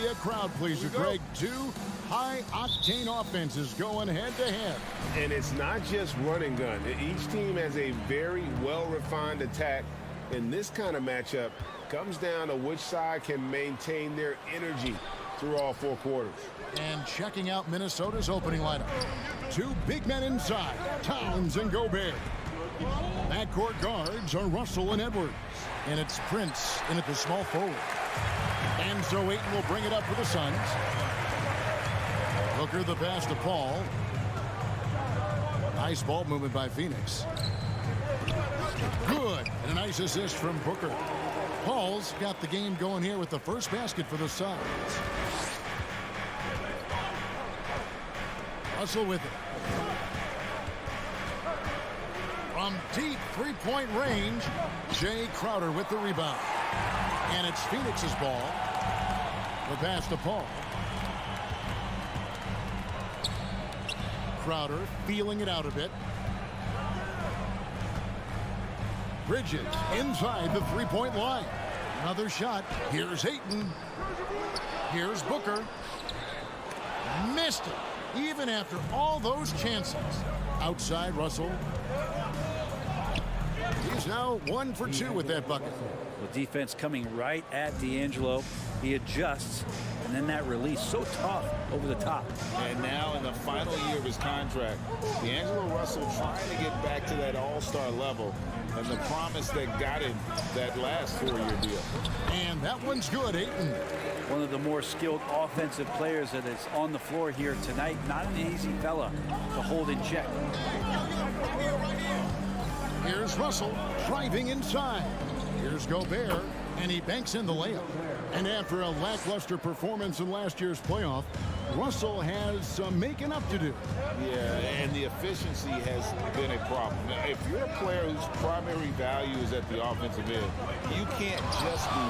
a crowd pleaser, Greg. Two high-octane offenses going head-to-head. And it's not just run and gun. Each team has a very well-refined attack. And this kind of matchup comes down to which side can maintain their energy through all four quarters. And checking out Minnesota's opening lineup. Two big men inside, Towns and Gobert. Backcourt guards are Russell and Edwards. And it's Prince in at the small forward. And so Ayton will bring it up for the Suns. Booker the pass to Paul. Nice ball movement by Phoenix. Good. And a nice assist from Booker. Paul's got the game going here with the first basket for the Suns. Russell with it. From deep three-point range, Jay Crowder with the rebound. And it's Phoenix's ball. The pass to Paul. Crowder feeling it out a bit. Bridges inside the three-point line. Another shot. Here's Ayton. Here's Booker. Missed it. Even after all those chances. Outside Russell. He's now 1 for 2 with that bucket. Well, defense coming right at D'Angelo. He adjusts, and then that release so tough over the top. And now in the final year of his contract, D'Angelo Russell trying to get back to that all-star level, and the promise that got him that last 4-year deal. And that one's good, Ayton. One of the more skilled offensive players that is on the floor here tonight. Not an easy fella to hold in check. Here's Russell driving inside. Here's Gobert, and he banks in the layup. And after a lackluster performance in last year's playoff, Russell has some making up to do. Yeah, and the efficiency has been a problem. Now, if you're a player whose primary value is at the offensive end, you can't just be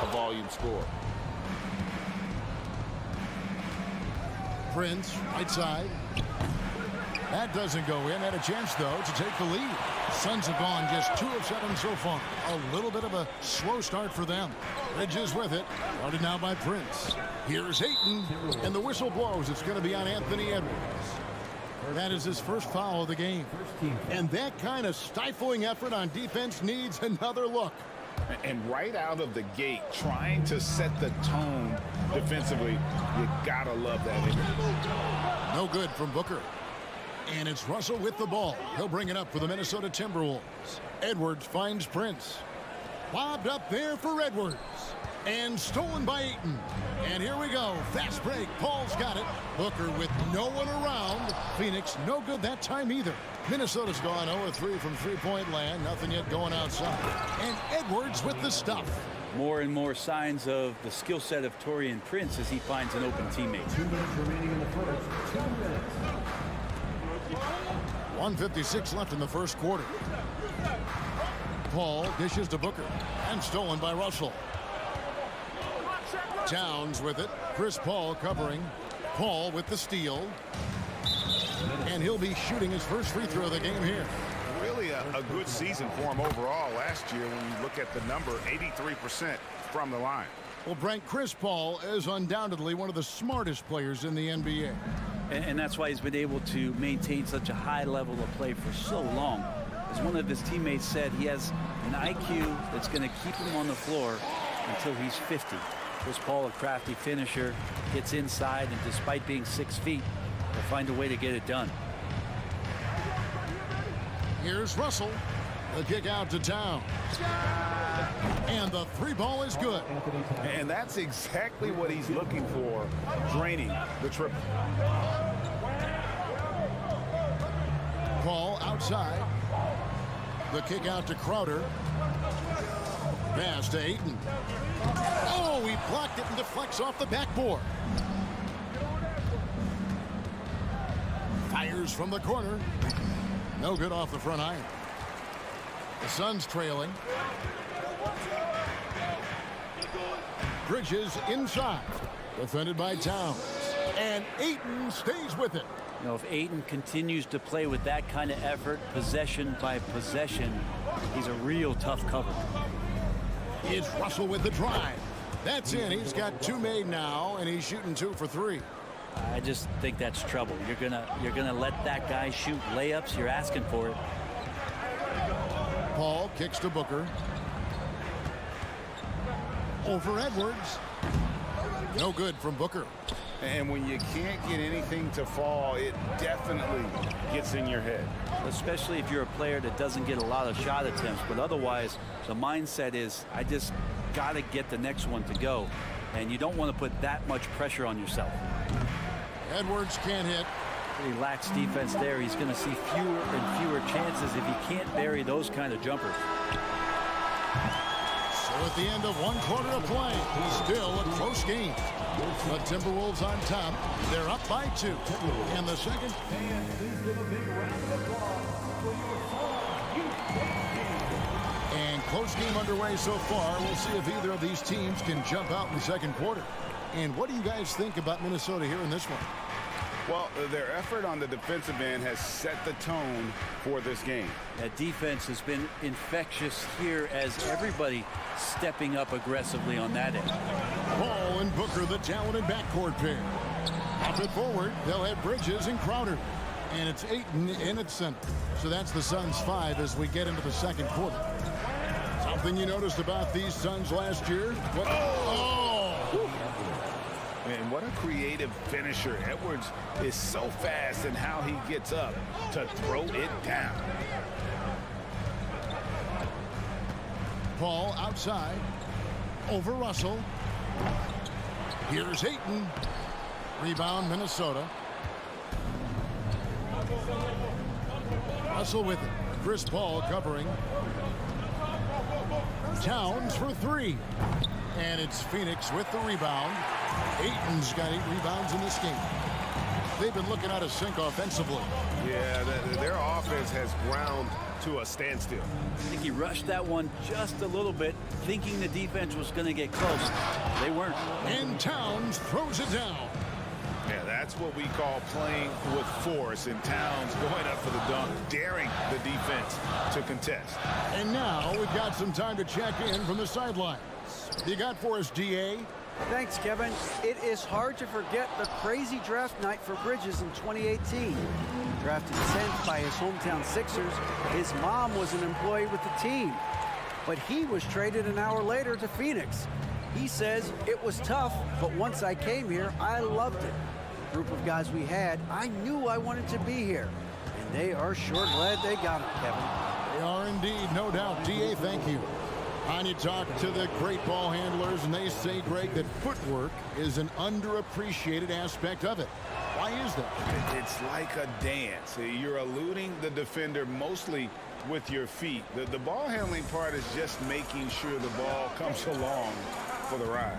a volume scorer. Prince, right side. That doesn't go in. Had a chance, though, to take the lead. Suns have gone just 2 of 7 so far. A little bit of a slow start for them. Bridges with it. Guarded now by Prince. Here's Ayton, and the whistle blows. It's going to be on Anthony Edwards. That is his first foul of the game. And that kind of stifling effort on defense needs another look. And right out of the gate, trying to set the tone defensively, you gotta love that energy. No good from Booker. And it's Russell with the ball. He'll bring it up for the Minnesota Timberwolves. Edwards finds Prince. Lobbed up there for Edwards. And stolen by Ayton. And here we go. Fast break. Paul's got it. Booker with no one around. Phoenix no good that time either. Minnesota's gone 0-3 from three-point land. Nothing yet going outside. And Edwards with the stuff. More and more signs of the skill set of Taurean Prince as he finds an open teammate. 2 minutes remaining in the first. 2 minutes. 1:56 left in the first quarter. Paul dishes to Booker. And stolen by Russell. Towns with it. Chris Paul covering. Paul with the steal. And he'll be shooting his first free throw of the game here. Really a good season for him overall last year when you look at the number, 83% from the line. Well, Brent, Chris Paul is undoubtedly one of the smartest players in the NBA. And that's why he's been able to maintain such a high level of play for so long. As one of his teammates said, he has an IQ that's going to keep him on the floor until he's 50. Chris Paul, a crafty finisher, gets inside, and despite being 6 feet, will find a way to get it done. Here's Russell. The kick out to Towns. And the three ball is good. And that's exactly what he's looking for, draining the triple. Paul outside. The kick out to Crowder. Pass to Ayton. Oh, he blocked it and deflects off the backboard. Fires from the corner. No good off the front iron. The Suns trailing. Bridges inside. Defended by Towns. And Ayton stays with it. You know, if Ayton continues to play with that kind of effort, possession by possession, he's a real tough cover. It's Russell with the drive. That's in. He's got 2 made now, and he's shooting 2 for 3. I just think that's trouble. You're gonna let that guy shoot layups. You're asking for it. Paul kicks to Booker. Over Edwards. No good from Booker. And when you can't get anything to fall, it definitely gets in your head. Especially if you're a player that doesn't get a lot of shot attempts. But otherwise, the mindset is, I just got to get the next one to go. And you don't want to put that much pressure on yourself. Edwards can't hit. He lacks defense there. He's going to see fewer and fewer chances if he can't bury those kind of jumpers. So at the end of 1 quarter of play, still a close game. The Timberwolves on top. They're up by 2. And the second. And close game underway so far. We'll see if either of these teams can jump out in the second quarter. And what do you guys think about Minnesota here in this one? Well, their effort on the defensive end has set the tone for this game. That defense has been infectious here as everybody stepping up aggressively on that end. Paul and Booker, the talented backcourt pair. Up it forward, they'll have Bridges and Crowder. And it's Ayton in at center. So that's the Suns 5 as we get into the second quarter. Something you noticed about these Suns last year? What? And what a creative finisher. Edwards is so fast in how he gets up to throw it down. Paul outside. Over Russell. Here's Ayton. Rebound Minnesota. Russell with it. Chris Paul covering. Towns for 3. And it's Phoenix with the rebound. Ayton's got 8 rebounds in this game. They've been looking out of sync offensively. Yeah, their offense has ground to a standstill. I think he rushed that one just a little bit, thinking the defense was going to get close. They weren't. And Towns throws it down. Yeah, that's what we call playing with force. And Towns going up for the dunk, daring the defense to contest. And now we've got some time to check in from the sidelines. You got for us, DA? Thanks, Kevin. It is hard to forget the crazy draft night for Bridges in 2018. Drafted 10th by his hometown Sixers, his mom was an employee with the team. But he was traded an hour later to Phoenix. He says, it was tough, but once I came here, I loved it. The group of guys we had, I knew I wanted to be here. And they are sure glad they got it, Kevin. They are indeed, no doubt. DA, thank you. And you talk to the great ball handlers, and they say, Greg, that footwork is an underappreciated aspect of it. Why is that? It's like a dance. You're eluding the defender mostly with your feet. The ball handling part is just making sure the ball comes along for the ride.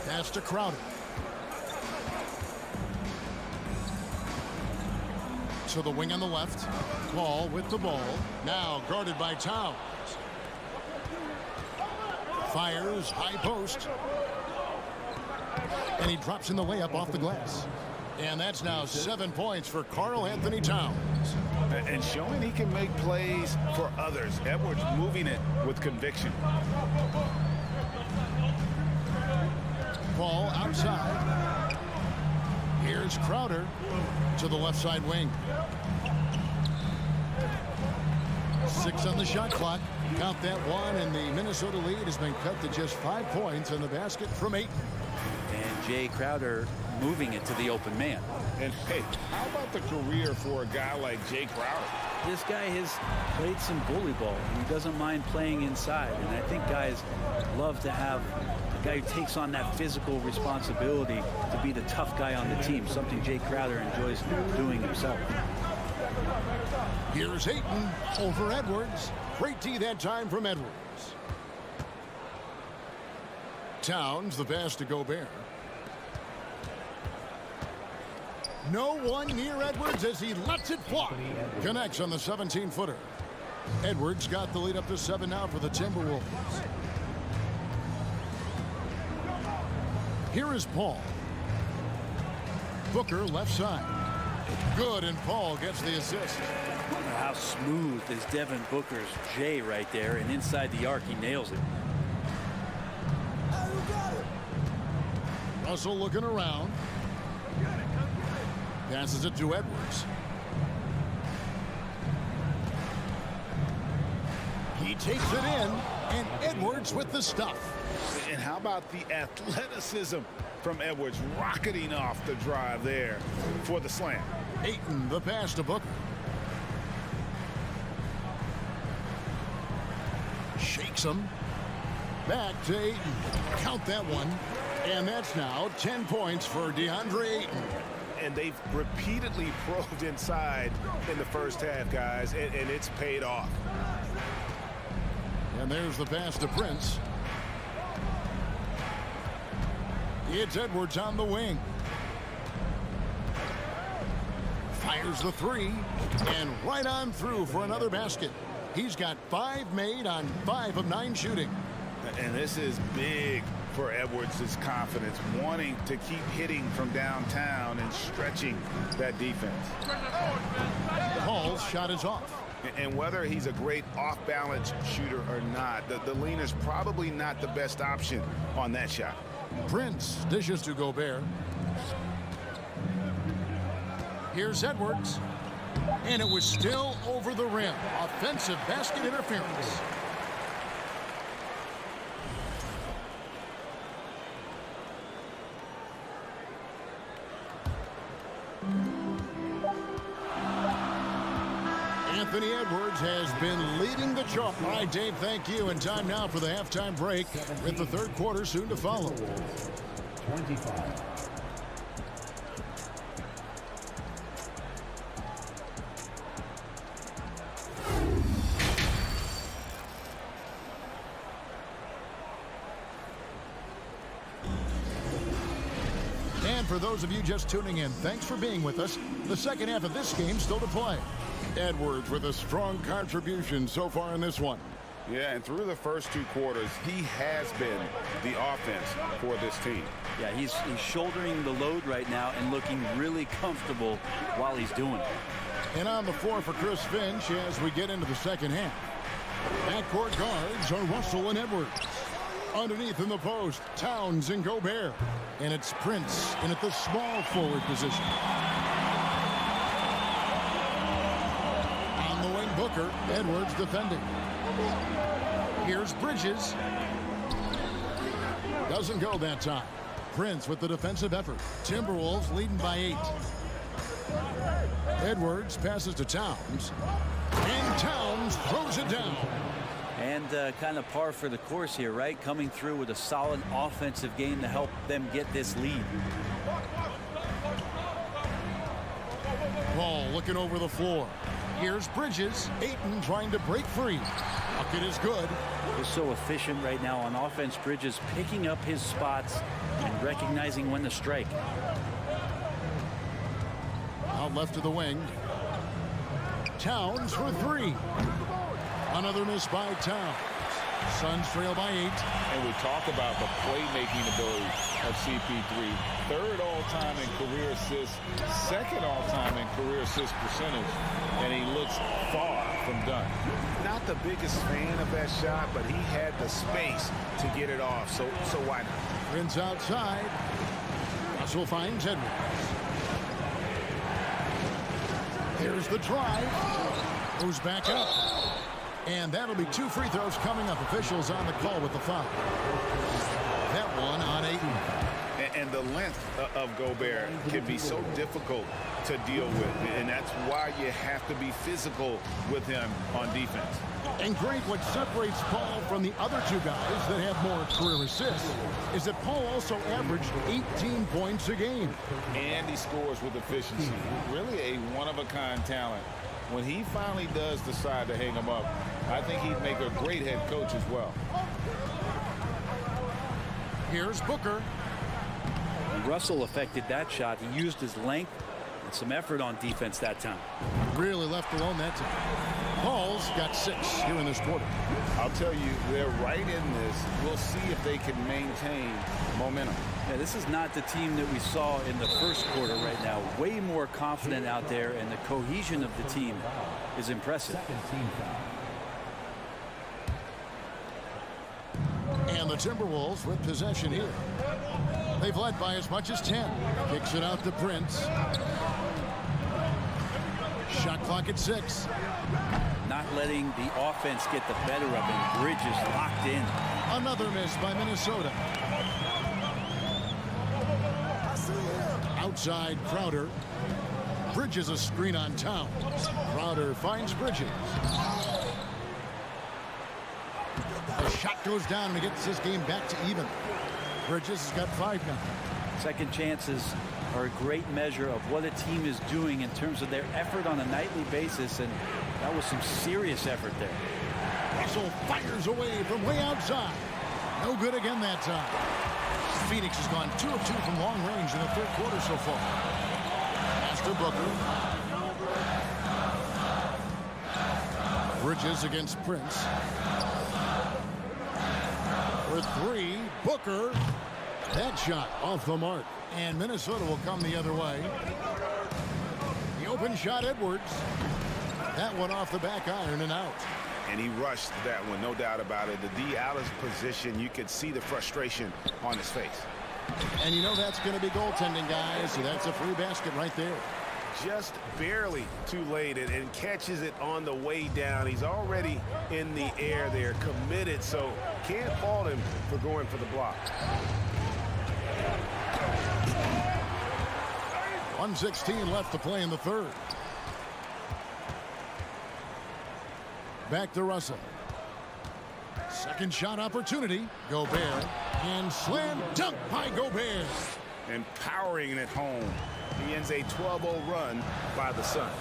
Pass to Crowder. To the wing on the left. Paul with the ball. Now guarded by Towns. Fires, high post. And he drops in the layup off the glass. And that's now 7 points for Karl Anthony Towns. And showing he can make plays for others. Edwards moving it with conviction. Paul outside. Here's Crowder to the left side wing. 6 on the shot clock. Count that one, and the Minnesota lead has been cut to just 5 points in the basket from 8. And Jay Crowder moving it to the open man. And hey, how about the career for a guy like Jay Crowder? This guy has played some bully ball, and he doesn't mind playing inside. And I think guys love to have a guy who takes on that physical responsibility to be the tough guy on the team, something Jay Crowder enjoys doing himself. Here's Ayton over Edwards. Great D that time from Edwards. Towns, the pass to Gobert. No one near Edwards as he lets it fly. Connects on the 17-footer. Edwards got the lead up to 7 now for the Timberwolves. Here is Paul. Booker left side. Good, and Paul gets the assist. How smooth is Devin Booker's J right there, and inside the arc he nails it. Russell looking around. Passes it to Edwards. He takes it in, and Edwards with the stuff. And how about the athleticism from Edwards rocketing off the drive there for the slam. Ayton, the pass to Booker. Shakes him. Back to Ayton. Count that one. And that's now 10 points for DeAndre Ayton. And they've repeatedly probed inside in the first half, guys, and it's paid off. And there's the pass to Prince. It's Edwards on the wing. Fires the three, and right on through for another basket. He's got 5 made on 5 of 9 shooting. And this is big for Edwards' confidence, wanting to keep hitting from downtown and stretching that defense. Hall's shot is off. And whether he's a great off-balance shooter or not, the lean is probably not the best option on that shot. Prince dishes to Gobert. Here's Edwards. And it was still over the rim. Offensive basket interference. Anthony Edwards has been leading the charge. All right, Dave, thank you. And time now for the halftime break with the third quarter soon to follow. 25. And for those of you just tuning in, thanks for being with us. The second half of this game still to play. Edwards with a strong contribution so far in this one. Yeah, and through the first 2 quarters, he has been the offense for this team. Yeah, he's shouldering the load right now and looking really comfortable while he's doing it. And on the floor for Chris Finch as we get into the second half. Backcourt guards are Russell and Edwards. Underneath in the post, Towns and Gobert. And it's Prince in at the small forward position. On the wing, Booker. Edwards defending. Here's Bridges. Doesn't go that time. Prince with the defensive effort. Timberwolves leading by 8. Edwards passes to Towns. And Towns throws it down. And kind of par for the course here, right? Coming through with a solid offensive game to help them get this lead. Ball looking over the floor. Here's Bridges. Ayton trying to break free. Bucket is good. He's so efficient right now on offense. Bridges picking up his spots and recognizing when to strike. Out left to the wing. Towns for 3. Another miss by Towns. Suns trail by 8. And we talk about the playmaking ability of CP3. 3rd all-time in career assists, 2nd all-time in career assist percentage, and he looks far from done. Not the biggest fan of that shot, but he had the space to get it off, so why not? Prince outside. Russell finds Edwards. Here's the drive. Goes back up. And that'll be 2 free throws coming up. Officials on the call with the foul. That one on Ayton. And the length of Gobert can be so difficult to deal with. And that's why you have to be physical with him on defense. And great, what separates Paul from the other 2 guys that have more career assists is that Paul also averaged 18 points a game. And he scores with efficiency. Really a one-of-a-kind talent. When he finally does decide to hang him up, I think he'd make a great head coach as well. Here's Booker. Russell affected that shot. He used his length and some effort on defense that time. Really left alone that time. Paul's got 6 here in this quarter. I'll tell you, they're right in this. We'll see if they can maintain momentum. Yeah, this is not the team that we saw in the first quarter right now. Way more confident out there, and the cohesion of the team is impressive. And the Timberwolves with possession here. They've led by as much as 10. Kicks it out to Prince. Shot clock at 6. Not letting the offense get the better of him. Bridges locked in. Another miss by Minnesota. Outside Crowder. Bridges a screen on Towns. Crowder finds Bridges. The shot goes down and it gets this game back to even. Bridges has got 5 now. Second chances are a great measure of what a team is doing in terms of their effort on a nightly basis, and that was some serious effort there. Russell fires away from way outside. No good again that time. Phoenix has gone 2 of 2 from long range in the third quarter so far. Pass to Booker. Bridges against Prince. For 3, Booker. That shot off the mark. And Minnesota will come the other way. The open shot, Edwards. That one off the back iron and out. And he rushed that one, no doubt about it. The D out of position, you could see the frustration on his face. And you know that's going to be goaltending, guys. So that's a free basket right there. Just barely too late and catches it on the way down. He's already in the air there, committed, so can't fault him for going for the block. 1:16 left to play in the third. Back to Russell. Second shot opportunity. Gobert. And slam dunk by Gobert. Empowering it home. He ends a 12-0 run by the Suns.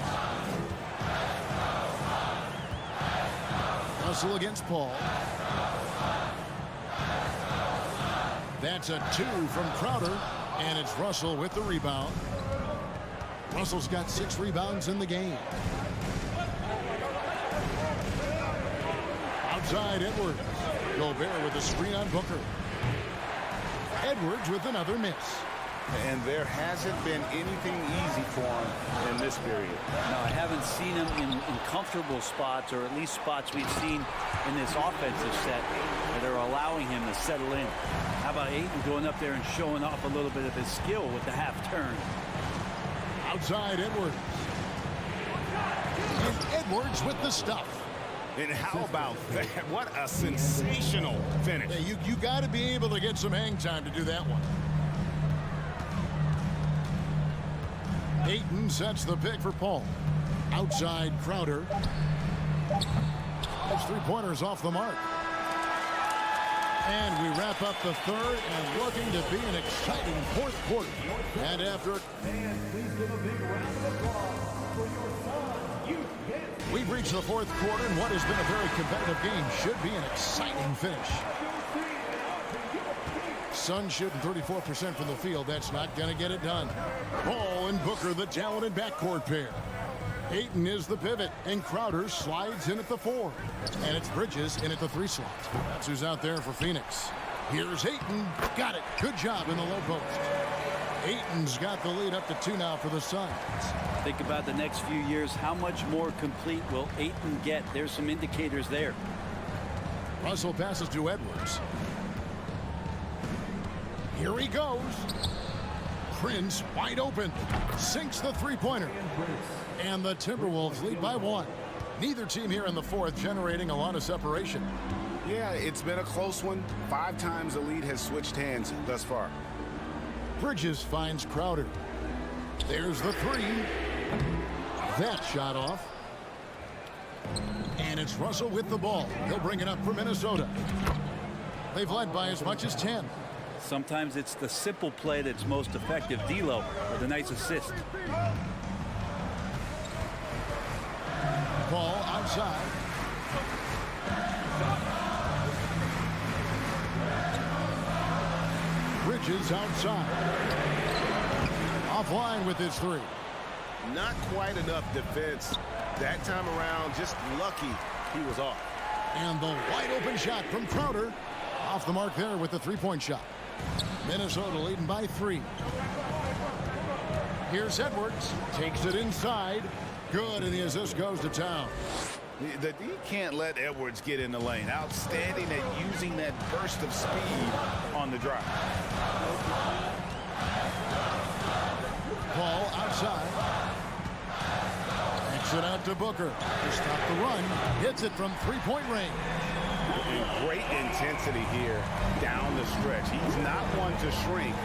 Russell against Paul. That's a 2 from Crowder. And it's Russell with the rebound. Russell's got 6 rebounds in the game. Outside Edwards. Gobert with a screen on Booker. Edwards with another miss. And there hasn't been anything easy for him in this period. No, I haven't seen him in comfortable spots, or at least spots we've seen in this offensive set that are allowing him to settle in. How about Ayton going up there and showing off a little bit of his skill with the half turn? Outside Edwards. And Edwards with the stuff. And how about that? What a sensational finish. Hey, you got to be able to get some hang time to do that one. Ayton sets the pick for Paul. Outside Crowder. Those 3-pointers off the mark. And we wrap up the third and looking to be an exciting fourth quarter. And after we've reached the fourth quarter, and what has been a very competitive game should be an exciting finish. Suns shooting 34% from the field. That's not going to get it done. Paul and Booker, the talented backcourt pair. Ayton is the pivot, and Crowder slides in at the 4. And it's Bridges in at the 3 slot. That's who's out there for Phoenix. Here's Ayton. Got it. Good job in the low post. Ayton's got the lead up to 2 now for the Suns. Think about the next few years. How much more complete will Ayton get? There's some indicators there. Russell passes to Edwards. Here he goes. Prince wide open. Sinks the 3-pointer. And the Timberwolves lead by 1. Neither team here in the fourth generating a lot of separation. Yeah, it's been a close one. 5 times the lead has switched hands thus far. Bridges finds Crowder. There's the 3. That shot off. And it's Russell with the ball. He'll bring it up for Minnesota. They've led by as much as 10. Sometimes it's the simple play that's most effective. D'Lo with a nice assist. Ball outside. Bridges outside. Offline with his 3. Not quite enough defense. That time around, just lucky he was off. And the wide open shot from Crowder. Off the mark there with the 3-point shot. Minnesota leading by 3. Here's Edwards. Takes it inside. Good, and the assist goes to Towns. The D can't let Edwards get in the lane. Outstanding at using that burst of speed on the drive. Ball outside. Kicks it out to Booker to stop the run. Hits it from three-point range. And great intensity here down the stretch. He's not one to shrink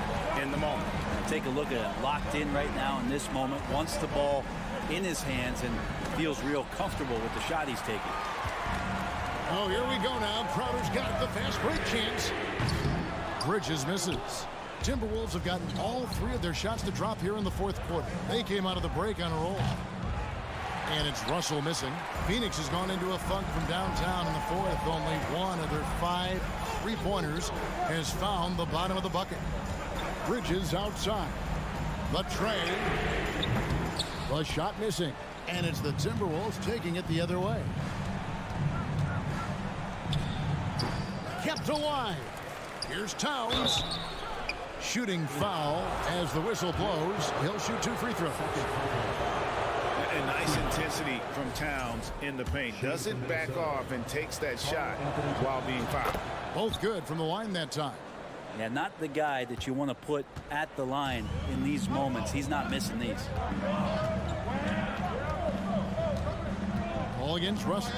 in the moment. Take a look at it. Locked in right now in this moment. Wants the ball in his hands and feels real comfortable with the shot he's taking. Oh, here we go now. Crowder's got the fast break chance. Bridges misses. Timberwolves have gotten all three of their shots to drop here in the fourth quarter. They came out of the break on a roll. And it's Russell missing. Phoenix has gone into a funk from downtown in the fourth. Only one of their 5 three-pointers has found the bottom of the bucket. Bridges outside. The tray. The shot missing. And it's the Timberwolves taking it the other way. Kept alive. Here's Towns. Shooting foul as the whistle blows. He'll shoot 2 free throws. A nice intensity from Towns in the paint. Doesn't back off and takes that shot while being fouled. Both good from the line that time. Yeah, not the guy that you want to put at the line in these moments. He's not missing these. Ball against Russell.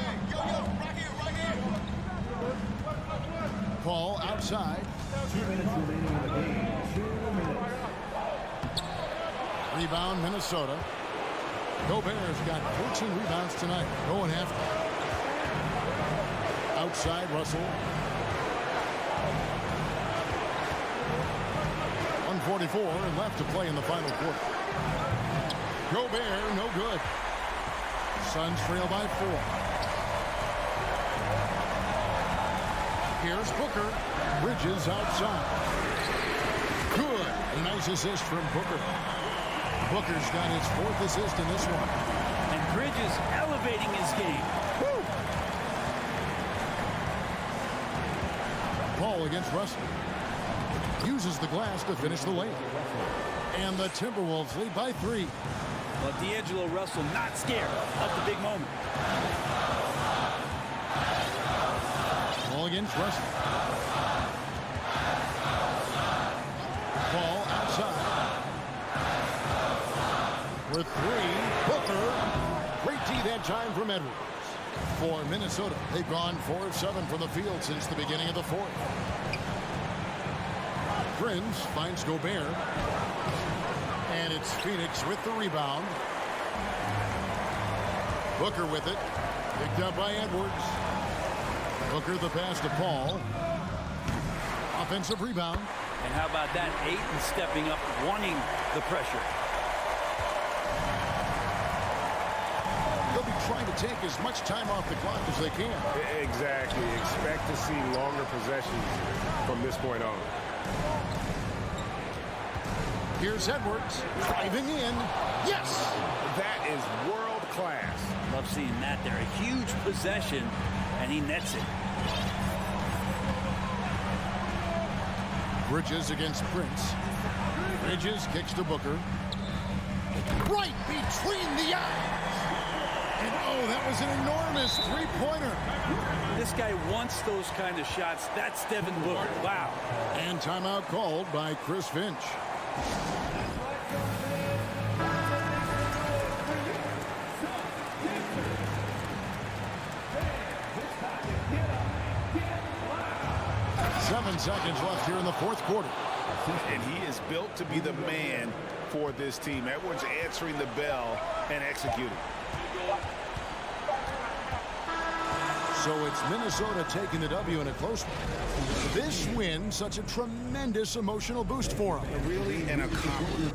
Paul outside. 2 minutes remaining in the game. 2 minutes. Rebound Minnesota. Gobert's got 14 rebounds tonight. Going after. Outside Russell. 1:44 and left to play in the final quarter. Gobert, no good. Suns trail by 4. Here's Booker. Bridges outside. Good. A nice assist from Booker. Booker's got his 4th assist in this one. And Bridges elevating his game. Woo! Ball against Russell. Uses the glass to finish the lane. And the Timberwolves lead by 3. But D'Angelo Russell not scared of the big moment. Ball against Russell. Ball outside. For 3, Booker. Great D that time from Edwards. For Minnesota, they've gone 4 of 7 from the field since the beginning of the fourth. Prince finds Gobert. And it's Phoenix with the rebound. Booker with it. Picked up by Edwards. Booker the pass to Paul. Offensive rebound. And how about that? Ayton stepping up, wanting the pressure. They'll be trying to take as much time off the clock as they can. Exactly. Expect to see longer possessions from this point on. Here's Edwards driving in. Yes! That is world class. Love seeing that there. A huge possession, and he nets it. Bridges against Prince. Bridges kicks to Booker. Right between the eyes. And oh, that was an enormous three-pointer. This guy wants those kind of shots. That's Devin Booker. Wow. And timeout called by Chris Finch. Seven seconds left here in the fourth quarter. And he is built to be the man for this team. Edwards answering the bell and executing. So it's Minnesota taking the W in a close one. This win, such a tremendous emotional boost for them. Really an accomplishment.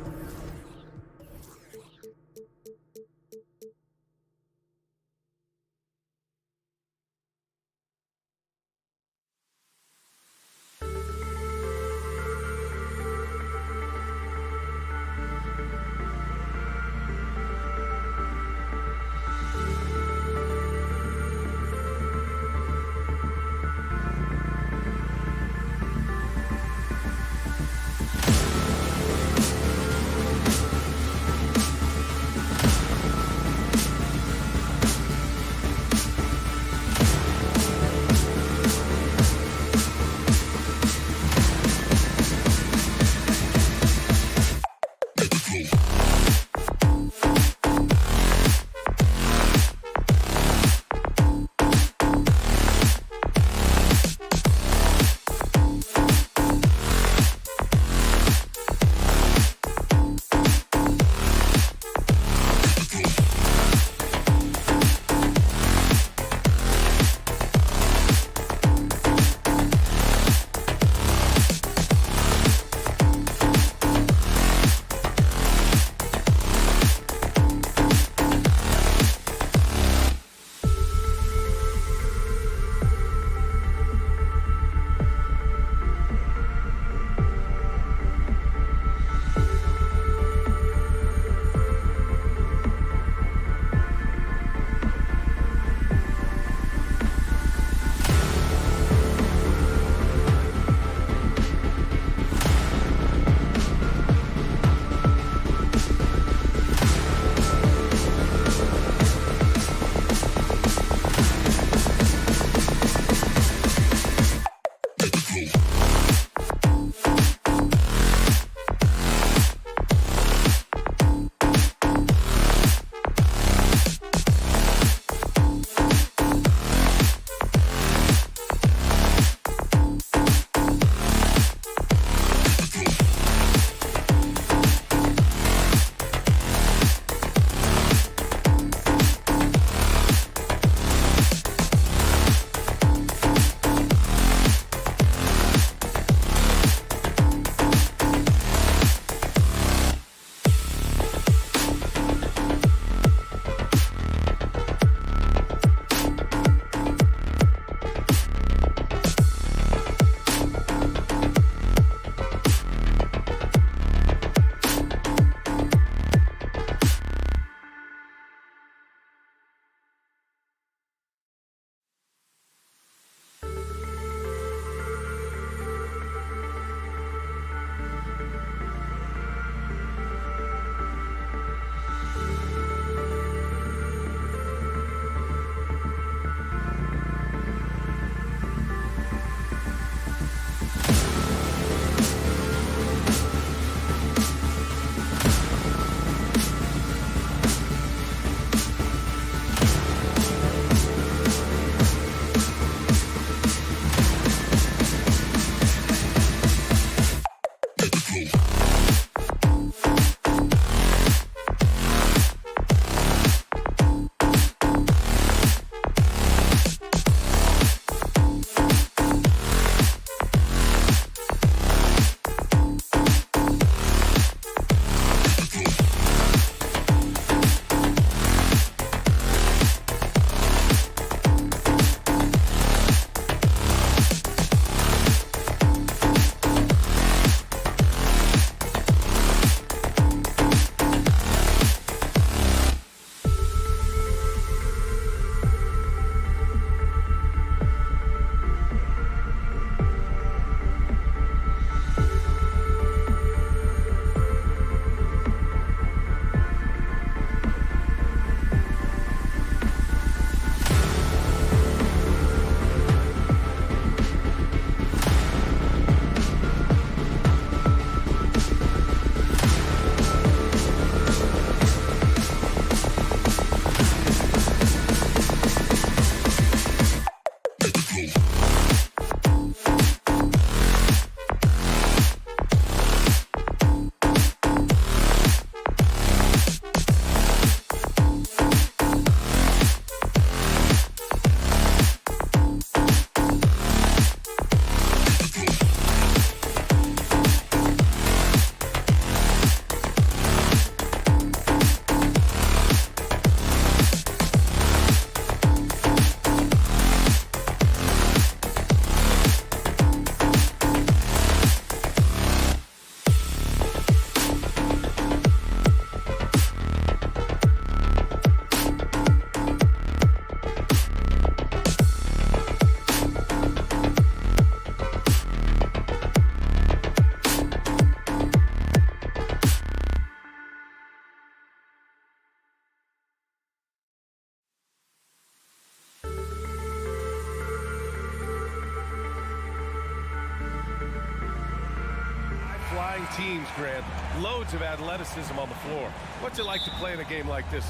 high-flying teams, Grant. Loads of athleticism on the floor. What's it like to play in a game like this?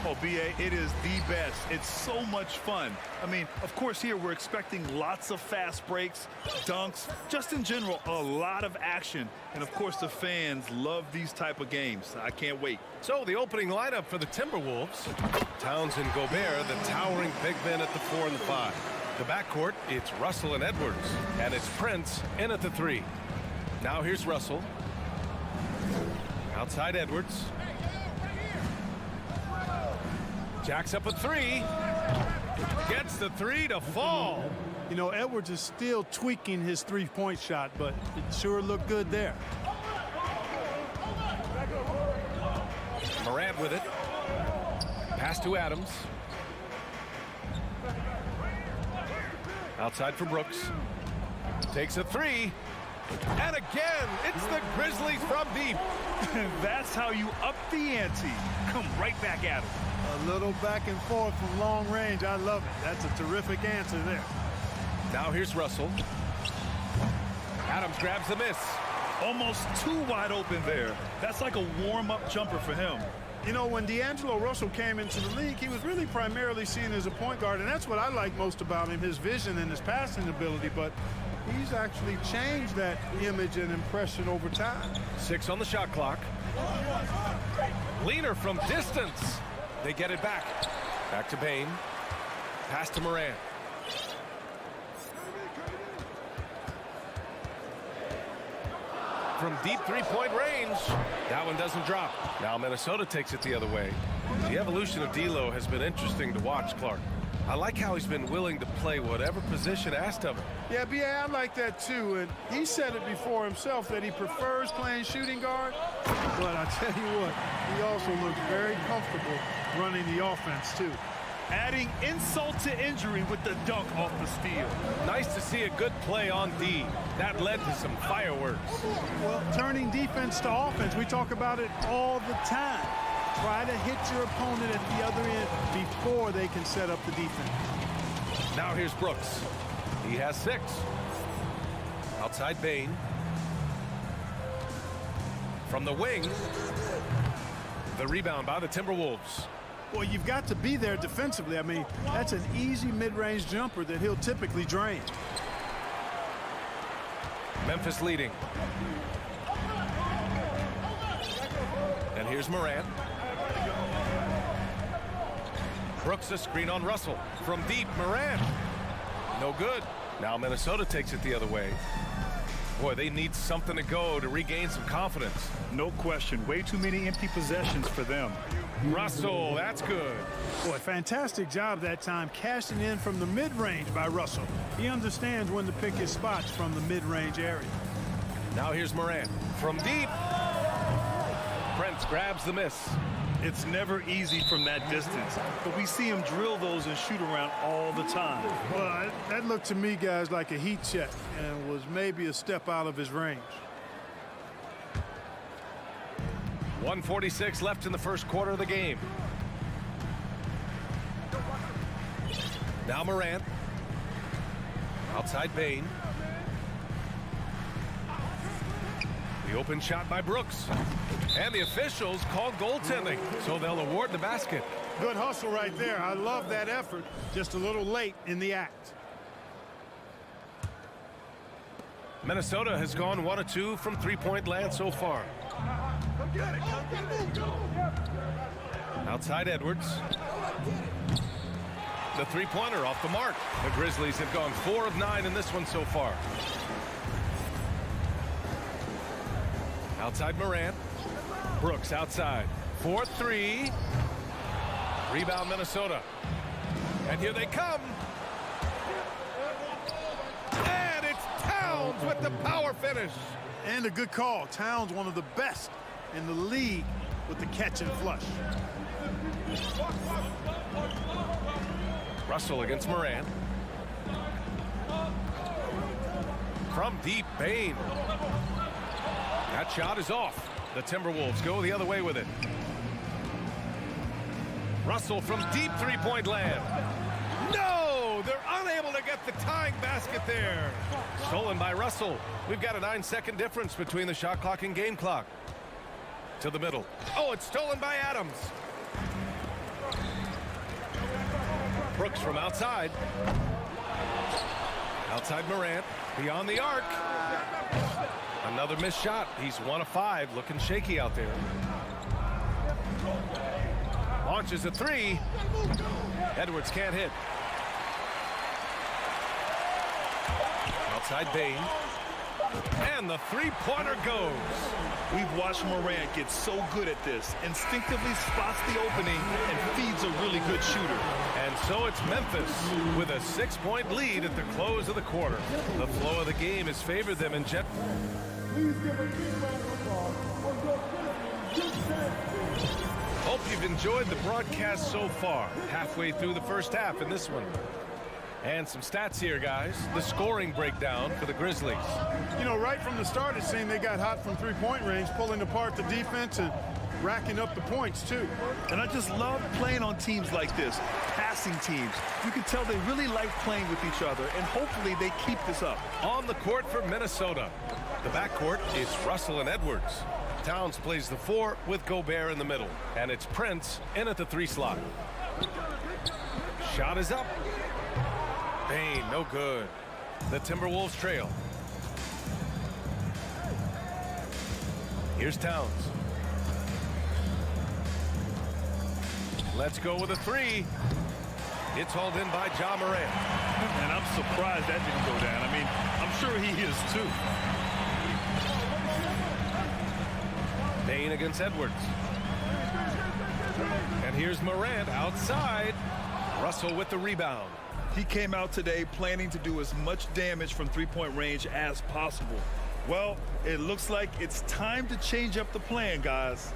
Oh, B.A., it is the best. It's so much fun. I mean, of course, here we're expecting lots of fast breaks, dunks, just in general, a lot of action. And, of course, the fans love these type of games. I can't wait. So the opening lineup for the Timberwolves. Towns and Gobert, the towering big men at the 4 and the 5. The backcourt, it's Russell and Edwards. And it's Prince in at the 3. Now here's Russell. Outside Edwards. Jacks up a 3. Gets the 3 to fall. You know, Edwards is still tweaking his three-point shot, but it sure looked good there. Morant with it. Pass to Adams. Outside for Brooks. Takes a 3. And again, it's the Grizzlies from deep. That's how you up the ante. Come right back at him. A little back and forth from long range. I love it. That's a terrific answer there. Now here's Russell. Adams grabs the miss. Almost too wide open there. That's like a warm-up jumper for him. You know, when D'Angelo Russell came into the league, he was really primarily seen as a point guard, and that's what I like most about him, his vision and his passing ability, but he's actually changed that image and impression over time. 6 on the shot clock. Leaner from distance. They get it back. Back to Bain. Pass to Morant. From deep three-point range. That one doesn't drop. Now Minnesota takes it the other way. The evolution of D'Lo has been interesting to watch, Clark. I like how he's been willing to play whatever position asked of him. Yeah, B.A., I like that too. And he said it before himself that he prefers playing shooting guard. But I tell you what, he also looks very comfortable running the offense too. Adding insult to injury with the dunk off the steal. Nice to see a good play on D. That led to some fireworks. Well, turning defense to offense, we talk about it all the time. Try to hit your opponent at the other end before they can set up the defense. Now here's Brooks. He has 6. Outside Bain. From the wing. The rebound by the Timberwolves. Well, you've got to be there defensively. I mean, that's an easy mid-range jumper that he'll typically drain. Memphis leading. And here's Morant. Brooks a screen on Russell. From deep, Morant. No good. Now Minnesota takes it the other way. Boy, they need something to go to regain some confidence. No question. Way too many empty possessions for them. Russell, that's good. Boy, fantastic job that time cashing in from the mid-range by Russell. He understands when to pick his spots from the mid-range area. Now here's Morant. From deep. Prince grabs the miss. It's never easy from that distance, but we see him drill those and shoot around all the time. Well, that looked to me, guys, like a heat check and was maybe a step out of his range. 1:46 left in the first quarter of the game. Now Morant. Outside Bain. The open shot by Brooks. And the officials called goaltending, so they'll award the basket. Good hustle right there. I love that effort. Just a little late in the act. Minnesota has gone 1 of 2 from three-point land so far. Come get it. Come get it. Outside Edwards. The three-pointer off the mark. The Grizzlies have gone 4 of 9 in this one so far. Outside Morant. Brooks outside. 4-3. Rebound Minnesota. And here they come. And it's Towns with the power finish. And a good call. Towns, one of the best in the league with the catch and flush. Russell against Morant. From deep, Bain. That shot is off. The Timberwolves go the other way with it. Russell from deep three-point land. No! Oh, they're unable to get the tying basket there. Stolen by Russell. We've got a 9-second difference between the shot clock and game clock. To the middle. Oh, it's stolen by Adams. Brooks from outside. Outside Morant. Beyond the arc. Another missed shot. He's 1 of 5. Looking shaky out there. Launches a 3. Edwards can't hit. Outside Bain. And the three-pointer goes. We've watched Morant get so good at this. Instinctively spots the opening and feeds a really good shooter. And so it's Memphis with a 6-point lead at the close of the quarter. The flow of the game has favored them in jet. Hope you've enjoyed the broadcast so far. Halfway through the first half in this one. And some stats here, guys. The scoring breakdown for the Grizzlies. You know, right from the start, it seemed they got hot from three-point range, pulling apart the defense and racking up the points, too. And I just love playing on teams like this, passing teams. You can tell they really like playing with each other, and hopefully they keep this up. On the court for Minnesota. The backcourt is Russell and Edwards. Towns plays the 4 with Gobert in the middle. And it's Prince in at the 3 slot. Shot is up. Bain, no good. The Timberwolves trail. Here's Towns. Let's go with a 3. It's hauled in by Ja Morant. And I'm surprised that didn't go down. I mean, I'm sure he is too. Bain against Edwards. And here's Morant outside. Russell with the rebound. He came out today planning to do as much damage from three-point range as possible. Well, it looks like it's time to change up the plan, guys.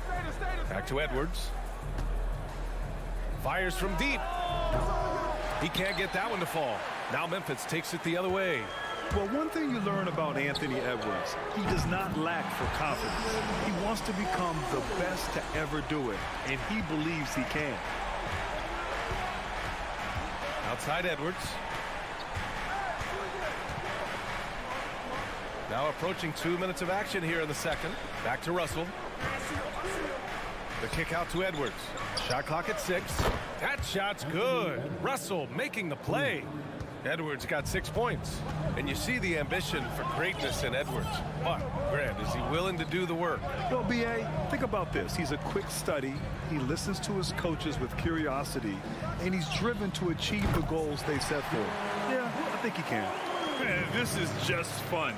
Back to Edwards. Fires from deep. He can't get that one to fall. Now Memphis takes it the other way. Well, one thing you learn about Anthony Edwards, he does not lack for confidence. He wants to become the best to ever do it, and he believes he can. Outside Edwards. Now approaching 2 minutes of action here in the second. Back to Russell. The kick out to Edwards. Shot clock at 6. That shot's good. Russell making the play. Edwards got 6 points. And you see the ambition for greatness in Edwards. But, Grant, is he willing to do the work? Well, B.A., think about this. He's a quick study. He listens to his coaches with curiosity. And he's driven to achieve the goals they set for him. Yeah, I think he can. Man, this is just fun.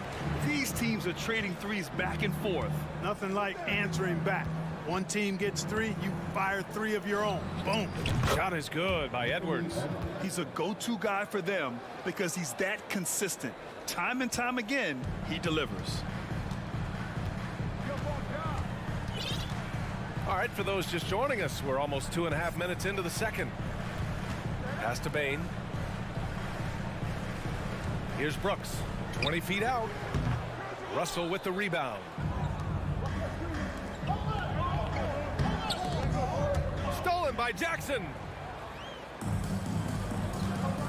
These teams are trading threes back and forth. Nothing like answering back. One team gets 3, you fire 3 of your own. Boom. Shot is good by Edwards. He's a go-to guy for them because he's that consistent. Time and time again, he delivers. All right, for those just joining us, we're almost 2.5 minutes into the second. Pass to Bain. Here's Brooks, 20 feet out. Russell with the rebound. Stolen by Jackson.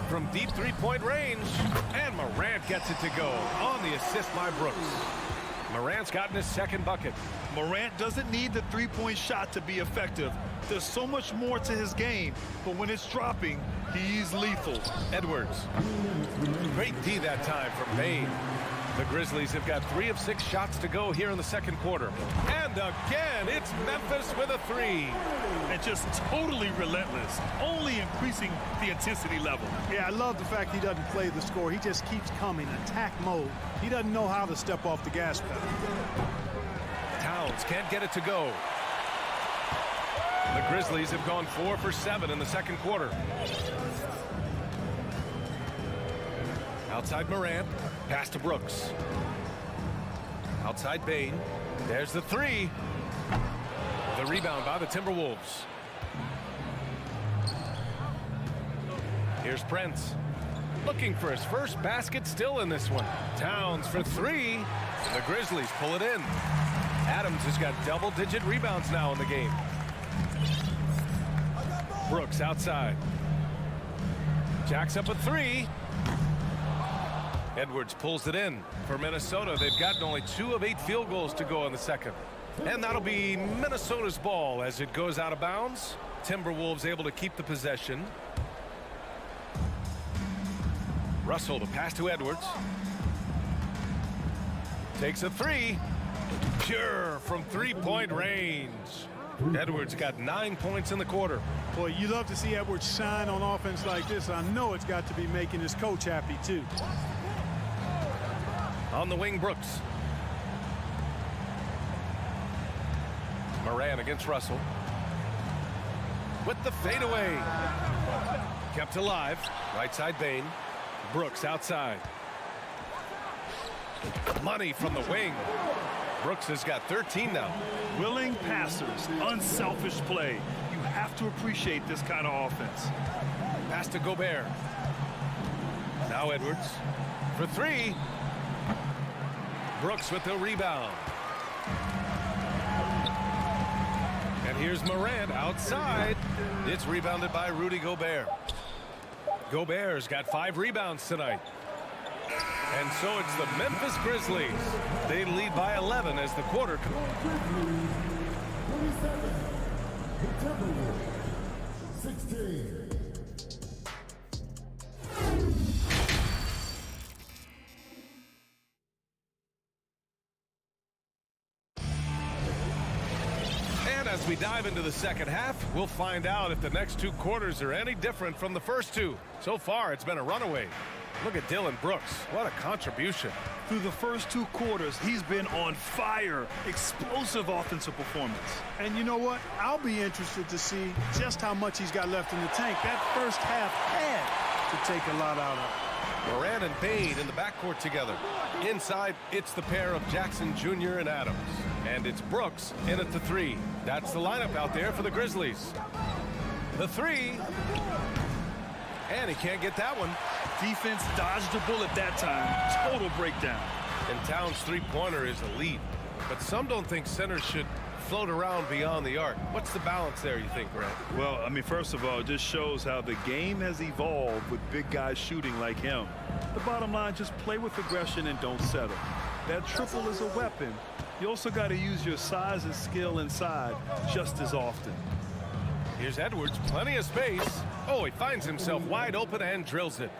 From deep three-point range. And Morant gets it to go on the assist by Brooks. Morant's gotten his second bucket. Morant doesn't need the three-point shot to be effective. There's so much more to his game, but when it's dropping, he's lethal. Edwards. Great D that time from Bain. The Grizzlies have got 3 of 6 shots to go here in the second quarter. And again, it's Memphis with a 3. And just totally relentless, only increasing the intensity level. Yeah, I love the fact he doesn't play the score. He just keeps coming, attack mode. He doesn't know how to step off the gas pedal. Towns can't get it to go. The Grizzlies have gone 4 for 7 in the second quarter. Outside Morant, pass to Brooks. Outside Bain, there's the 3. The rebound by the Timberwolves. Here's Prince, looking for his first basket still in this one. Towns for 3. The Grizzlies pull it in. Adams has got double-digit rebounds now in the game. Brooks outside. Jacks up a three. Edwards pulls it in. For Minnesota, they've gotten only 2 of 8 field goals to go in the second. And that'll be Minnesota's ball as it goes out of bounds. Timberwolves able to keep the possession. Russell to pass to Edwards. Takes a three. Pure from three-point range. Edwards got 9 points in the quarter. Boy, you love to see Edwards shine on offense like this. I know it's got to be making his coach happy, too. On the wing, Brooks. Moran against Russell. With the fadeaway. Kept alive. Right side Bane. Brooks outside. Money from the wing. Brooks has got 13 now. Willing passers, unselfish play. You have to appreciate this kind of offense. Pass to Gobert. Now Edwards for three. Brooks with the rebound. And here's Morant outside. It's rebounded by Rudy Gobert. Gobert's got 5 rebounds tonight. And so it's the Memphis Grizzlies. They lead by 11 as the quarter comes. 16. And as we dive into the second half, we'll find out if the next 2 quarters are any different from the first 2. So far, it's been a runaway. Look at Dillon Brooks. What a contribution. Through the first 2 quarters, he's been on fire. Explosive offensive performance. And you know what? I'll be interested to see just how much he's got left in the tank. That first half had to take a lot out of. Moran and Bane in the backcourt together. Inside, it's the pair of Jackson Jr. and Adams. And it's Brooks in at the 3. That's the lineup out there for the Grizzlies. The 3. And he can't get that one. Defense dodged a bullet that time. Total breakdown. And Towns' three-pointer is elite. But some don't think centers should float around beyond the arc. What's the balance there, you think, Grant? Well, I mean, first of all, it just shows how the game has evolved with big guys shooting like him. The bottom line, just play with aggression and don't settle. That triple is a weapon. You also got to use your size and skill inside just as often. Here's Edwards, plenty of space. Oh, he finds himself wide open and drills it.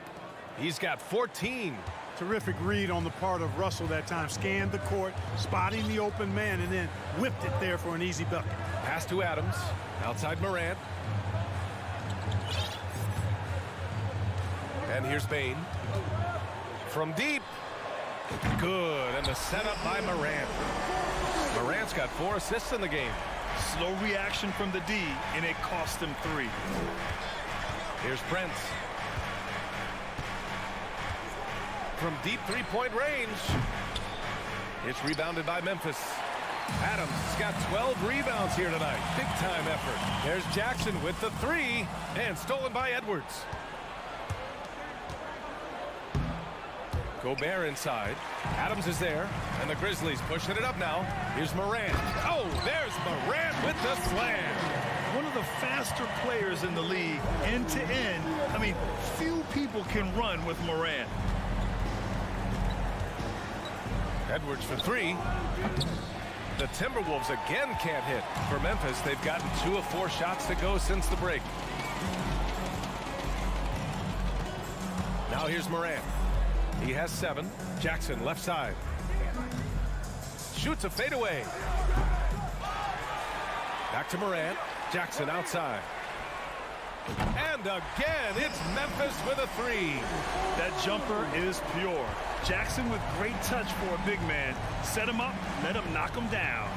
He's got 14. Terrific read on the part of Russell that time. Scanned the court, spotting the open man, and then whipped it there for an easy bucket. Pass to Adams. Outside Morant. And here's Bane. From deep. Good. And the setup by Morant. Morant's got 4 assists in the game. Slow reaction from the D, and it cost him 3. Here's Prince. From deep three-point range. It's rebounded by Memphis. Adams has got 12 rebounds here tonight. Big-time effort. There's Jackson with the 3, and stolen by Edwards. Gobert inside. Adams is there, and the Grizzlies pushing it up now. Here's Morant. Oh, there's Morant with the slam. One of the faster players in the league, end to end. I mean, few people can run with Morant. Edwards for 3. The Timberwolves again can't hit. For Memphis, they've gotten 2 of 4 shots to go since the break. Now here's Morant. He has 7. Jackson left side. Shoots a fadeaway. Back to Morant. Jackson outside. And again, it's Memphis with a 3. That jumper is pure. Jackson with great touch for a big man. Set him up, let him knock him down.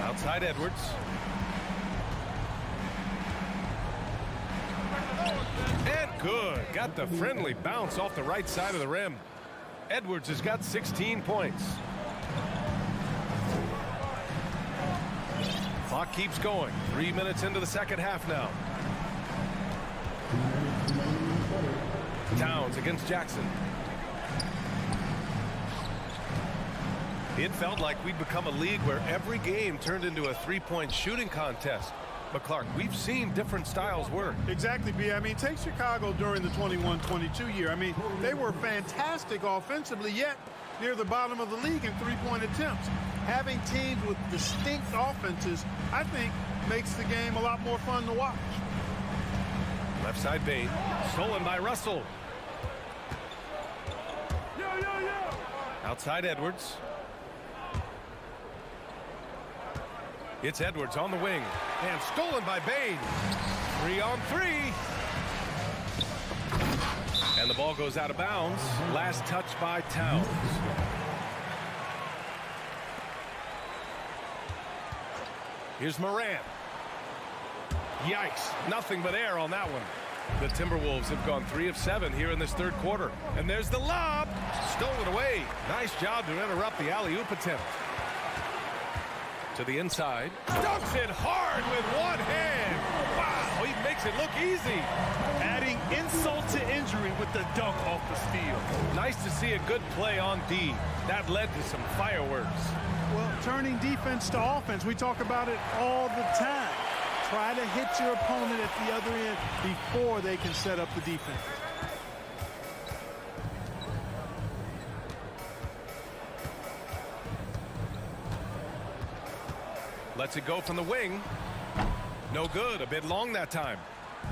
Outside Edwards. And good. Got the friendly bounce off the right side of the rim. Edwards has got 16 points. Clock keeps going. 3 minutes into the second half now. Towns against Jackson. It felt like we'd become a league where every game turned into a 3-point shooting contest. But Clark, we've seen different styles work. Exactly, B. I mean, take Chicago during the 21-22 year. I mean, they were fantastic offensively, yet near the bottom of the league in three-point attempts. Having teams with distinct offenses, I think, makes the game a lot more fun to watch. Left side Bain, stolen by Russell. Outside Edwards. It's Edwards on the wing and stolen by Bain. 3-on-3. And the ball goes out of bounds. Last touch by Towns. Here's Morant. Yikes, nothing but air on that one. The Timberwolves have gone 3 of 7 here in this third quarter. And there's the lob. Stolen away. Nice job to interrupt the alley-oop attempt. To the inside. Dunks it hard with one hand. Wow, he makes it look easy. Adding insult to injury with the dunk off the steal. Nice to see a good play on D. That led to some fireworks. Well, turning defense to offense, we talk about it all the time. Try to hit your opponent at the other end before they can set up the defense. Lets it go from the wing. No good. A bit long that time.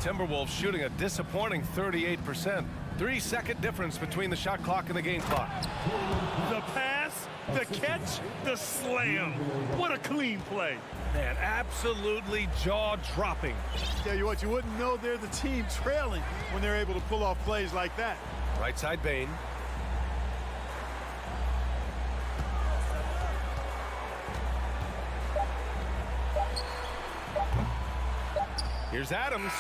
Timberwolves shooting a disappointing 38%. 3-second difference between the shot clock and the game clock. The pass, the catch, the slam. What a clean play. Man, absolutely jaw-dropping. Tell you what, you wouldn't know they're the team trailing when they're able to pull off plays like that. Right side Bain. Here's Adams.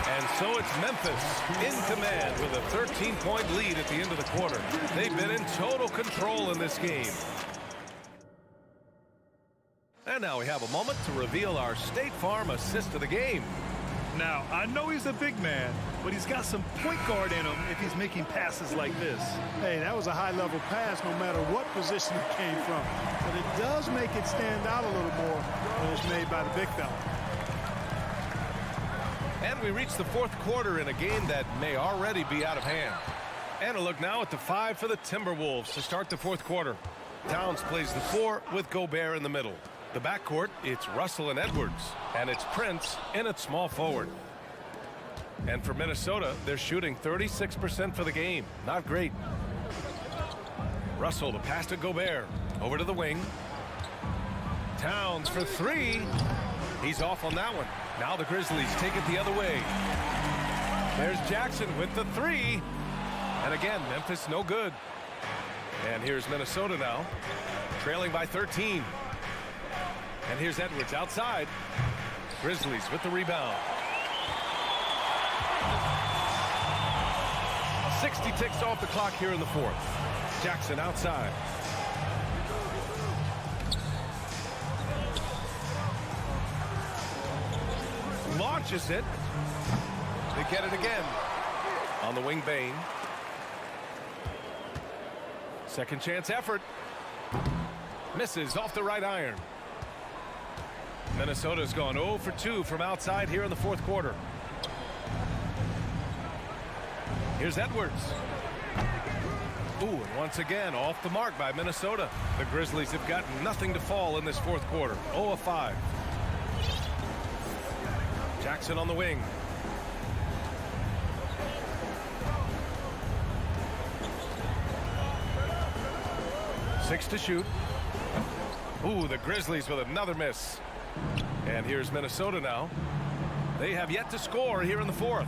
And so it's Memphis in command with a 13-point lead at the end of the quarter. They've been in total control in this game. And now we have a moment to reveal our State Farm assist of the game. Now, I know he's a big man, but he's got some point guard in him if he's making passes like this. Hey, that was a high-level pass no matter what position it came from. But it does make it stand out a little more when it's made by the big fella. And we reach the fourth quarter in a game that may already be out of hand. And a look now at the 5 for the Timberwolves to start the fourth quarter. Towns plays the 4 with Gobert in the middle. The backcourt, it's Russell and Edwards. And it's Prince in at small forward. And for Minnesota, they're shooting 36% for the game. Not great. Russell, the pass to Gobert. Over to the wing. Towns for 3. He's off on that one. Now the Grizzlies take it the other way. There's Jackson with the 3. And again, Memphis no good. And here's Minnesota now, trailing by 13. And here's Edwards outside. Grizzlies with the rebound. 60 ticks off the clock here in the fourth. Jackson outside. Launches it. They get it again. On the wing, Bain. Second chance effort. Misses off the right iron. Minnesota's gone 0 for 2 from outside here in the fourth quarter. Here's Edwards. Ooh, and once again off the mark by Minnesota. The Grizzlies have got nothing to fall in this fourth quarter. 0 of 5. Jackson on the wing. Six to shoot. Ooh, the Grizzlies with another miss. And here's Minnesota now. They have yet to score here in the fourth.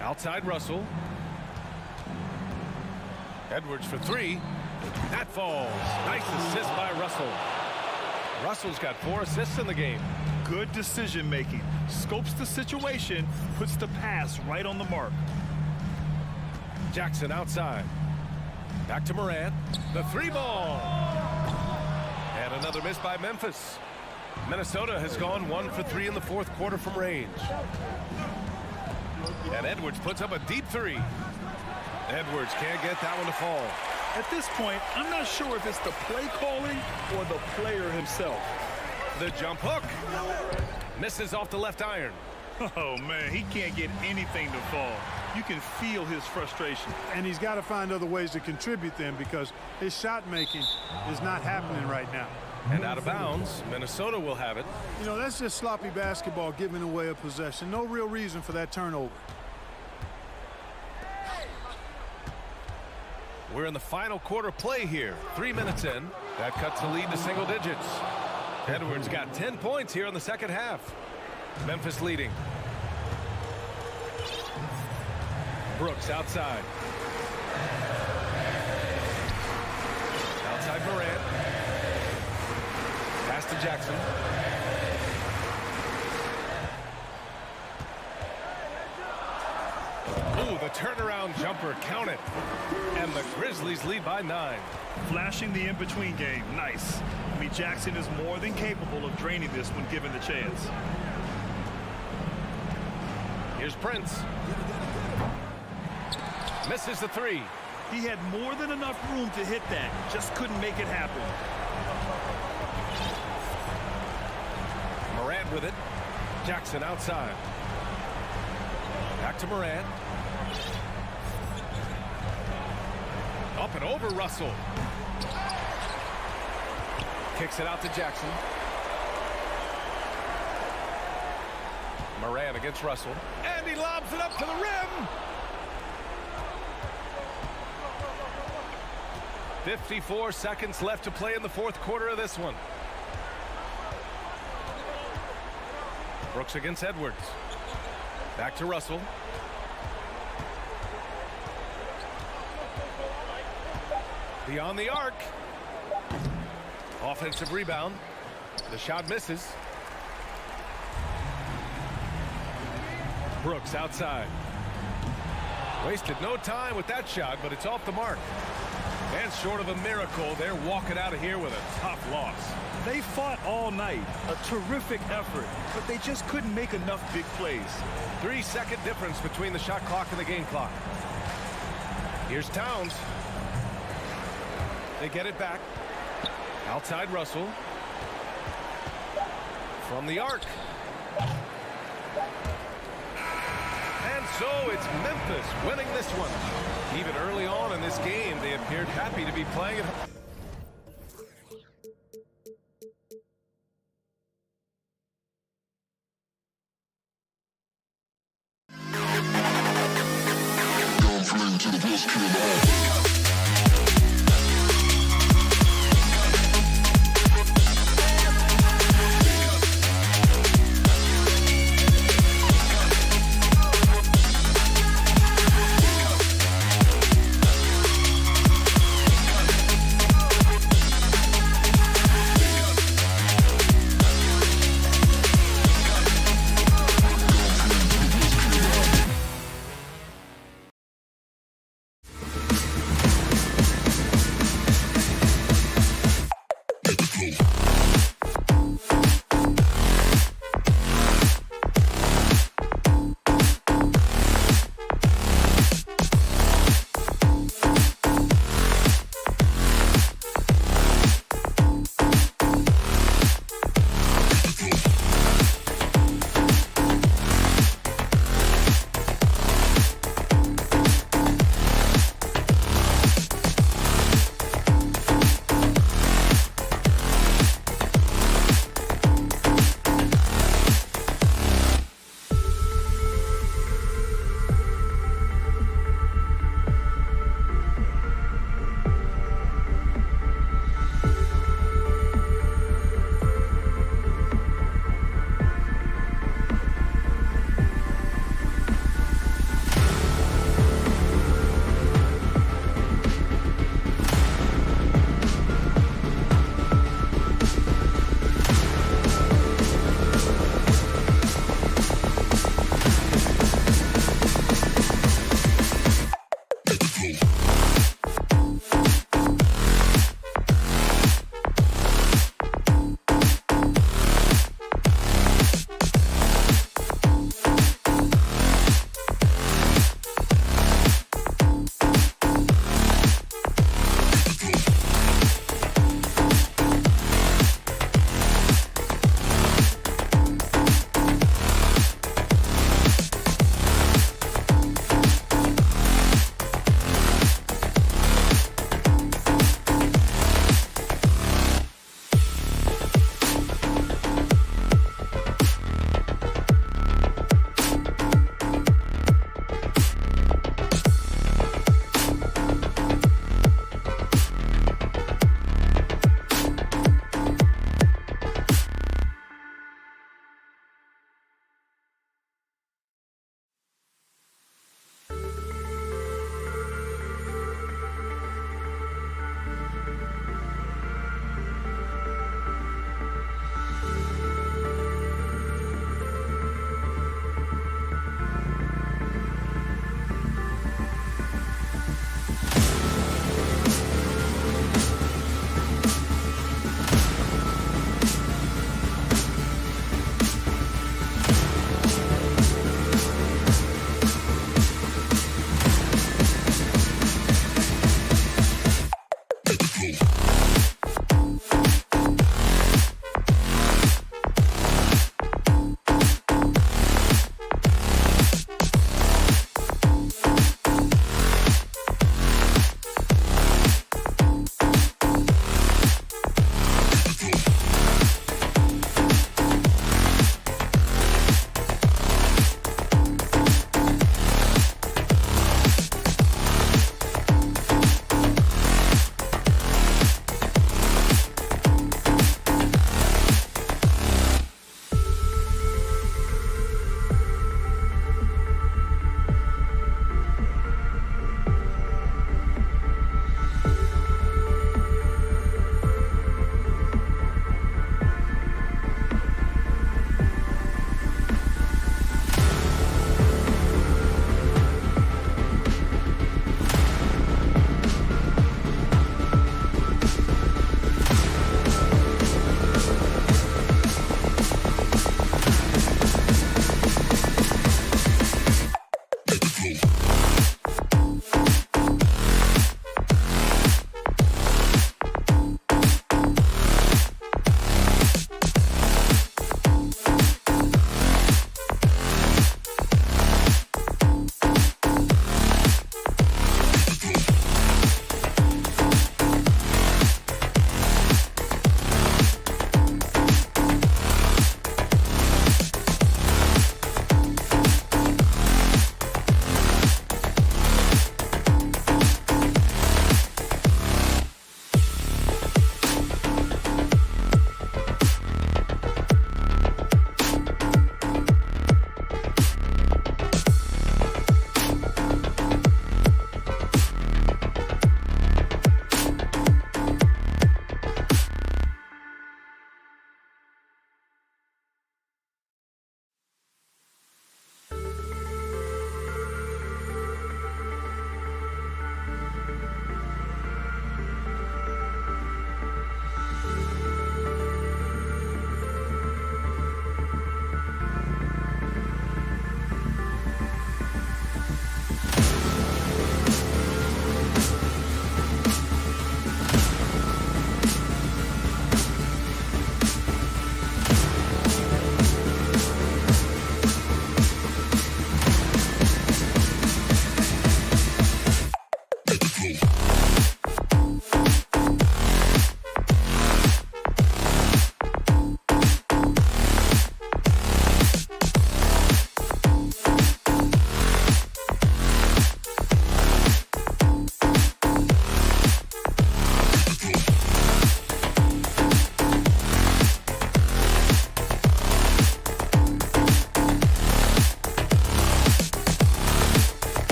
Outside Russell. Edwards for 3. That falls. Nice assist by Russell. Russell's got 4 assists in the game. Good decision making. Scopes the situation, puts the pass right on the mark. Jackson outside. Back to Morant. The 3 ball. And another miss by Memphis. Minnesota has gone 1 for 3 in the fourth quarter from range. And Edwards puts up a deep 3. Edwards can't get that one to fall. At this point, I'm not sure if it's the play calling or the player himself. The jump hook. Misses off the left iron. Oh, man, he can't get anything to fall. You can feel his frustration. And he's got to find other ways to contribute then because his shot making is not happening right now. And out of bounds, Minnesota will have it. You know, that's just sloppy basketball giving away a possession. No real reason for that turnover. We're in the final quarter play here. 3 minutes in. That cuts the lead to single digits. Edwards got 10 points here in the second half. Memphis leading. Brooks outside. Outside Morant. Pass to Jackson. Ooh, the turnaround jumper counted. And the Grizzlies lead by 9. Flashing the in-between game. Nice. I mean, Jackson is more than capable of draining this when given the chance. Here's Prince. Misses the 3. He had more than enough room to hit that. Just couldn't make it happen. Morant with it. Jackson outside. Back to Morant. Up and over Russell. Kicks it out to Jackson. Morant against Russell. And he lobs it up to the rim. 54 seconds left to play in the fourth quarter of this one. Brooks against Edwards. Back to Russell. Beyond the arc. Offensive rebound. The shot misses. Brooks outside. Wasted no time with that shot, but it's off the mark. And short of a miracle, they're walking out of here with a tough loss. They fought all night. A terrific effort, but they just couldn't make enough big plays. 3-second difference between the shot clock and the game clock. Here's Towns. They get it back. Outside Russell. From the arc. And so it's Memphis winning this one. Even early on in this game, they appeared happy to be playing at home.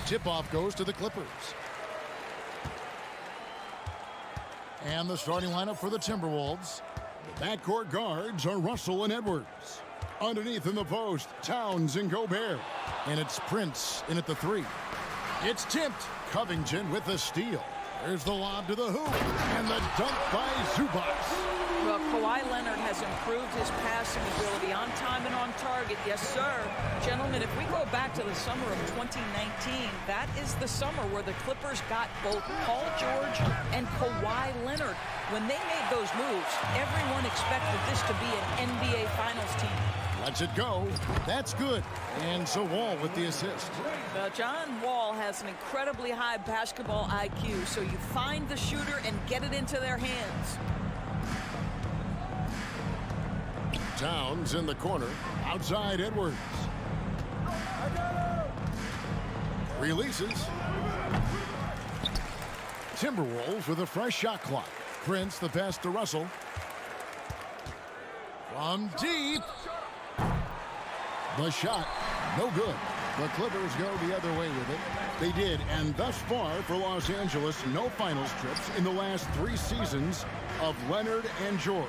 Tip-off goes to the Clippers. And the starting lineup for the Timberwolves. The backcourt guards are Russell and Edwards. Underneath in the post, Towns and Gobert. And it's Prince in at the 3. It's tipped. Covington with the steal. There's the lob to the hoop. And the dunk by Zubac. Well, Kawhi Leonard has improved his passing ability on time and on target. Yes, sir. Gentlemen, if we go back to the summer of 2019, that is the summer where the Clippers got both Paul George and Kawhi Leonard. When they made those moves, everyone expected this to be an NBA Finals team. Lets it go. That's good. And so Wall with the assist. John Wall has an incredibly high basketball IQ, so you find the shooter and get it into their hands. Towns in the corner. Outside Edwards. Releases. Timberwolves with a fresh shot clock. Prince the pass to Russell. From deep. The shot, no good. The Clippers go the other way with it. They did, and thus far for Los Angeles, no finals trips in the last 3 seasons of Leonard and George.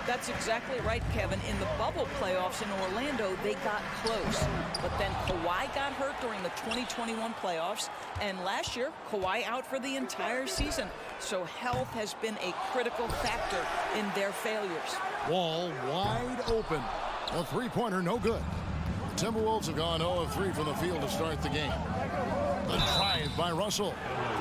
That's exactly right, Kevin. In the bubble playoffs in Orlando, they got close. But then Kawhi got hurt during the 2021 playoffs. And last year, Kawhi out for the entire season. So health has been a critical factor in their failures. Wall wide open. A three-pointer, no good. The Timberwolves have gone 0 of 3 from the field to start the game. The drive by Russell.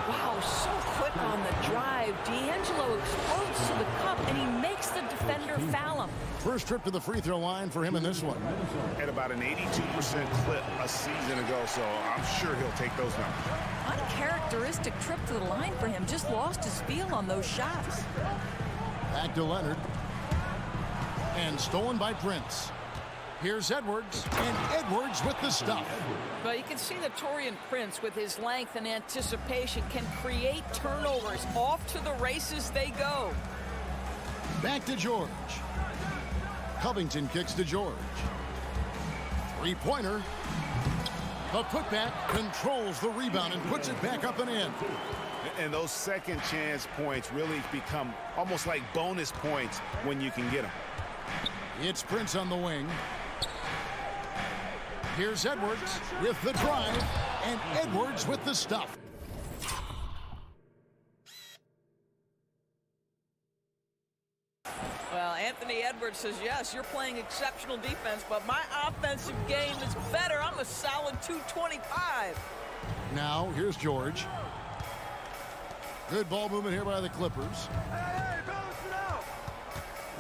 Wow, so quick on the drive. D'Angelo explodes to the cup, and he makes the defender foul him. First trip to the free throw line for him in this one. At about an 82% clip a season ago, so I'm sure he'll take those numbers. Uncharacteristic trip to the line for him. Just lost his feel on those shots. Back to Leonard. And stolen by Prince. Here's Edwards, and Edwards with the stuff. Well, you can see that Taurean Prince, with his length and anticipation, can create turnovers. Off to the races they go. Back to George. Covington kicks to George. Three-pointer. The putback controls the rebound and puts it back up and in. And those second chance points really become almost like bonus points when you can get them. It's Prince on the wing. Here's Edwards with the drive, and Edwards with the stuff. Well, Anthony Edwards says, yes, you're playing exceptional defense, but my offensive game is better. I'm a solid 225. Now, here's George. Good ball movement here by the Clippers.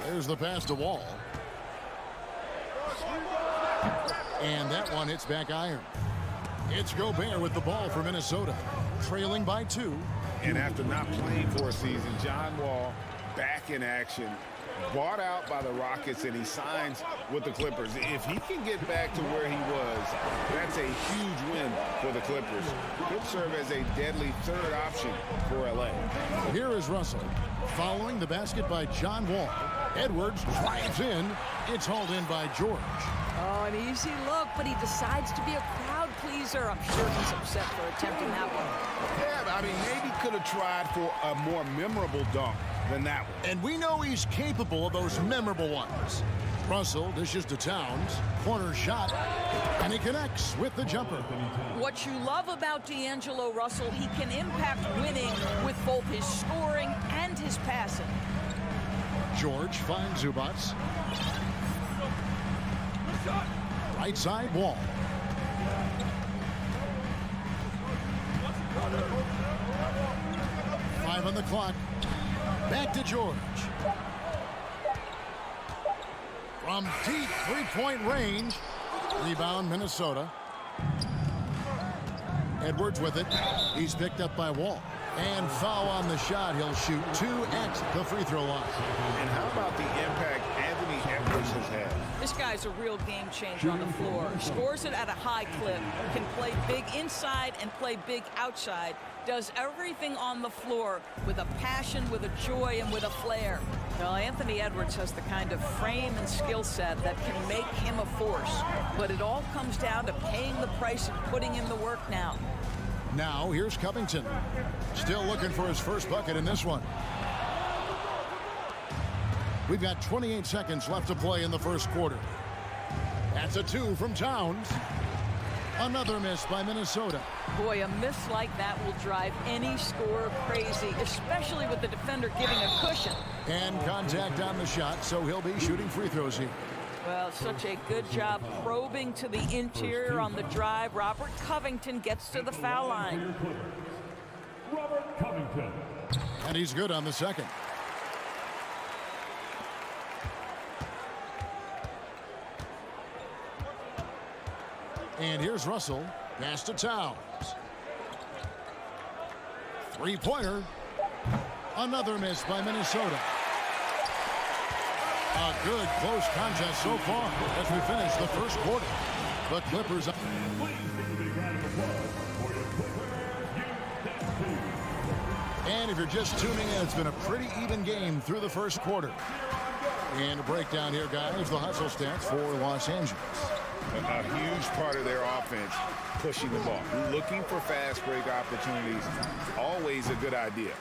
There's the pass to Wall. And that one hits back iron. It's Gobert with the ball for Minnesota, trailing by 2. And after not playing for a season, John Wall back in action, bought out by the Rockets, and he signs with the Clippers. If he can get back to where he was, that's a huge win for the Clippers. Could serve as a deadly third option for LA. Here is Russell, following the basket by John Wall. Edwards drives in. It's hauled in by George. Oh, an easy look, but he decides to be a crowd pleaser. I'm sure he's upset for attempting that one. Yeah, but I mean, maybe could have tried for a more memorable dunk than that one. And we know he's capable of those memorable ones. Russell dishes to Towns. Corner shot. And he connects with the jumper. What you love about D'Angelo Russell, he can impact winning with both his scoring and his passing. George finds Zubac. Right side Wall. Five on the clock. Back to George. From deep three-point range. Rebound Minnesota. Edwards with it. He's picked up by Wall. And foul on the shot. He'll shoot 2 at the free throw line. And how about the impact Anthony Edwards has had? This guy's a real game changer on the floor. Scores it at a high clip. Can play big inside and play big outside. Does everything on the floor with a passion, with a joy, and with a flair. Well, Anthony Edwards has the kind of frame and skill set that can make him a force. But it all comes down to paying the price and putting in the work now. Now here's Covington. Still looking for his first bucket in this one. We've got 28 seconds left to play in the first quarter. That's a 2 from Towns. Another miss by Minnesota. Boy, a miss like that will drive any scorer crazy, especially with the defender giving a cushion. And contact on the shot, so he'll be shooting free throws here. Well, such a good job probing to the interior on the drive. Robert Covington gets to the foul line. Robert Covington. And he's good on the second. And here's Russell. Pass to Towns. Three-pointer. Another miss by Minnesota. A good close contest so far as we finish the first quarter. The Clippers. And if you're just tuning in, it's been a pretty even game through the first quarter. And a breakdown here, guys, the hustle stats for Los Angeles. A huge part of their offense, pushing the ball. Looking for fast break opportunities, always a good idea.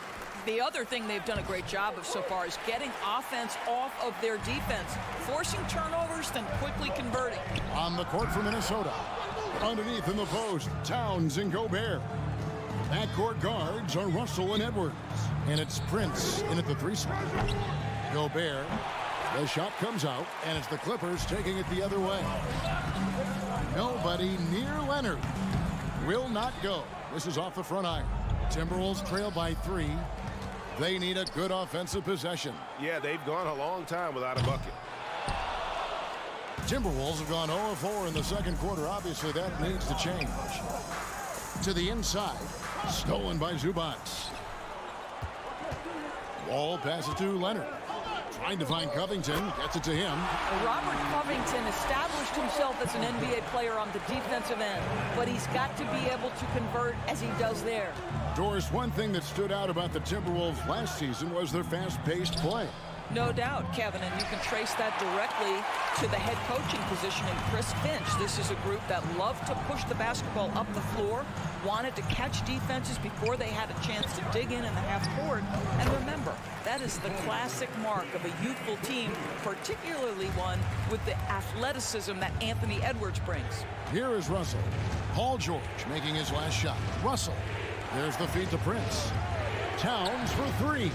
The other thing they've done a great job of so far is getting offense off of their defense, forcing turnovers, then quickly converting. On the court for Minnesota. Underneath in the post, Towns and Gobert. Backcourt guards are Russell and Edwards. And it's Prince in at the 3 spot. Gobert. The shot comes out, and it's the Clippers taking it the other way. Nobody near Leonard. Will not go. This is off the front iron. Timberwolves trail by 3. They need a good offensive possession. Yeah, they've gone a long time without a bucket. Timberwolves have gone 0-4 in the second quarter. Obviously, that needs to change. To the inside. Stolen by Zubac. Wall passes to Leonard. Trying to find Covington, gets it to him. Robert Covington established himself as an NBA player on the defensive end, but he's got to be able to convert as he does there. Doris, one thing that stood out about the Timberwolves last season was their fast-paced play. No doubt, Kevin, and you can trace that directly to the head coaching position in Chris Finch. This is a group that loved to push the basketball up the floor, wanted to catch defenses before they had a chance to dig in the half court. And remember, that is the classic mark of a youthful team, particularly one with the athleticism that Anthony Edwards brings. Here is Russell. Paul George making his last shot. Russell. There's the feed to Prince. Towns for 3.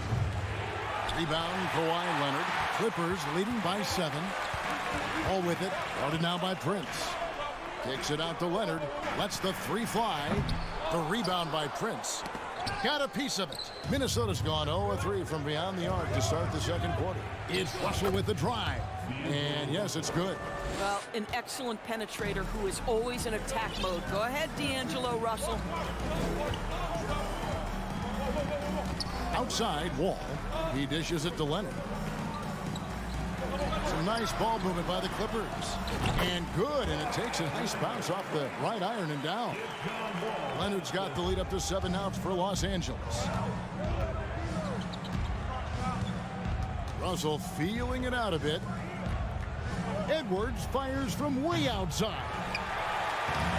Rebound, Kawhi Leonard. Clippers leading by 7. All with it. Guarded now by Prince. Takes it out to Leonard. Lets the 3 fly. The rebound by Prince. Got a piece of it. Minnesota's gone 0-3 from beyond the arc to start the second quarter. It's Russell with the drive. And yes, it's good. Well, an excellent penetrator who is always in attack mode. Go ahead, D'Angelo Russell. Outside, Wall. He dishes it to Leonard. Some nice ball movement by the Clippers. And good, and it takes a nice bounce off the right iron and down. Leonard's got the lead up to 7 now for Los Angeles. Russell feeling it out a bit. Edwards fires from way outside.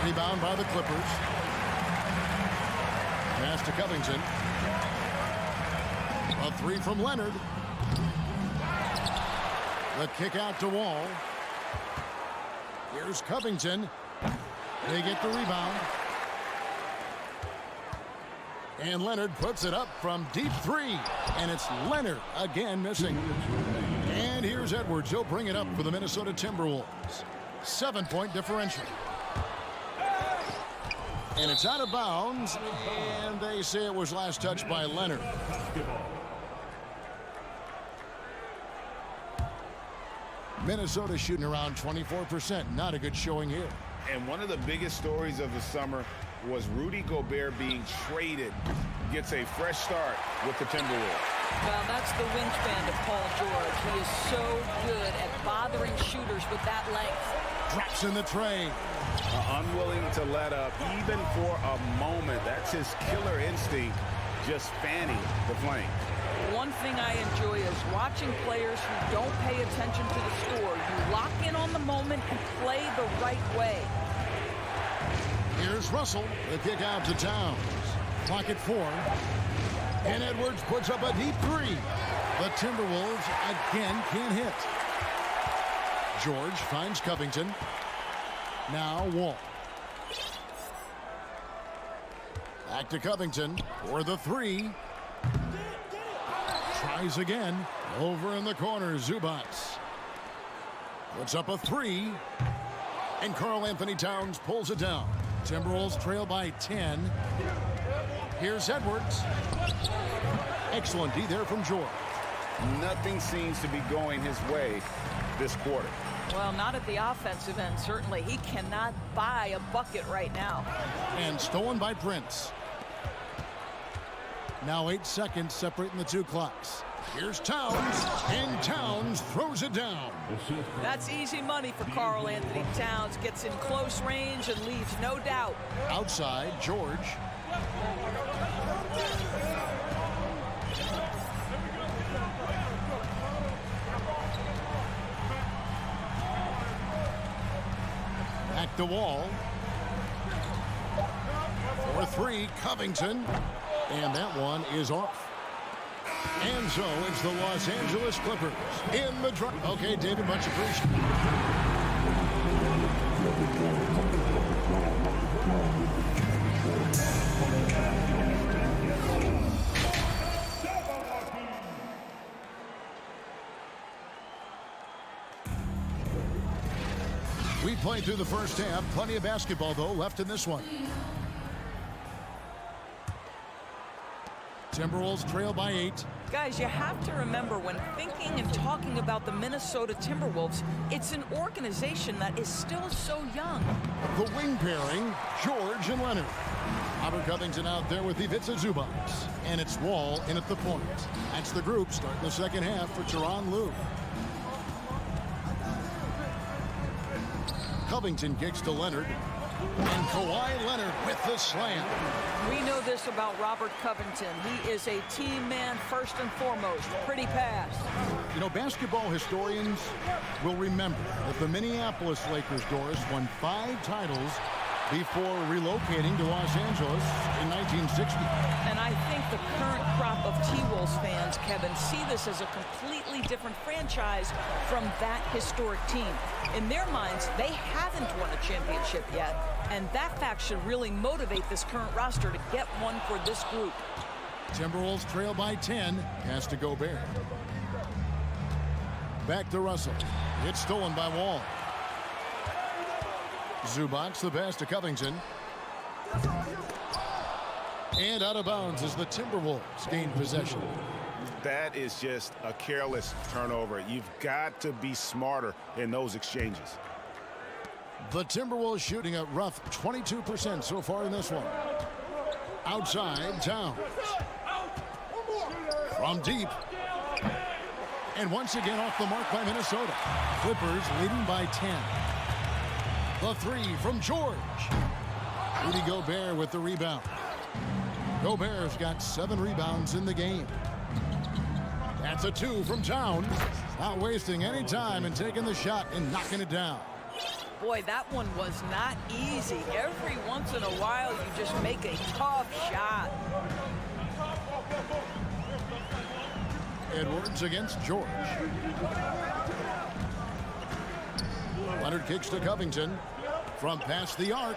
Rebound by the Clippers. Pass to Covington. A 3 from Leonard. The kick out to Wall. Here's Covington. They get the rebound. And Leonard puts it up from deep 3. And it's Leonard again missing. And here's Edwards. He'll bring it up for the Minnesota Timberwolves. 7-point differential. And it's out of bounds. And they say it was last touched by Leonard. Minnesota shooting around 24%. Not a good showing here. And one of the biggest stories of the summer was Rudy Gobert being traded. Gets a fresh start with the Timberwolves. Well, that's the wingspan of Paul George. He is so good at bothering shooters with that length. Drops in the tray. Unwilling to let up even for a moment. That's his killer instinct, just fanning the flame. One thing I enjoy is watching players who don't pay attention to the score. You lock in on the moment and play the right way. Here's Here's Russell. The kick out to Towns. Clock at 4. And Edwards puts up a deep 3. The Timberwolves again can't hit. George finds Covington. Now Wall. Back to Covington for the 3. Tries again. Over in the corner, Zubats. Puts up a 3. And Karl Anthony Towns pulls it down. Timberwolves trail by 10. Here's Edwards. Excellent D there from George. Nothing seems to be going his way this quarter. Well, not at the offensive end, certainly. He cannot buy a bucket right now. And stolen by Prince. Now 8 seconds separating the two clocks. Here's Towns, and Towns throws it down. That's easy money for Karl Anthony Towns. Gets in close range and leaves no doubt. Outside, George. Back to Wall. For 3, Covington. And that one is off. And so it's the Los Angeles Clippers in the truck. Okay, David, much appreciated. We played through the first half. Plenty of basketball, though, left in this one. Timberwolves trail by 8. Guys, you have to remember when thinking and talking about the Minnesota Timberwolves, it's an organization that is still so young. The wing pairing, George and Leonard. Robert Covington out there with Ivica Zubac. And it's Wall in at the point. That's the group starting the second half for Tyronn Lue. Covington kicks to Leonard. And Kawhi Leonard with the slam. We know this about Robert Covington. He is a team man first and foremost. Pretty pass. You know, basketball historians will remember that the Minneapolis Lakers, Doris, won 5 titles before relocating to Los Angeles in 1960. And I think the current crop of T-Wolves fans, Kevin, see this as a completely different franchise from that historic team. In their minds, they haven't won a championship yet, and that fact should really motivate this current roster to get one for this group. Timberwolves trail by 10. Pass to Gobert. Back to Russell. It's stolen by Wall. Zubac the pass to Covington. And out of bounds as the Timberwolves gain possession. That is just a careless turnover. You've got to be smarter in those exchanges. The Timberwolves shooting a rough 22% so far in this one. Outside, Towns. From deep. And once again off the mark by Minnesota. Clippers leading by 10. The 3 from George. Rudy Gobert with the rebound. Gobert's got 7 rebounds in the game. That's a 2 from Towns. Not wasting any time and taking the shot and knocking it down. Boy, that one was not easy. Every once in a while, you just make a tough shot. Edwards against George. Leonard kicks to Covington from past the arc.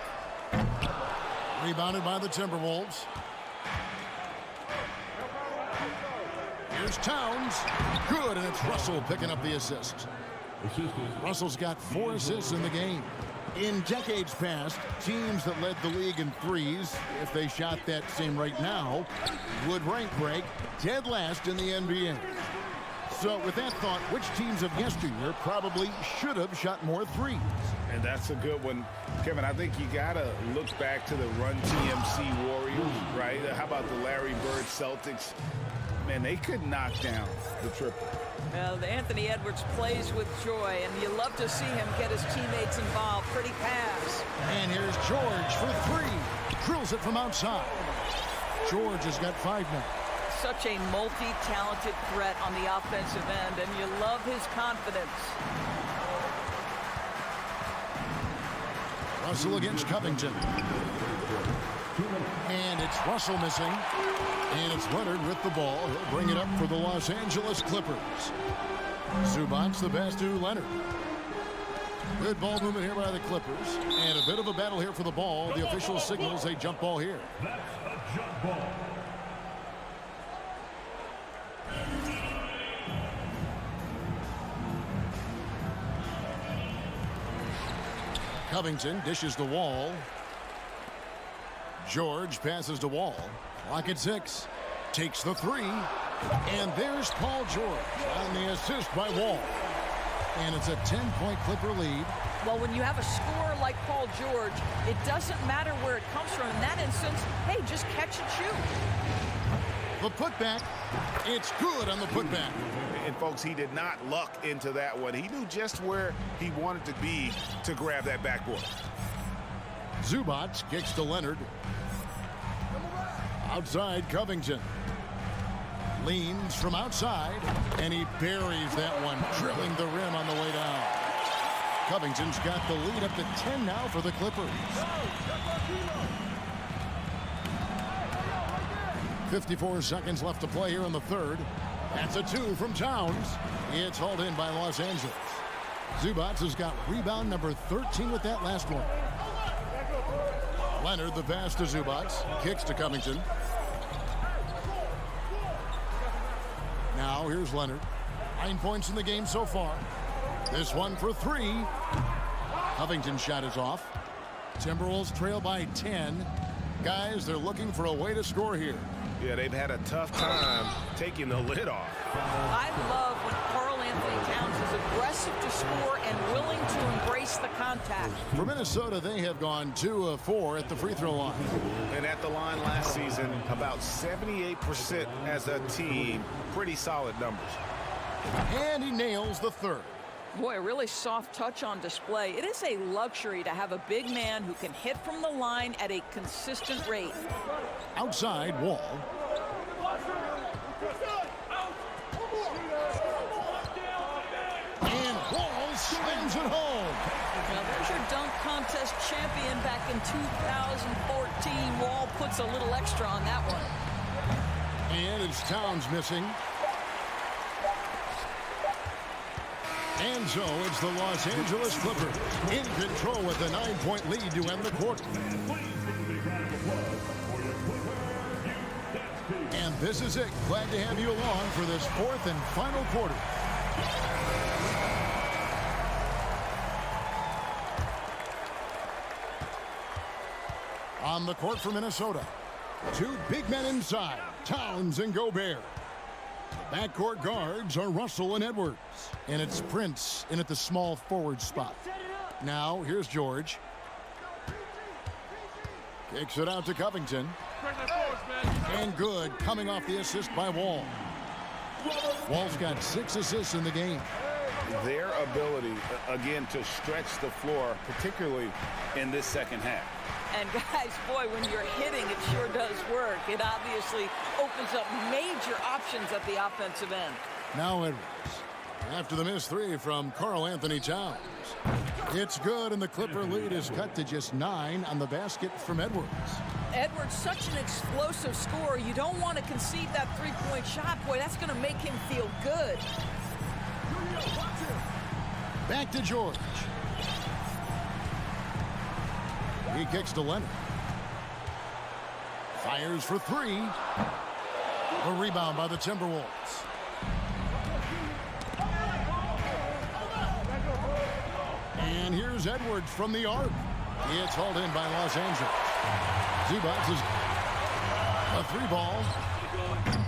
Rebounded by the Timberwolves. Here's Towns. Good, and it's Russell picking up the assist. Russell's got 4 assists in the game. In decades past, teams that led the league in threes, if they shot that same right now, would rank break dead last in the NBA. So with that thought, which teams of yesteryear probably should have shot more threes? And that's a good one. Kevin, I think you got to look back to the Run TMC Warriors, right? How about the Larry Bird Celtics? Man, they could knock down the triple. Well, Anthony Edwards plays with joy, and you love to see him get his teammates involved. Pretty pass. And here's George for 3. Drills it from outside. George has got 5 now. Such a multi-talented threat on the offensive end, and you love his confidence. Russell against Covington. And it's Russell missing. And it's Leonard with the ball. He'll bring it up for the Los Angeles Clippers. Zubac the pass to Leonard. Good ball movement here by the Clippers. And a bit of a battle here for the ball. The official signals a jump ball here. That's a jump ball. Covington dishes the Wall. George passes to Wall. Clock at 6. Takes the 3. And there's Paul George on the assist by Wall. And it's a 10-point Clipper lead. Well, when you have a scorer like Paul George, it doesn't matter where it comes from. In that instance, hey, just catch and shoot. The putback. It's good on the putback. And, folks, he did not luck into that one. He knew just where he wanted to be to grab that backboard. Zubac kicks to Leonard. Outside Covington. Leans from outside, and he buries that one, drilling the rim on the way down. Covington's got the lead up to 10 now for the Clippers. 54 seconds left to play here in the third. That's a 2 from Towns. It's hauled in by Los Angeles. Zubac has got rebound number 13 with that last one. Leonard the pass to Zubac. Kicks to Covington. Now here's Leonard. 9 points in the game so far. This one for 3. Covington's shot is off. Timberwolves trail by 10. Guys, they're looking for a way to score here. Yeah, they've had a tough time taking the lid off. I love when Karl Anthony Towns is aggressive to score and willing to embrace the contact. For Minnesota, they have gone 2 of 4 at the free throw line. And at the line last season, about 78% as a team. Pretty solid numbers. And he nails the third. Boy, a really soft touch on display. It is a luxury to have a big man who can hit from the line at a consistent rate. Outside Wall. And Wall slams it home. Now there's your dunk contest champion back in 2014. Wall puts a little extra on that one. And it's Towns missing. And so it's the Los Angeles Clippers in control with a 9-point lead to end the quarter. And this is it. Glad to have you along for this fourth and final quarter. On the court for Minnesota, 2 big men inside, Towns and Gobert. The backcourt guards are Russell and Edwards. And it's Prince in at the small forward spot. Now, here's George. Kicks it out to Covington. And good, coming off the assist by Wall. Wall's got 6 assists in the game. Their ability, again, to stretch the floor, particularly in this second half. And guys, boy, when you're hitting, it sure does work. It obviously opens up major options at the offensive end. Now Edwards. After the missed 3 from Karl Anthony Towns. It's good, and the Clipper lead is cut to just 9 on the basket from Edwards. Edwards, such an explosive scorer. You don't want to concede that 3-point shot. Boy, that's going to make him feel good. Back to George. He kicks to Leonard. Fires for 3. A rebound by the Timberwolves. And here's Edwards from the arc. It's hauled in by Los Angeles. Zubac is a 3 ball.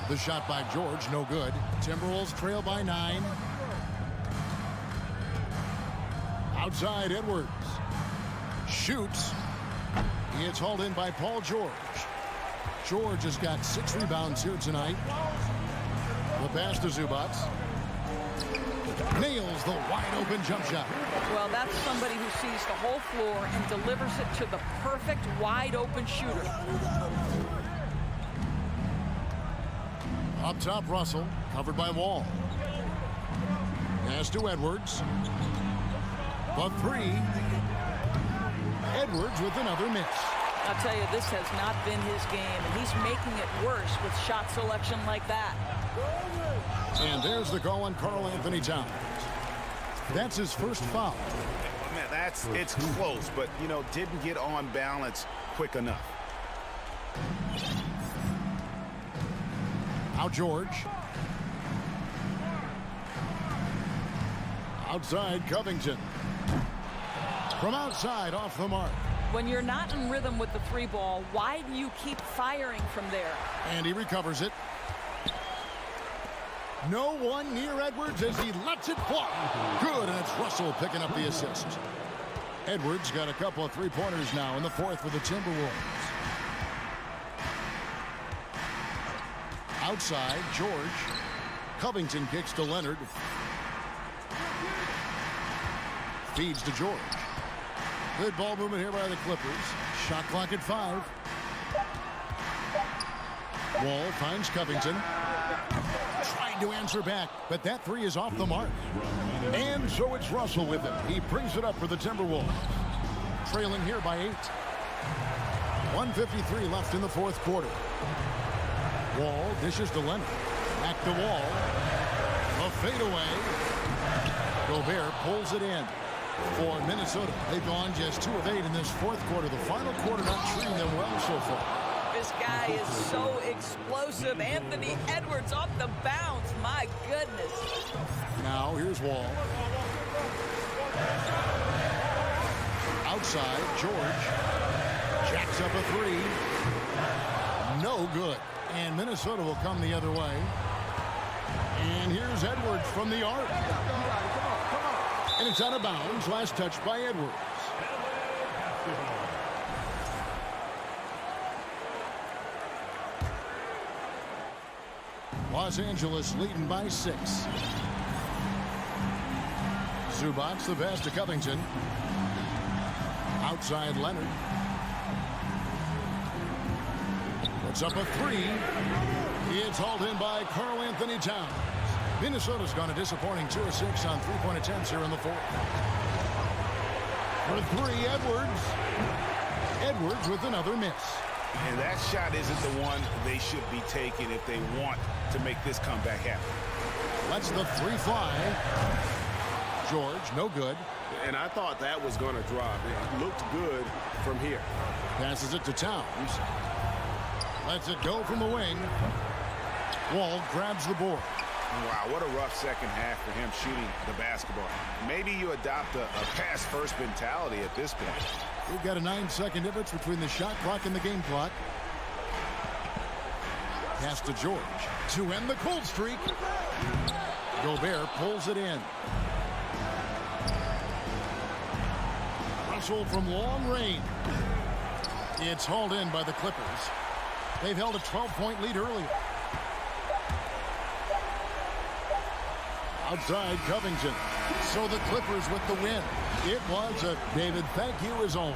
The shot by George, no good. Timberwolves trail by 9. Outside Edwards. Shoots. It's hauled in by Paul George. George has got 6 rebounds here tonight. The pass to Zubac. Nails the wide-open jump shot. Well, that's somebody who sees the whole floor and delivers it to the perfect wide-open shooter. Up top, Russell, covered by Wall. Pass to Edwards. The 3. Edwards with another miss. I'll tell you, this has not been his game, and he's making it worse with shot selection like that. And there's the call on Karl Anthony Towns. That's his first foul. Man, it's close, but, you know, didn't get on balance quick enough. Now George. Outside Covington. From outside, off the mark. When you're not in rhythm with the three ball, why do you keep firing from there? And he recovers it. No one near Edwards as he lets it fly. Good, and it's Russell picking up the assist. Edwards got a couple of three-pointers now in the fourth for the Timberwolves. Outside, George. Covington kicks to Leonard. Feeds to George. Good ball movement here by the Clippers. Shot clock at 5. Wall finds Covington. Trying to answer back, but that three is off the mark. And so it's Russell with it. He brings it up for the Timberwolves. Trailing here by 8. 1:53 left in the fourth quarter. Wall dishes to Leonard. Back to Wall. A fadeaway. Gobert pulls it in. For Minnesota, they've gone just 2 of 8 in this fourth quarter. The final quarter not treating them well so far. This guy is so explosive. Anthony Edwards off the bounce. My goodness. Now here's Wall. Outside, George. Jacks up a 3. No good. And Minnesota will come the other way. And here's Edwards from the arc. And it's out of bounds. Last touch by Edwards. Los Angeles leading by 6. Zubac the pass to Covington. Outside Leonard. Puts up a 3. It's hauled in by Karl Anthony Towns. Minnesota's gone a disappointing 2 of 6 on three-point attempts here in the fourth. For 3, Edwards. Edwards with another miss. And that shot isn't the one they should be taking if they want to make this comeback happen. Lets the 3 fly. George, no good. And I thought that was going to drop. It looked good from here. Passes it to Towns. Lets it go from the wing. Wall grabs the board. Wow, what a rough second half for him shooting the basketball. Maybe you adopt a pass-first mentality at this point. We've got a 9-second difference between the shot clock and the game clock. Pass to George to end the cold streak. Gobert pulls it in. Russell from long range. It's hauled in by the Clippers. They've held a 12-point lead earlier. Outside Covington. So the Clippers with the win. It was a David, thank you, his own.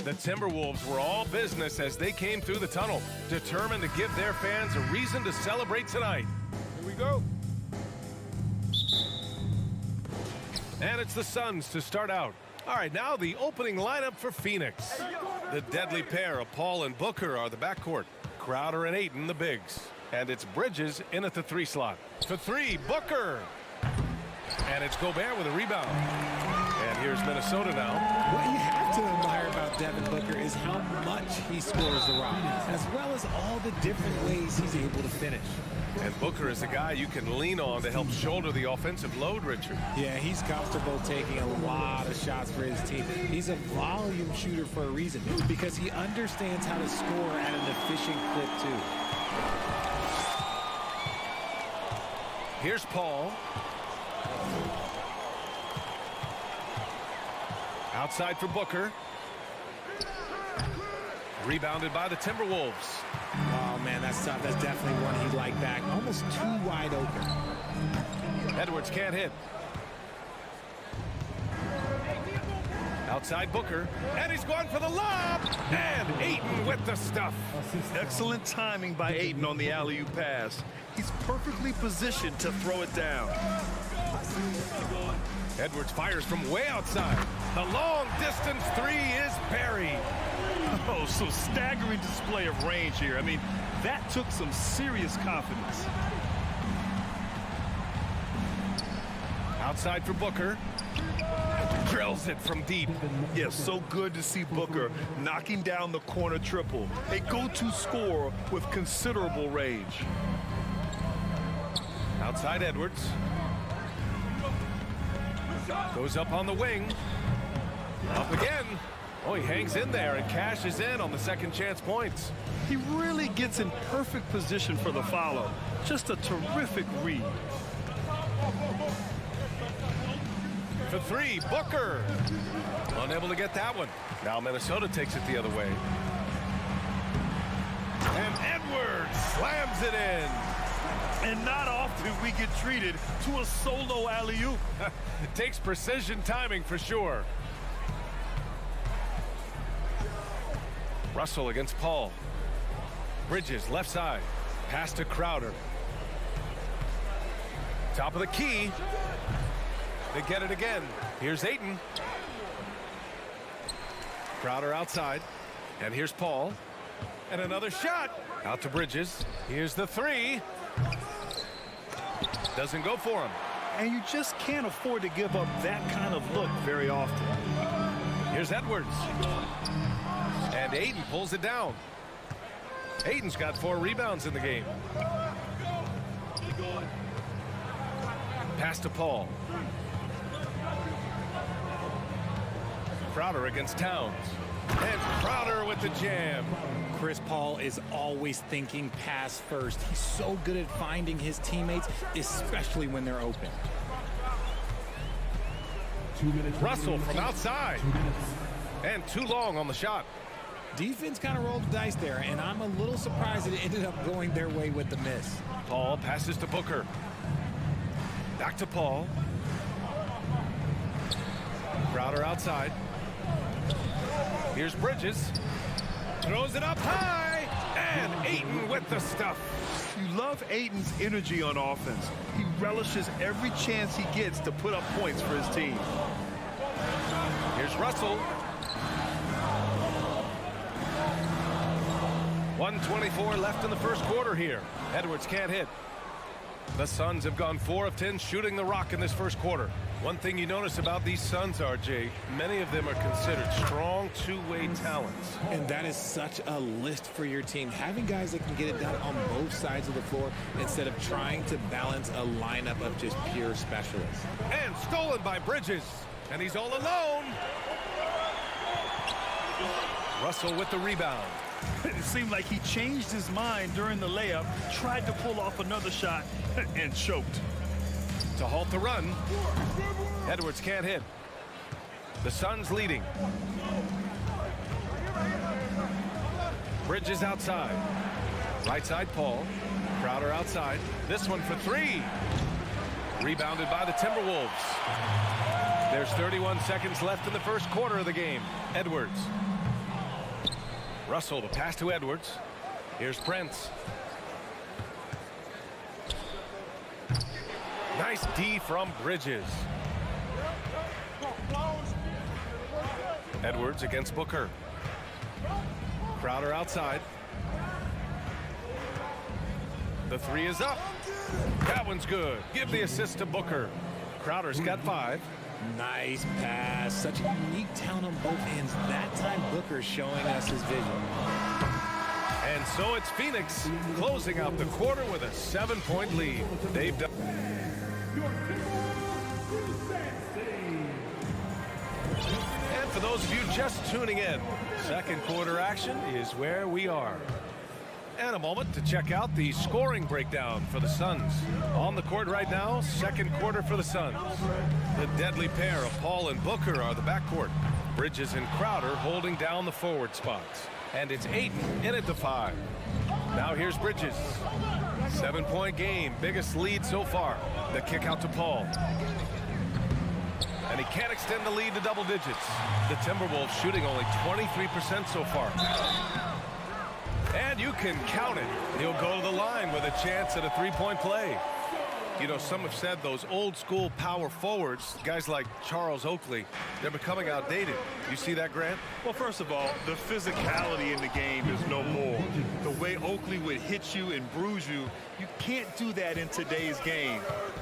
The Timberwolves were all business as they came through the tunnel, determined to give their fans a reason to celebrate tonight. Here we go. And it's the Suns to start out. All right, now the opening lineup for Phoenix. The deadly pair of Paul and Booker are the backcourt. Crowder and Ayton, the bigs. And it's Bridges in at the 3 slot. For 3, Booker. And it's Gobert with a rebound. And here's Minnesota now. What you have to admire about Devin Booker is how much he scores the rock, as well as all the different ways he's able to finish. And Booker is a guy you can lean on to help shoulder the offensive load, Richard. Yeah, he's comfortable taking a lot of shots for his team. He's a volume shooter for a reason, because he understands how to score at an efficient clip, too. Here's Paul. Outside for Booker. Rebounded by the Timberwolves. Oh, man, that's tough. That's definitely one he'd like back. Almost too wide open. Edwards can't hit. Outside Booker. And he's going for the lob. And Ayton with the stuff. Excellent timing by Ayton on the alley-oop pass. He's perfectly positioned to throw it down. Edwards fires from way outside. The long-distance 3 is buried. Oh, so staggering display of range here. I mean, that took some serious confidence. Outside for Booker. Drills it from deep. Yeah, so good to see Booker knocking down the corner triple. A go-to scorer with considerable range. Outside Edwards. Goes up on the wing. Up again. Oh, he hangs in there and cashes in on the second chance points. He really gets in perfect position for the follow. Just a terrific read. For 3, Booker. Unable to get that one. Now Minnesota takes it the other way. And Edwards slams it in. And not often we get treated to a solo alley-oop. Takes precision timing for sure. Russell against Paul. Bridges left side. Pass to Crowder. Top of the key. They get it again. Here's Ayton. Crowder outside. And here's Paul. And another shot. Out to Bridges. Here's the 3. Doesn't go for him. And you just can't afford to give up that kind of look very often. Here's Edwards. And Ayton pulls it down. Ayton's got 4 rebounds in the game. Pass to Paul. Crowder against Towns. And Crowder with the jam. Chris Paul is always thinking pass first. He's so good at finding his teammates, especially when they're open. Russell from outside. And too long on the shot. Defense kind of rolled the dice there, and I'm a little surprised that it ended up going their way with the miss. Paul passes to Booker. Back to Paul. Crowder outside. Here's Bridges. Throws it up high. And Ayton with the stuff. You love Ayton's energy on offense. He relishes every chance he gets to put up points for his team. Here's Russell. 1:24 left in the first quarter here. Edwards can't hit. The Suns have gone 4 of 10 shooting the rock in this first quarter. One thing you notice about these Suns, RJ, many of them are considered strong two-way talents. And that is such a list for your team. Having guys that can get it done on both sides of the floor instead of trying to balance a lineup of just pure specialists. And stolen by Bridges. And he's all alone. Russell with the rebound. It seemed like he changed his mind during the layup, tried to pull off another shot, and choked. To halt the run, Edwards can't hit. The Suns leading. Bridges outside. Right side, Paul. Crowder outside. This one for 3. Rebounded by the Timberwolves. There's 31 seconds left in the first quarter of the game. Edwards. Russell, the pass to Edwards. Here's Prince. Nice D from Bridges. Edwards against Booker. Crowder outside. The three is up. That one's good. Give the assist to Booker. Crowder's got 5. Nice pass. Such a unique talent on both ends. That time Booker showing us his vision. And so it's Phoenix closing out the quarter with a 7-point lead. They've done. And for those of you just tuning in, second quarter action is where we are. And a moment to check out the scoring breakdown for the Suns. On the court right now, second quarter for the Suns. The deadly pair of Paul and Booker are the backcourt. Bridges and Crowder holding down the forward spots. And it's Ayton in at the 5. Now here's Bridges. 7-point game, biggest lead so far. The kick out to Paul. And he can't extend the lead to double digits. The Timberwolves shooting only 23% so far. And you can count it. He'll go to the line with a chance at a 3-point play. You know, some have said those old school power forwards, guys like Charles Oakley, they're becoming outdated. You see that, Grant? Well, first of all, the physicality in the game is no more. The way Oakley would hit you and bruise you, you can't do that in today's game.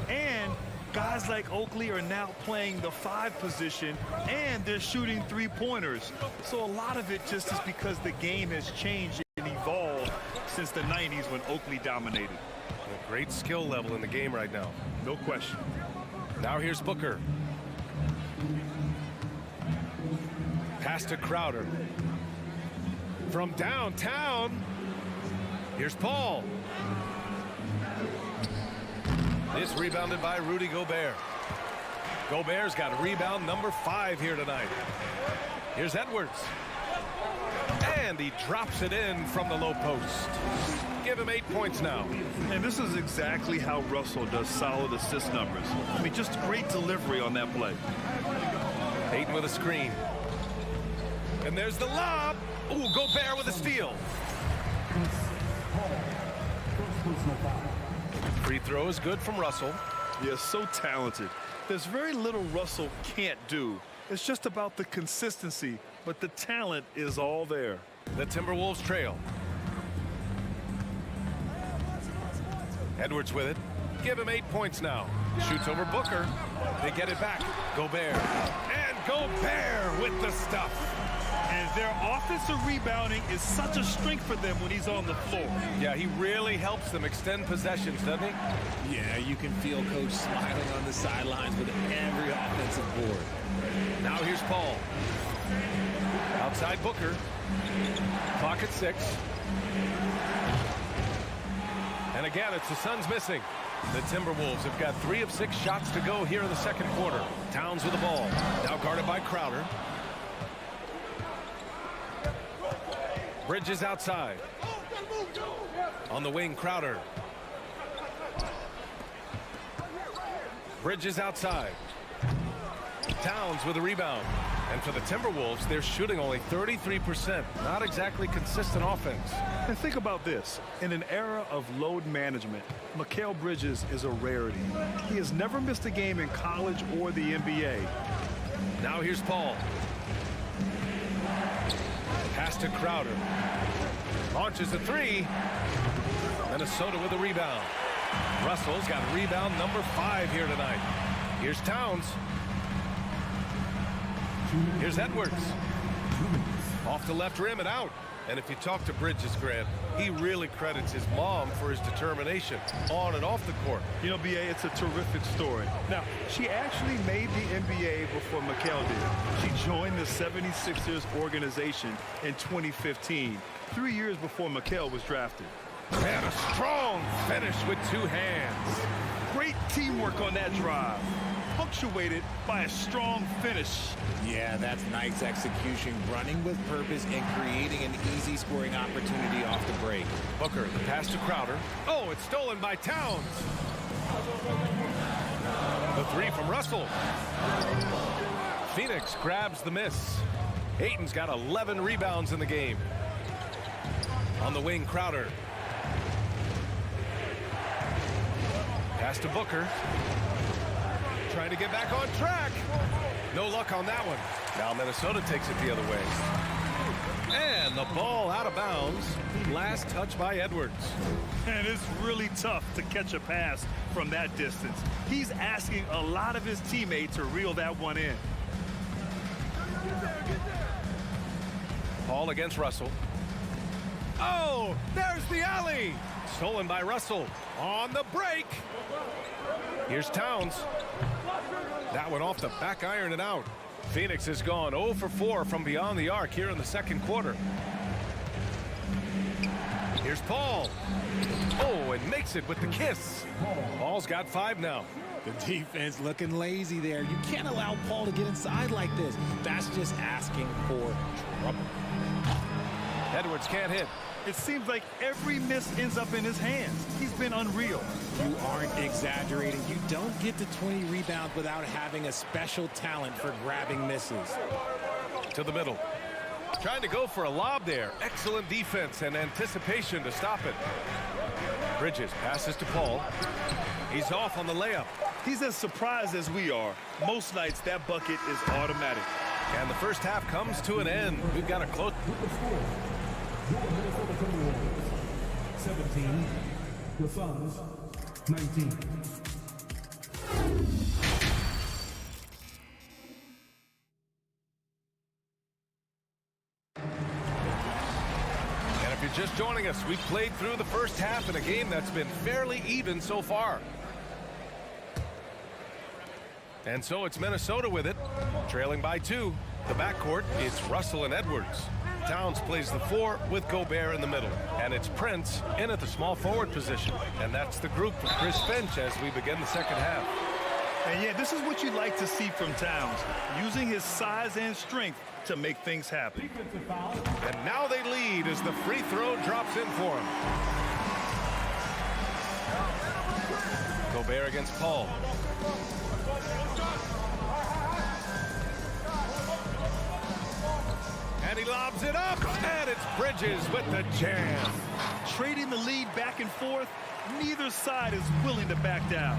And guys like Oakley are now playing the 5 position, and they're shooting 3-pointers. So a lot of it just is because the game has changed and evolved since the 90s when Oakley dominated. A great skill level in the game right now. No question. Now here's Booker. Pass to Crowder. From downtown, here's Paul. This rebounded by Rudy Gobert. Gobert's got rebound number 5 here tonight. Here's Edwards. And he drops it in from the low post. Give him 8 points now. And this is exactly how Russell does solid assist numbers. I mean, just great delivery on that play. Ayton with a screen. And there's the lob. Ooh, Gobert with a steal. Free throw is good from Russell. He so talented. There's very little Russell can't do. It's just about the consistency, but the talent is all there. The Timberwolves trail. Edwards with it. Give him 8 points now. Shoots over Booker. They get it back. Gobert. And Gobert with the stuff. And their offensive rebounding is such a strength for them when he's on the floor. Yeah, he really helps them extend possessions, doesn't he? Yeah, you can feel Coach smiling on the sidelines with every offensive board. Now here's Paul. Outside Booker. Clock at 6. And again, it's the Suns missing. The Timberwolves have got 3 of 6 shots to go here in the second quarter. Towns with the ball. Now guarded by Crowder. Bridges outside. On the wing, Crowder. Bridges outside. Towns with a rebound. And for the Timberwolves, they're shooting only 33%. Not exactly consistent offense. And think about this. In an era of load management, Mikal Bridges is a rarity. He has never missed a game in college or the NBA. Now here's Paul. Pass to Crowder. Launches a 3. Minnesota with a rebound. Russell's got rebound number 5 here tonight. Here's Towns. Here's Edwards. Off the left rim and out. And if you talk to Bridges, Grant, he really credits his mom for his determination on and off the court. You know, B.A., it's a terrific story. Now, she actually made the NBA before Mikal did. She joined the 76ers organization in 2015, 3 years before Mikal was drafted. And a strong finish with 2 hands. Great teamwork on that drive, punctuated by a strong finish. Yeah, that's nice execution, running with purpose and creating an easy scoring opportunity off the break. Booker, the pass to Crowder. Oh, it's stolen by Towns. The 3 from Russell. Phoenix grabs the miss. Ayton's got 11 rebounds in the game. On the wing, Crowder. Pass to Booker. Trying to get back on track. No luck on that one. Now Minnesota takes it the other way. And the ball out of bounds. Last touch by Edwards. And it's really tough to catch a pass from that distance. He's asking a lot of his teammates to reel that one in. Paul against Russell. Oh, there's the alley. Stolen by Russell. On the break. Here's Towns. That one off the back iron and out. Phoenix has gone 0 for 4 from beyond the arc here in the second quarter. Here's Paul. Oh, and makes it with the kiss. Paul's got 5 now. The defense looking lazy there. You can't allow Paul to get inside like this. That's just asking for trouble. Edwards can't hit. It seems like every miss ends up in his hands. He's been unreal. You aren't exaggerating. You don't get to 20 rebounds without having a special talent for grabbing misses. To the middle. Trying to go for a lob there. Excellent defense and anticipation to stop it. Bridges passes to Paul. He's off on the layup. He's as surprised as we are. Most nights that bucket is automatic. And the first half comes to an end. We've got a close. 17, the Suns, 19. And if you're just joining us, we've played through the first half in a game that's been fairly even so far. And so it's Minnesota with it, trailing by 2. The backcourt, it's Russell and Edwards. Towns plays the 4 with Gobert in the middle. And it's Prince in at the small forward position. And that's the group for Chris Finch as we begin the second half. And yeah, this is what you like to see from Towns, using his size and strength to make things happen. And now they lead as the free throw drops in for him. Gobert against Paul. And he lobs it up, and it's Bridges with the jam. Trading the lead back and forth, neither side is willing to back down.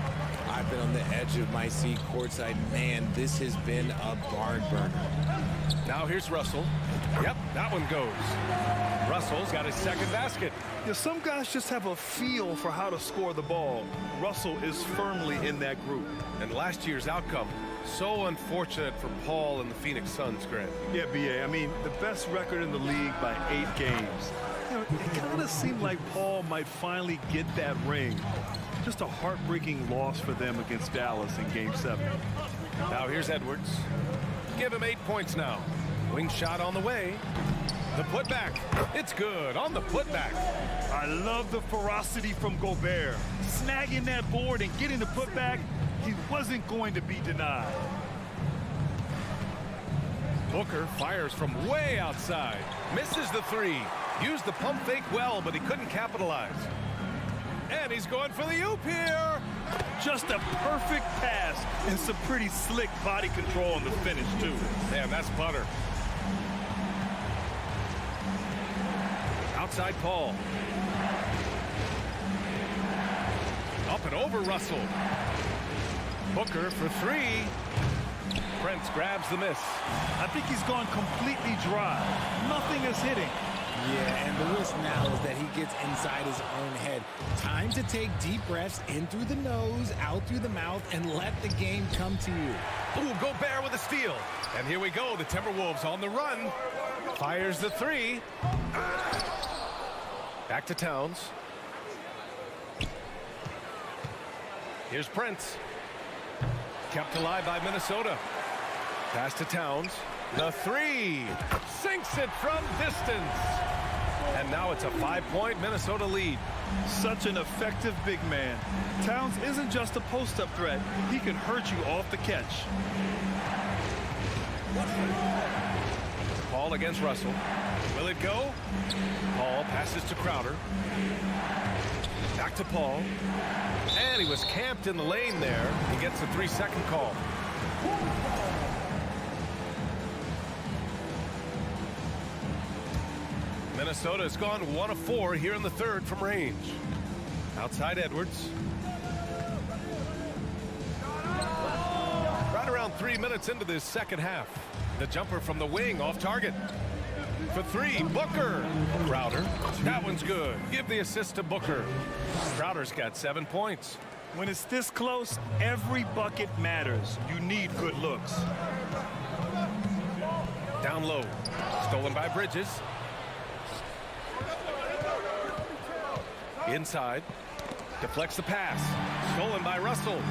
I've been on the edge of my seat courtside. Man, this has been a barn burner. Now here's Russell. Yep, that one goes. Russell's got his second basket. Yeah, some guys just have a feel for how to score the ball. Russell is firmly in that group. And last year's outcome, so unfortunate for Paul and the Phoenix Suns, Grant. Yeah, B.A., I mean, the best record in the league by 8 games. You know, it kind of seemed like Paul might finally get that ring. Just a heartbreaking loss for them against Dallas in Game 7. Now here's Edwards. Give him 8 points now. Wing shot on the way. The putback. It's good on the putback. I love the ferocity from Gobert. Snagging that board and getting the putback, he wasn't going to be denied. Booker fires from way outside. Misses the 3. Used the pump fake well, but he couldn't capitalize. And he's going for the oop here. Just a perfect pass and some pretty slick body control on the finish, too. Man, that's butter. Outside Paul. Up and over Russell. Booker for 3. Prince grabs the miss. I think he's gone completely dry. Nothing is hitting. Yeah, and the risk now is that he gets inside his own head. Time to take deep breaths in through the nose, out through the mouth, and let the game come to you. Ooh, Gobert with a steal. And here we go, the Timberwolves on the run. Fires the 3. Back to Towns. Here's Prince. Kept alive by Minnesota. Pass to Towns. The 3. Sinks it from distance. And now it's a 5-point Minnesota lead. Such an effective big man. Towns isn't just a post-up threat. He can hurt you off the catch. Paul against Russell. Will it go? Paul passes to Crowder. Back to Paul. And he was camped in the lane there. He gets a 3-second call. Minnesota has gone 1 of 4 here in the third from range. Outside Edwards. Right around 3 minutes into this second half. The jumper from the wing off target. For 3, Booker. Crowder. That one's good. Give the assist to Booker. Crowder's got 7 points. When it's this close, every bucket matters. You need good looks. Down low. Stolen by Bridges. Inside. Deflects the pass. Stolen by Russell.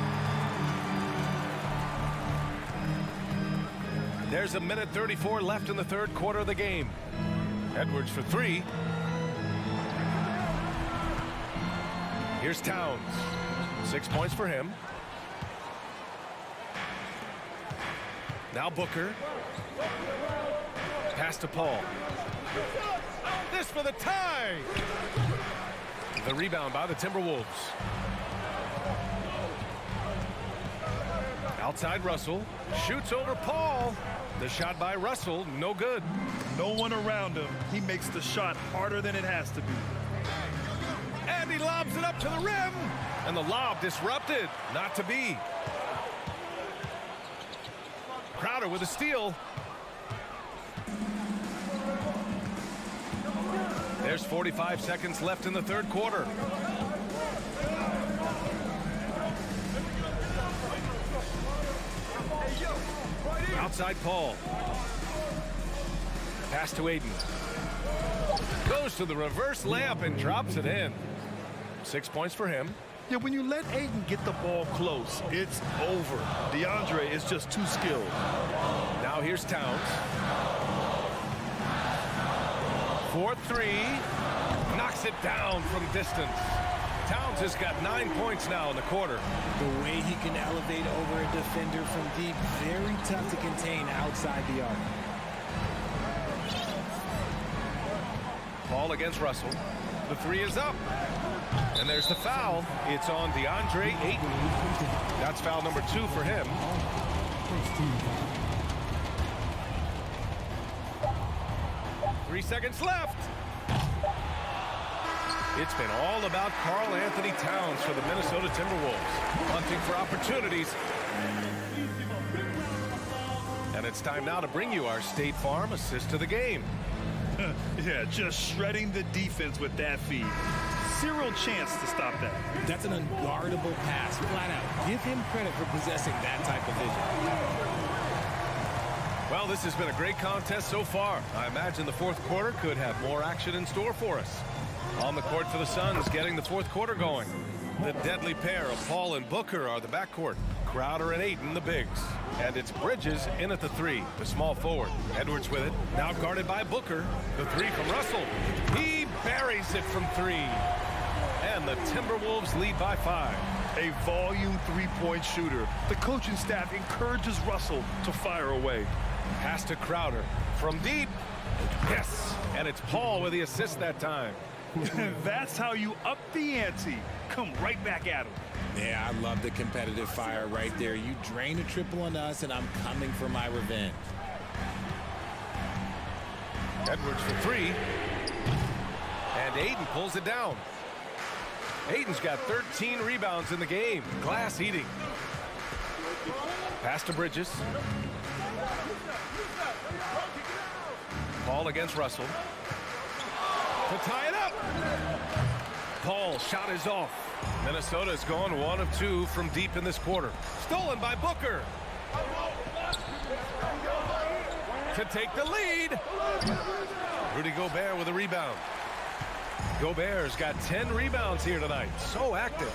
There's a minute 34 left in the third quarter of the game. Edwards for 3. Here's Towns. 6 points for him. Now Booker. Pass to Paul. This for the tie. The rebound by the Timberwolves. Outside Russell. Shoots over Paul. The shot by Russell, no good. No one around him. He makes the shot harder than it has to be. And he lobs it up to the rim. And the lob disrupted. Not to be. Crowder with a steal. There's 45 seconds left in the third quarter. Outside Paul. Pass to Aiden. Goes to the reverse layup and drops it in. 6 points for him. Yeah, when you let Aiden get the ball close, it's over. DeAndre is just too skilled. Now here's Towns. 4-3. Knocks it down from distance. Towns has got 9 points now in the quarter. The way he can elevate over a defender from deep, very tough to contain outside the arc. Paul against Russell. The 3 is up. And there's the foul. It's on DeAndre Ayton. That's foul number 2 for him. Three seconds left. It's been all about Karl Anthony Towns for the Minnesota Timberwolves, hunting for opportunities. And it's time now to bring you our State Farm assist of the game. Yeah, just shredding the defense with that feed. Zero chance to stop that. That's an unguardable pass, flat out. Give him credit for possessing that type of vision. Well, this has been a great contest so far. I imagine the fourth quarter could have more action in store for us. On the court for the Suns, getting the fourth quarter going. The deadly pair of Paul and Booker are the backcourt. Crowder and Ayton, the bigs. And it's Bridges in at the 3, the small forward. Edwards with it, now guarded by Booker. The 3 from Russell. He buries it from 3. And the Timberwolves lead by 5. A volume three-point shooter. The coaching staff encourages Russell to fire away. Pass to Crowder from deep. Yes, and it's Paul with the assist that time. That's how you up the ante. Come right back at him. Yeah, I love the competitive fire right there. You drain a triple on us, and I'm coming for my revenge. Edwards for 3. And Ayton pulls it down. Ayton's got 13 rebounds in the game. Glass eating. Pass to Bridges. Paul against Russell. To tie it up. Paul shot is off. Minnesota's gone 1 of 2 from deep in this quarter. Stolen by Booker. To take the lead. Rudy Gobert with a rebound. Gobert's got 10 rebounds here tonight. So active.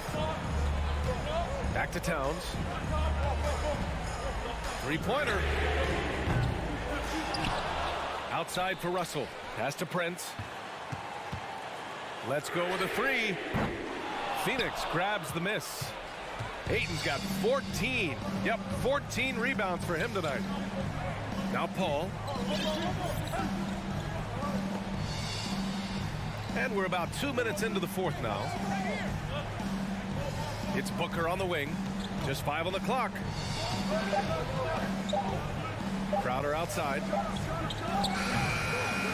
Back to Towns. Three-pointer. Outside for Russell. Pass to Prince. Let's go with a 3. Phoenix grabs the miss. Ayton's got 14. Yep, 14 rebounds for him tonight. Now Paul. And we're about 2 minutes into the fourth now. It's Booker on the wing. Just 5 on the clock. Crowder outside.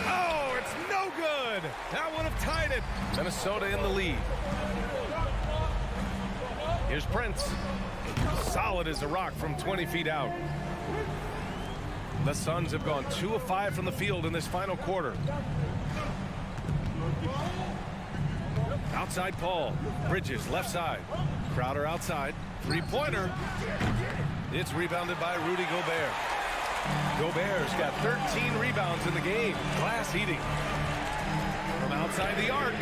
Oh, it's no good. That would have tied it. Minnesota in the lead. Here's Prince. Solid as a rock from 20 feet out. The Suns have gone 2 of 5 from the field in this final quarter. Outside Paul. Bridges left side. Crowder outside. Three-pointer. It's rebounded by Rudy Gobert. Gobert's got 13 rebounds in the game. Glass eating. From outside the arc.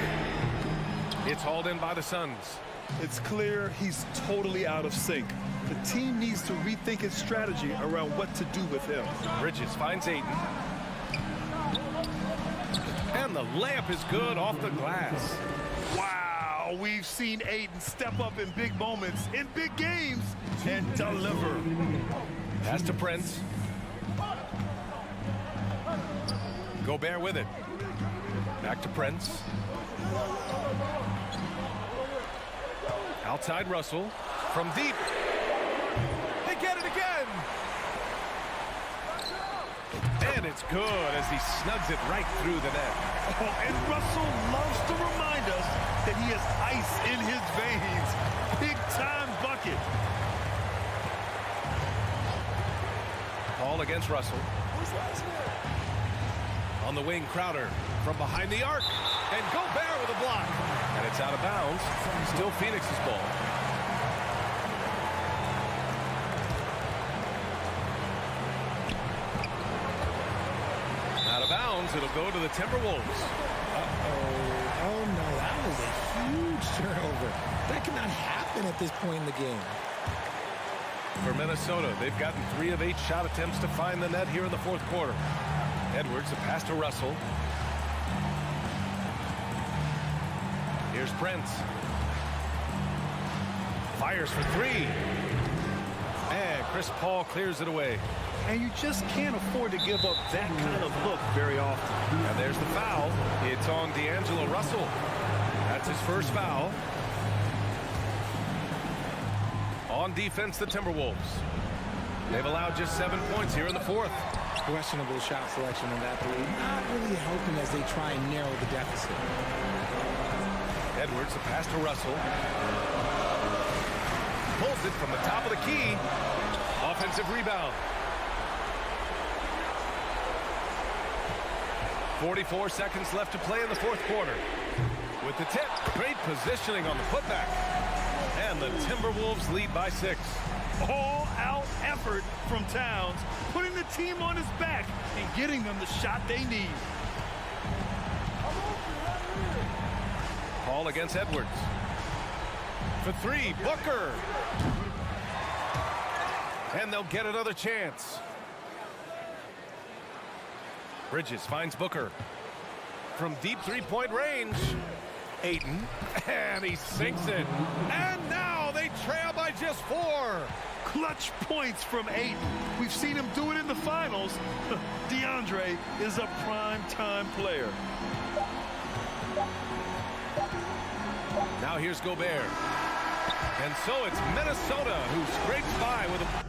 It's hauled in by the Suns. It's clear he's totally out of sync. The team needs to rethink its strategy around what to do with him. Bridges finds Ayton. And the layup is good off the glass. Wow, we've seen Ayton step up in big moments, in big games, and deliver. Pass to Prince. Gobert with it. Back to Prince. Outside Russell. From deep. They get it again. And it's good as he snugs it right through the net. Oh, and Russell loves to remind us that he has ice in his veins. Big-time bucket. Paul against Russell. On the wing, Crowder from behind the arc. And Gobert with a block. And it's out of bounds. Still Phoenix's ball. Out of bounds. It'll go to the Timberwolves. Uh-oh. Oh, no. That was a huge turnover. That cannot happen at this point in the game. For Minnesota, they've gotten 3 of 8 shot attempts to find the net here in the fourth quarter. Edwards, a pass to Russell. Here's Prince. Fires for 3. And Chris Paul clears it away. And you just can't afford to give up that kind of look very often. And there's the foul. It's on D'Angelo Russell. That's his first foul. On defense, the Timberwolves. They've allowed just 7 points here in the fourth. Questionable shot selection in that three. Not really helping as they try and narrow the deficit. Edwards, a pass to Russell. Pulls it from the top of the key. Offensive rebound. 44 seconds left to play in the fourth quarter. With the tip, great positioning on the putback. And the Timberwolves lead by 6. All-out effort from Towns, putting the team on his back and getting them the shot they need. Paul against Edwards. For 3, Booker. And they'll get another chance. Bridges finds Booker. From deep three-point range. Ayton. And he sinks it. And now they trail by just 4. Clutch points from Ayton. We've seen him do it in the finals. DeAndre is a prime-time player. Now here's Gobert. And so it's Minnesota who scrapes by with a...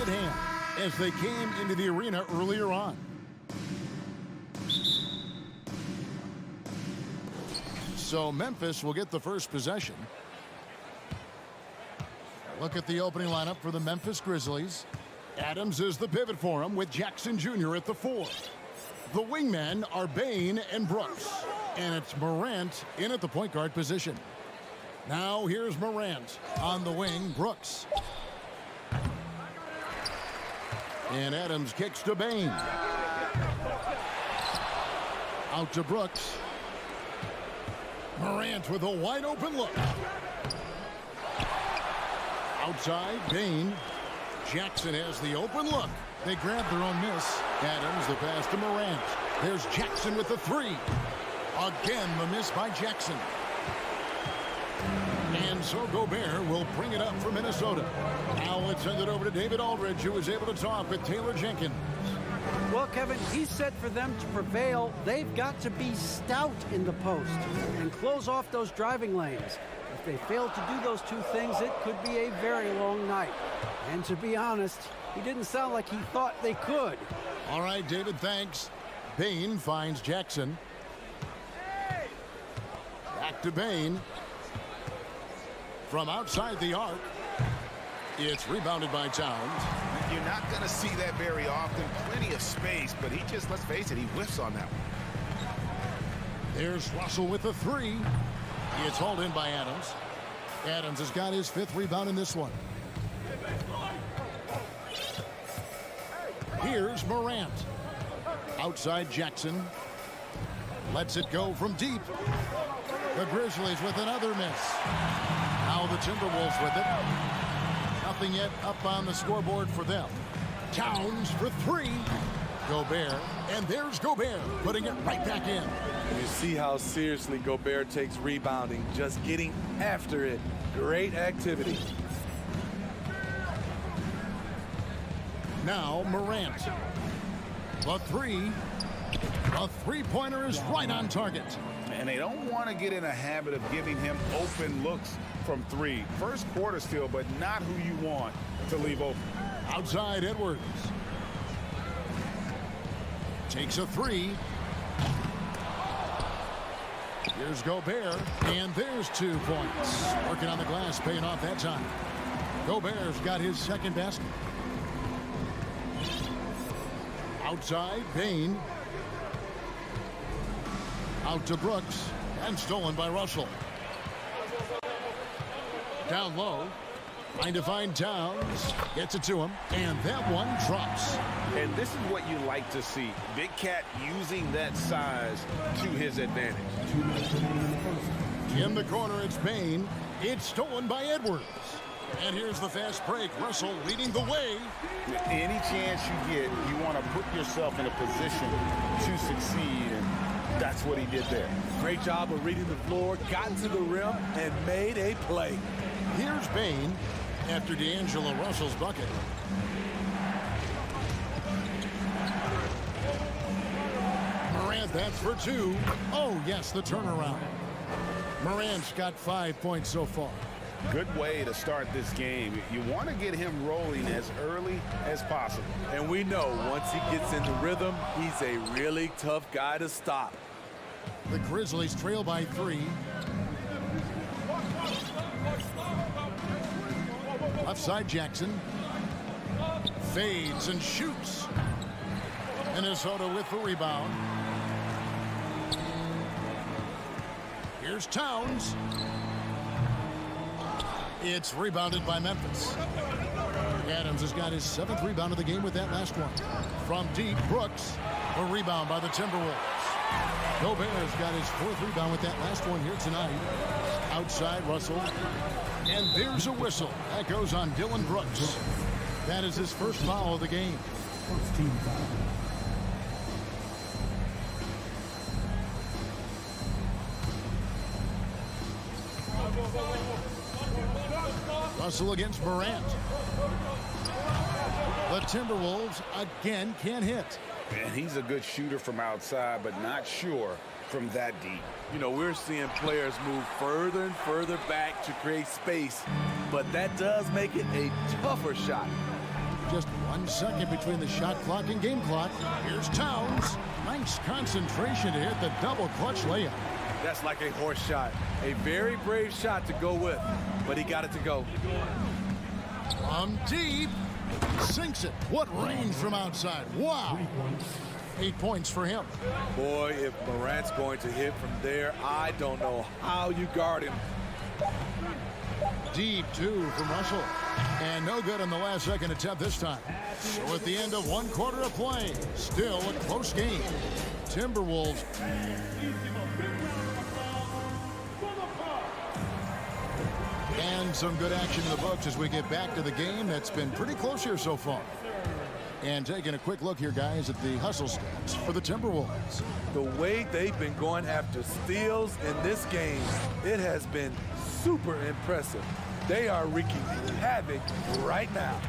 hand as they came into the arena earlier on. So Memphis will get the first possession. Look at the opening lineup for the Memphis Grizzlies. Adams is the pivot for him with Jackson Jr. at the 4. The wingmen are Bain and Brooks. And it's Morant in at the point guard position. Now here's Morant on the wing, Brooks. And Adams kicks to Bain. Out to Brooks. Morant with a wide open look. Outside, Bain. Jackson has the open look. They grab their own miss. Adams, the pass to Morant. There's Jackson with the 3. Again, the miss by Jackson. And so Gobert will bring it up for Minnesota. Now let's send it over to David Aldridge, who was able to talk with Taylor Jenkins. Well, Kevin, he said for them to prevail, they've got to be stout in the post and close off those driving lanes. If they fail to do those two things, it could be a very long night. And to be honest, he didn't sound like he thought they could. All right, David, thanks. Bain finds Jackson. Back to Bain. From outside the arc, it's rebounded by Towns. You're not going to see that very often. Plenty of space, but he just, let's face it, he whiffs on that one. There's Russell with the 3. It's hauled in by Adams. Adams has got his 5th rebound in this one. Here's Morant. Outside Jackson. Lets it go from deep. The Grizzlies with another miss. Now the Timberwolves with it. Nothing yet up on the scoreboard for them. Towns for 3. Gobert, and there's Gobert putting it right back in. You see how seriously Gobert takes rebounding, just getting after it. Great activity. Now Morant. The 3. A three-pointer is right on target. And they don't want to get in a habit of giving him open looks from 3. First quarter still, but not who you want to leave open. Outside Edwards. Takes a 3. Here's Gobert, and there's 2 points. Working on the glass, paying off that time. Gobert's got his 2nd basket. Outside, Bain. Out to Brooks, and stolen by Russell. Down low, trying to find Towns. Gets it to him, and that one drops. And this is what you like to see. Big Cat using that size to his advantage. In the corner, it's Bain. It's stolen by Edwards. And here's the fast break. Russell leading the way. Any chance you get, you want to put yourself in a position to succeed, and that's what he did there. Great job of reading the floor, got to the rim, and made a play. Here's Bain after D'Angelo Russell's bucket. Morant, that's for 2. Oh, yes, the turnaround. Morant's got 5 points so far. Good way to start this game. You want to get him rolling as early as possible. And we know once he gets in the rhythm, he's a really tough guy to stop. The Grizzlies trail by 3. Left side Jackson. Fades and shoots. Minnesota with the rebound. Here's Towns. It's rebounded by Memphis. Adams has got his 7th rebound of the game with that last one. From deep, Brooks. A rebound by the Timberwolves. Gobert's got his 4th rebound with that last one here tonight. Outside, Russell. And there's a whistle. That goes on Dylan Brooks. That is his 1st foul of the game. First team foul. Russell against Morant. The Timberwolves again can't hit. And he's a good shooter from outside, but not sure from that deep. You know, we're seeing players move further and further back to create space, but that does make it a tougher shot. Just 1 second between the shot clock and game clock. Here's Towns. Nice concentration to hit the double clutch layup. That's like a horse shot. A very brave shot to go with, but he got it to go. From deep. Sinks it. What range from outside. Wow. 8 points for him. Boy, if Morant's going to hit from there, I don't know how you guard him. Deep 2 from Russell. And no good on the last second attempt this time. So at the end of 1 quarter of play, still a close game. Timberwolves. And some good action in the books as we get back to the game that's been pretty close here so far. And taking a quick look here, guys, at the hustle stats for the Timberwolves. The way they've been going after steals in this game, it has been super impressive. They are wreaking havoc right now.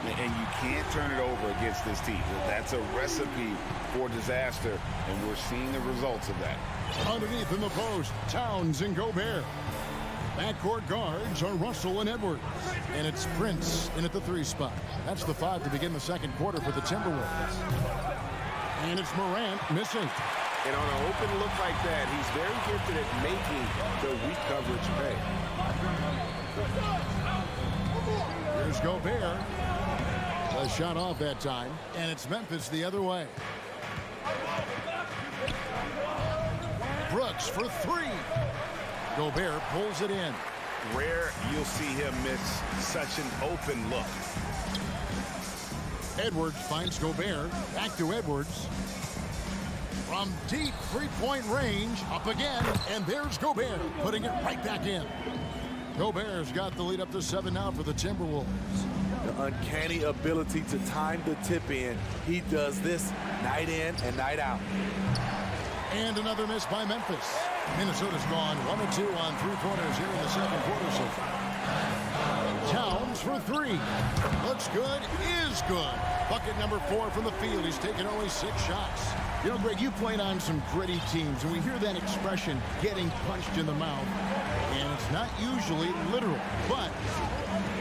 And you can't turn it over against this team. That's a recipe for disaster, and we're seeing the results of that. Underneath in the post, Towns and Gobert. Backcourt guards are Russell and Edwards. And it's Prince in at the 3 spot. That's the 5 to begin the second quarter for the Timberwolves. And it's Morant missing. And on an open look like that, he's very gifted at making the weak coverage pay. Here's Gobert. A shot off that time. And it's Memphis the other way. Brooks for 3. Gobert pulls it in. Rare you'll see him miss such an open look. Edwards finds Gobert. Back to Edwards. From deep 3-point range. Up again. And there's Gobert putting it right back in. Gobert's got the lead up to 7 now for the Timberwolves. The uncanny ability to time the tip in. He does this night in and night out. And another miss by Memphis. Minnesota's gone 1 of 2 on 3-pointers here in the second quarter so far. Towns for 3. Looks good, is good. Bucket number 4 from the field. He's taken only 6 shots. You know, Greg, you played on some gritty teams, and we hear that expression, getting punched in the mouth. And it's not usually literal, but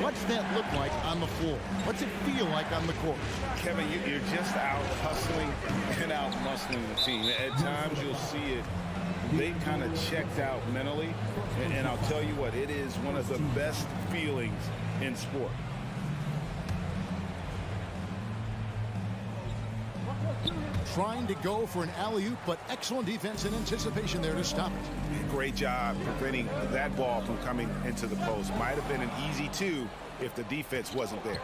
what's that look like on the floor? What's it feel like on the court? Kevin, you're just out hustling and out muscling the team. At times you'll see it. They kind of checked out mentally, and I'll tell you what, it is one of the best feelings in sport. Trying to go for an alley-oop, but excellent defense and anticipation there to stop it. Great job preventing that ball from coming into the post. Might have been an easy 2 if the defense wasn't there.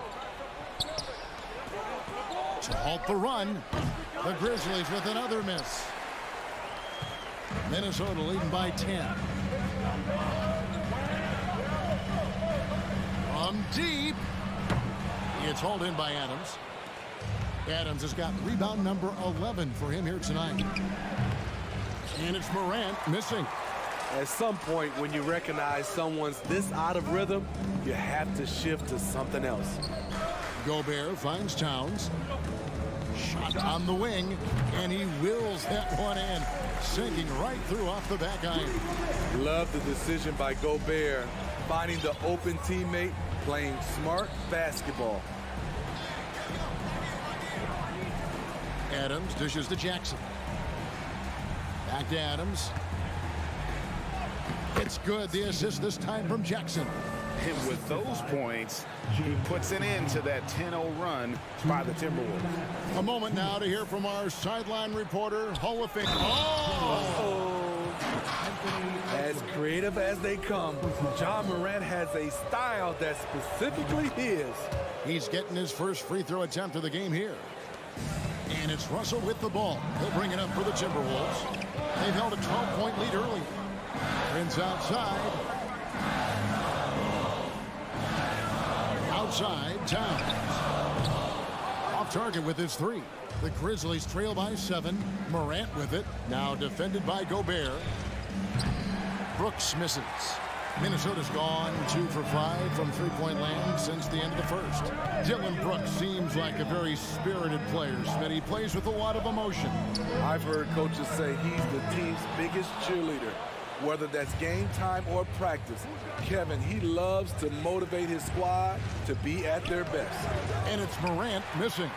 To halt the run, the Grizzlies with another miss. Minnesota leading by 10. From deep. It's hauled in by Adams. Adams has got rebound number 11 for him here tonight. And it's Morant missing. At some point, when you recognize someone's this out of rhythm, you have to shift to something else. Gobert finds Towns. Shot on the wing, and he wills that one in, sinking right through off the back iron. Love the decision by Gobert, finding the open teammate, playing smart basketball. Adams dishes to Jackson. Back to Adams. It's good. The assist this time from Jackson. And with those points, he puts an end to that 10-0 run by the Timberwolves. A moment now to hear from our sideline reporter, Hall of Fame. Oh! As creative as they come, John Morant has a style that's specifically his. He's getting his first free throw attempt of the game here. And it's Russell with the ball. He'll bring it up for the Timberwolves. They've held a 12-point lead early. Prince outside. Outside, Towns. Off target with his 3. The Grizzlies trail by 7. Morant with it. Now defended by Gobert. Brooks misses. Minnesota's gone 2 for 5 from 3-point land since the end of the first. Dylan Brooks seems like a very spirited player, Smitty. He plays with a lot of emotion. I've heard coaches say he's the team's biggest cheerleader. whether that's game time or practice. Kevin, he loves to motivate his squad to be at their best. And it's Morant missing.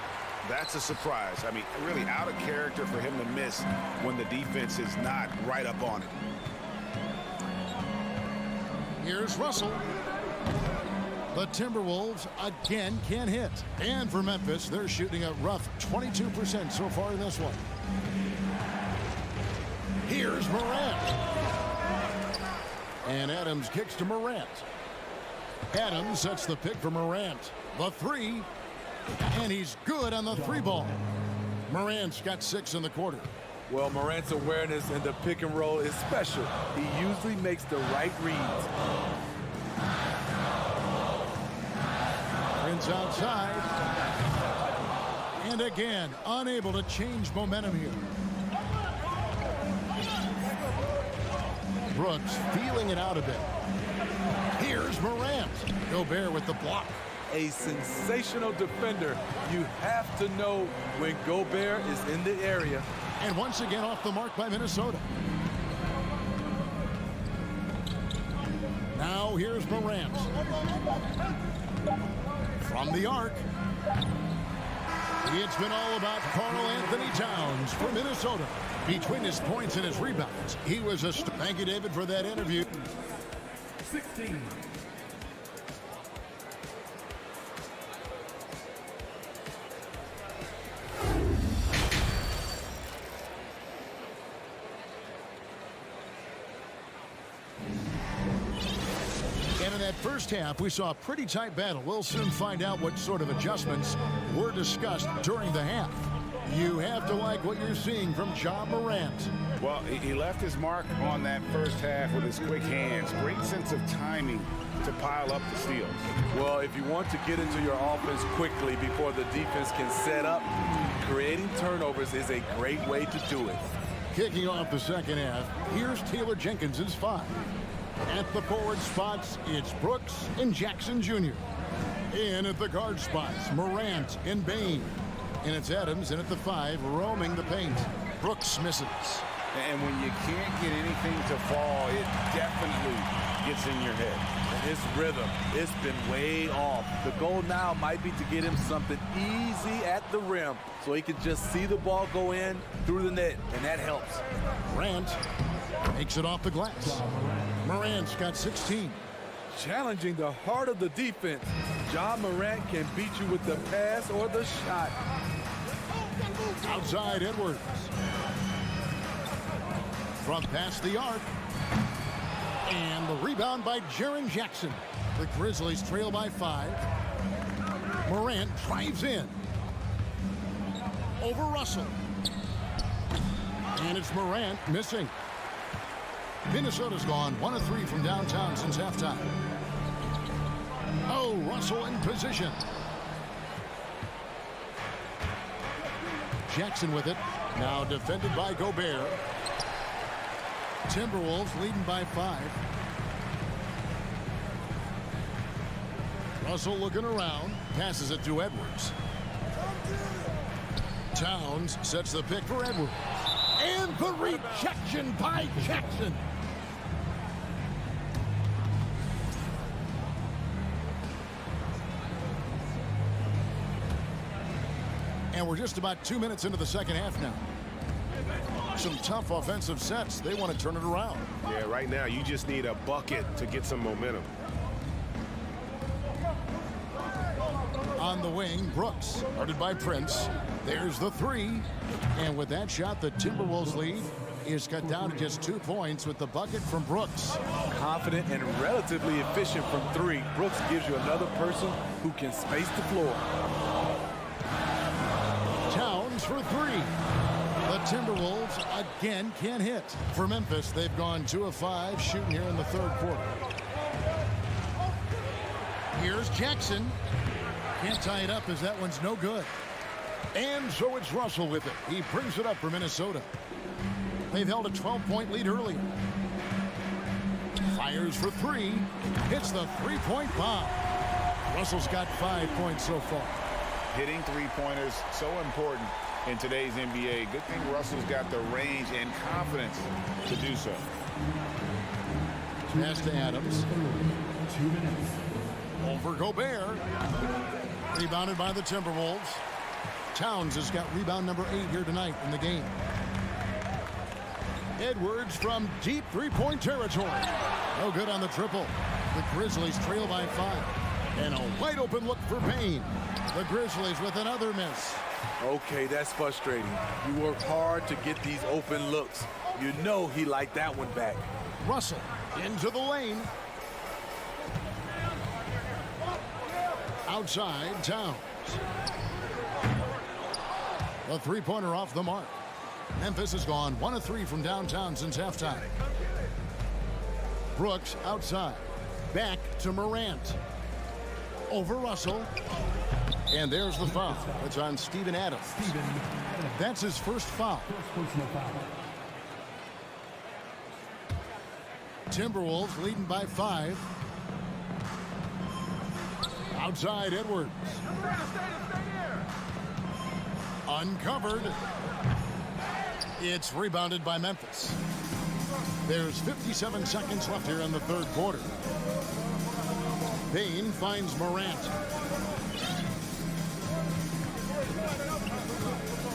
That's a surprise. I mean, really out of character for him to miss when the defense is not right up on it. Here's Russell. The Timberwolves again can't hit. And for Memphis, they're shooting a rough 22% so far in this one. Here's Morant. And Adams kicks to Morant. Adams sets the pick for Morant. The three. And he's good on the three ball. Morant's got 6 in the quarter. Well, Morant's awareness in the pick and roll is special. He usually makes the right reads. Prince outside. And again, unable to change momentum here. Brooks feeling it out a bit. Here's Morant. Gobert with the block. A sensational defender. You have to know when Gobert is in the area. And once again off the mark by Minnesota. Now here's Morant. From the arc. It's been all about Karl Anthony Towns for Minnesota. Between his points and his rebounds, he was a... Thank you, David, for that interview. 16. And in that first half, we saw a pretty tight battle. We'll soon find out what sort of adjustments were discussed during the half. You have to like what you're seeing from Ja Morant. Well, he left his mark on that first half with his quick hands. Great sense of timing to pile up the steals. Well, if you want to get into your offense quickly before the defense can set up, creating turnovers is a great way to do it. Kicking off the second half, here's Taylor Jenkins's 5. At the forward spots, it's Brooks and Jackson Jr. In at the guard spots, Morant and Bain. And it's Adams in at the 5, roaming the paint. Brooks misses. And when you can't get anything to fall, it definitely gets in your head. And his rhythm, it's been way off. The goal now might be to get him something easy at the rim so he can just see the ball go in through the net, and that helps. Morant makes it off the glass. Morant's got 16. Challenging the heart of the defense. Ja Morant can beat you with the pass or the shot. Outside Edwards. From past the arc. And the rebound by Jaren Jackson. The Grizzlies trail by 5. Morant drives in. Over Russell. And it's Morant missing. Minnesota's gone 1 of 3 from downtown since halftime. Oh, Russell in position. Jackson with it. Now defended by Gobert. Timberwolves leading by 5. Russell looking around. Passes it to Edwards. Towns sets the pick for Edwards. And the rejection by Jackson. And we're just about 2 minutes into the second half now. Some tough offensive sets. They want to turn it around. Yeah, right now you just need a bucket to get some momentum. On the wing, Brooks, guarded by Prince. There's the 3. And with that shot, the Timberwolves lead is cut down to just 2 points with the bucket from Brooks. Confident and relatively efficient from 3. Brooks gives you another person who can space the floor. Towns for 3. The Timberwolves again can't hit. For Memphis, they've gone 2 of 5 shooting here in the third quarter. Here's Jackson. Can't tie it up as that one's no good. And so it's Russell with it. He brings it up for Minnesota. They've held a 12-point lead earlier. Fires for 3. Hits the three-point bomb. Russell's got 5 points so far. Hitting three-pointers, so important in today's NBA. Good thing Russell's got the range and confidence to do so. Pass to Adams. 2 minutes. Over Gobert. Rebounded by the Timberwolves. Towns has got rebound number 8 here tonight in the game. Edwards from deep three-point territory. No good on the triple. The Grizzlies trail by 5. And a wide open look for Payne. The Grizzlies with another miss. Okay, that's frustrating. You work hard to get these open looks. You know he liked that one back. Russell into the lane. Outside, Towns. A three-pointer off the mark. Memphis has gone 1 of 3 from downtown since halftime. Brooks outside. Back to Morant. Over Russell. And there's the foul. It's on Steven Adams. That's his first foul. Timberwolves leading by 5. Outside, Edwards. Uncovered. It's rebounded by Memphis. There's 57 seconds left here in the third quarter. Payne finds Morant.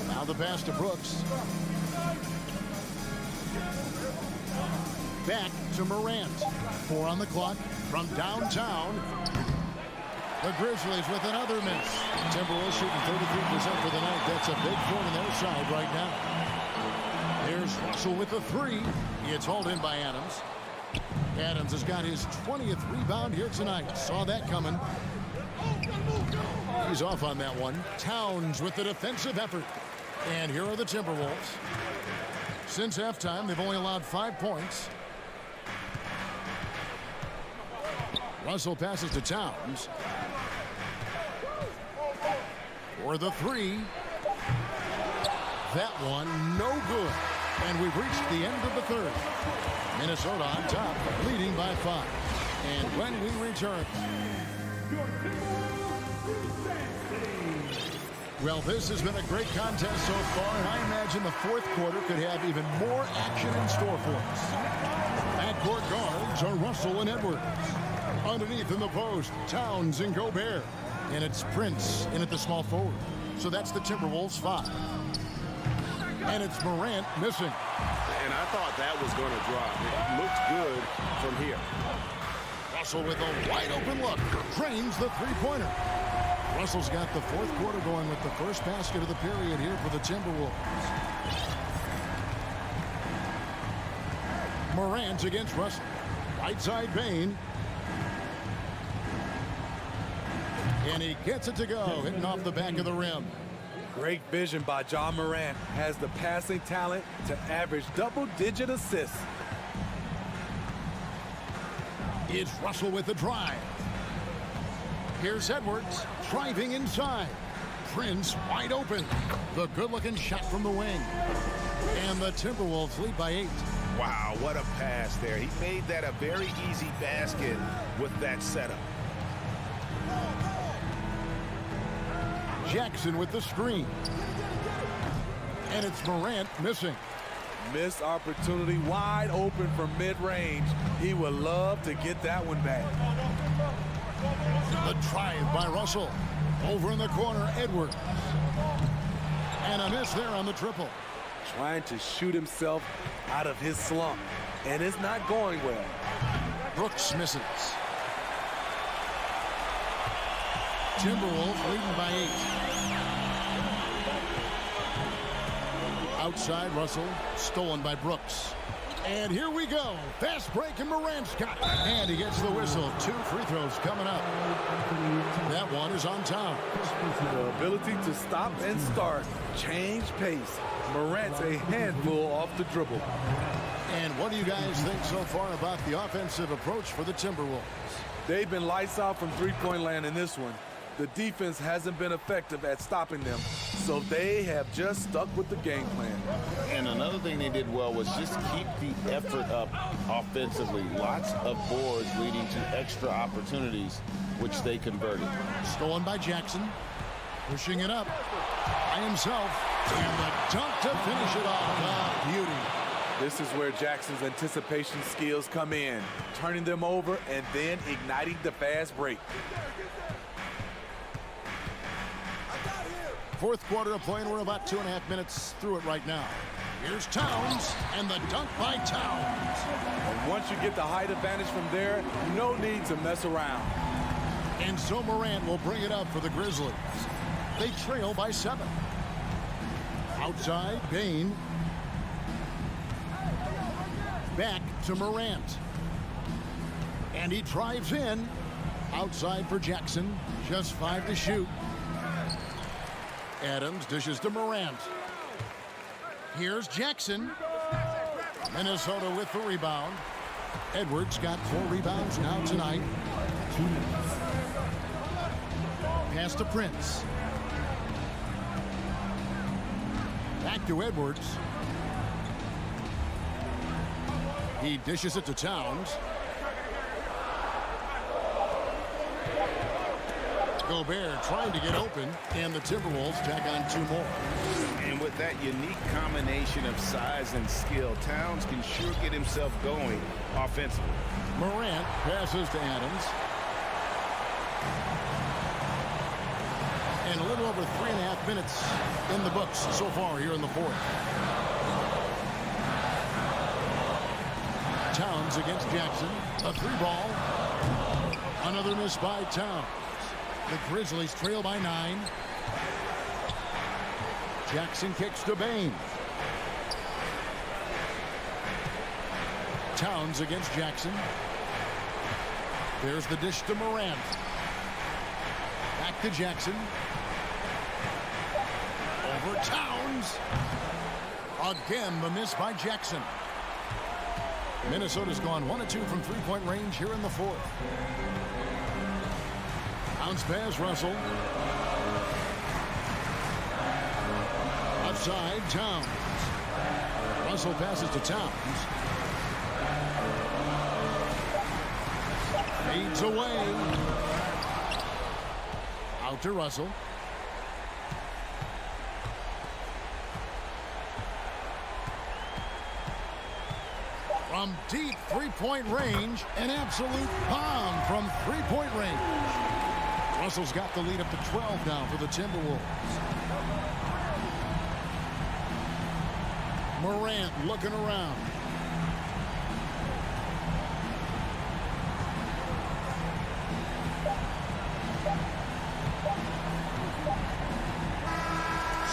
Now the pass to Brooks. Back to Morant. 4 on the clock from downtown. The Grizzlies with another miss. Timberwolves shooting 33% for the night. That's a big point on their side right now. Here's Russell with the 3. It's hauled in by Adams. Adams has got his 20th rebound here tonight. Saw that coming. He's off on that one. Towns with the defensive effort. And here are the Timberwolves. Since halftime, they've only allowed 5 points. Russell passes to Towns. For the 3. That one, no good. And we've reached the end of the third. Minnesota on top, leading by 5. And when we return... Well, this has been a great contest so far, and I imagine the fourth quarter could have even more action in store for us. Backcourt guards are Russell and Edwards. Underneath in the post, Towns and Gobert. And it's Prince in at the small forward. So that's the Timberwolves 5. And it's Morant missing. And I thought that was going to drop. It looked good from here. Russell with a wide open look. Drains the three-pointer. Russell's got the fourth quarter going with the first basket of the period here for the Timberwolves. Morant against Russell. Right side Payne. And he gets it to go, hitting off the back of the rim. Great vision by John Morant. Has the passing talent to average double-digit assists. It's Russell with the drive. Here's Edwards driving inside. Prince wide open. The good-looking shot from the wing. And the Timberwolves lead by 8. Wow, what a pass there. He made that a very easy basket with that setup. Jackson with the screen. And it's Morant missing. Missed opportunity, wide open from mid-range. He would love to get that one back. The drive by Russell. Over in the corner, Edwards. And a miss there on the triple. Trying to shoot himself out of his slump. And it's not going well. Brooks misses. Timberwolves leading by 8. Outside Russell, stolen by Brooks. And here we go. Fast break, and Morant's got it. And he gets the whistle. 2 free throws coming up. That one is on time. The ability to stop and start, change pace. Morant's a handful off the dribble. And what do you guys think so far about the offensive approach for the Timberwolves? They've been lights out from three-point land in this one. The defense hasn't been effective at stopping them, so they have just stuck with the game plan. And another thing they did well was just keep the effort up offensively. Lots of boards leading to extra opportunities, which they converted. Stolen by Jackson. Pushing it up by himself. And the dunk to finish it off. Ah, beauty. This is where Jackson's anticipation skills come in, turning them over and then igniting the fast break. Fourth quarter of play, and we're about 2.5 minutes through it right now. Here's Towns, and the dunk by Towns. And once you get the height advantage from there, no need to mess around. And so Morant will bring it up for the Grizzlies. They trail by 7. Outside, Bain. Back to Morant. And he drives in. Outside for Jackson. Just 5 to shoot. Adams dishes to Morant. Here's Jackson. Minnesota with the rebound. Edwards got 4 rebounds now tonight. 2 minutes. Pass to Prince. Back to Edwards. He dishes it to Towns. Gobert trying to get open, and the Timberwolves tack on 2 more. And with that unique combination of size and skill, Towns can sure get himself going offensively. Morant passes to Adams. And a little over 3.5 minutes in the books so far here in the fourth. Towns against Jackson. A 3-ball. Another miss by Towns. The Grizzlies trail by 9. Jackson kicks to Bain. Towns against Jackson. There's the dish to Morant. Back to Jackson. Over Towns. Again, the miss by Jackson. Minnesota's gone 1 of 2 from 3-point range here in the fourth. Bounce pass, Russell. Left side, Towns. Russell passes to Towns. Fades away. Out to Russell. From deep 3-point range, an absolute bomb from 3-point range. Russell's got the lead up to 12 now for the Timberwolves. Morant looking around.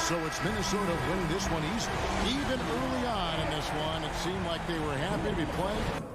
So it's Minnesota winning this one easily. Even early on in this one, it seemed like they were happy to be playing.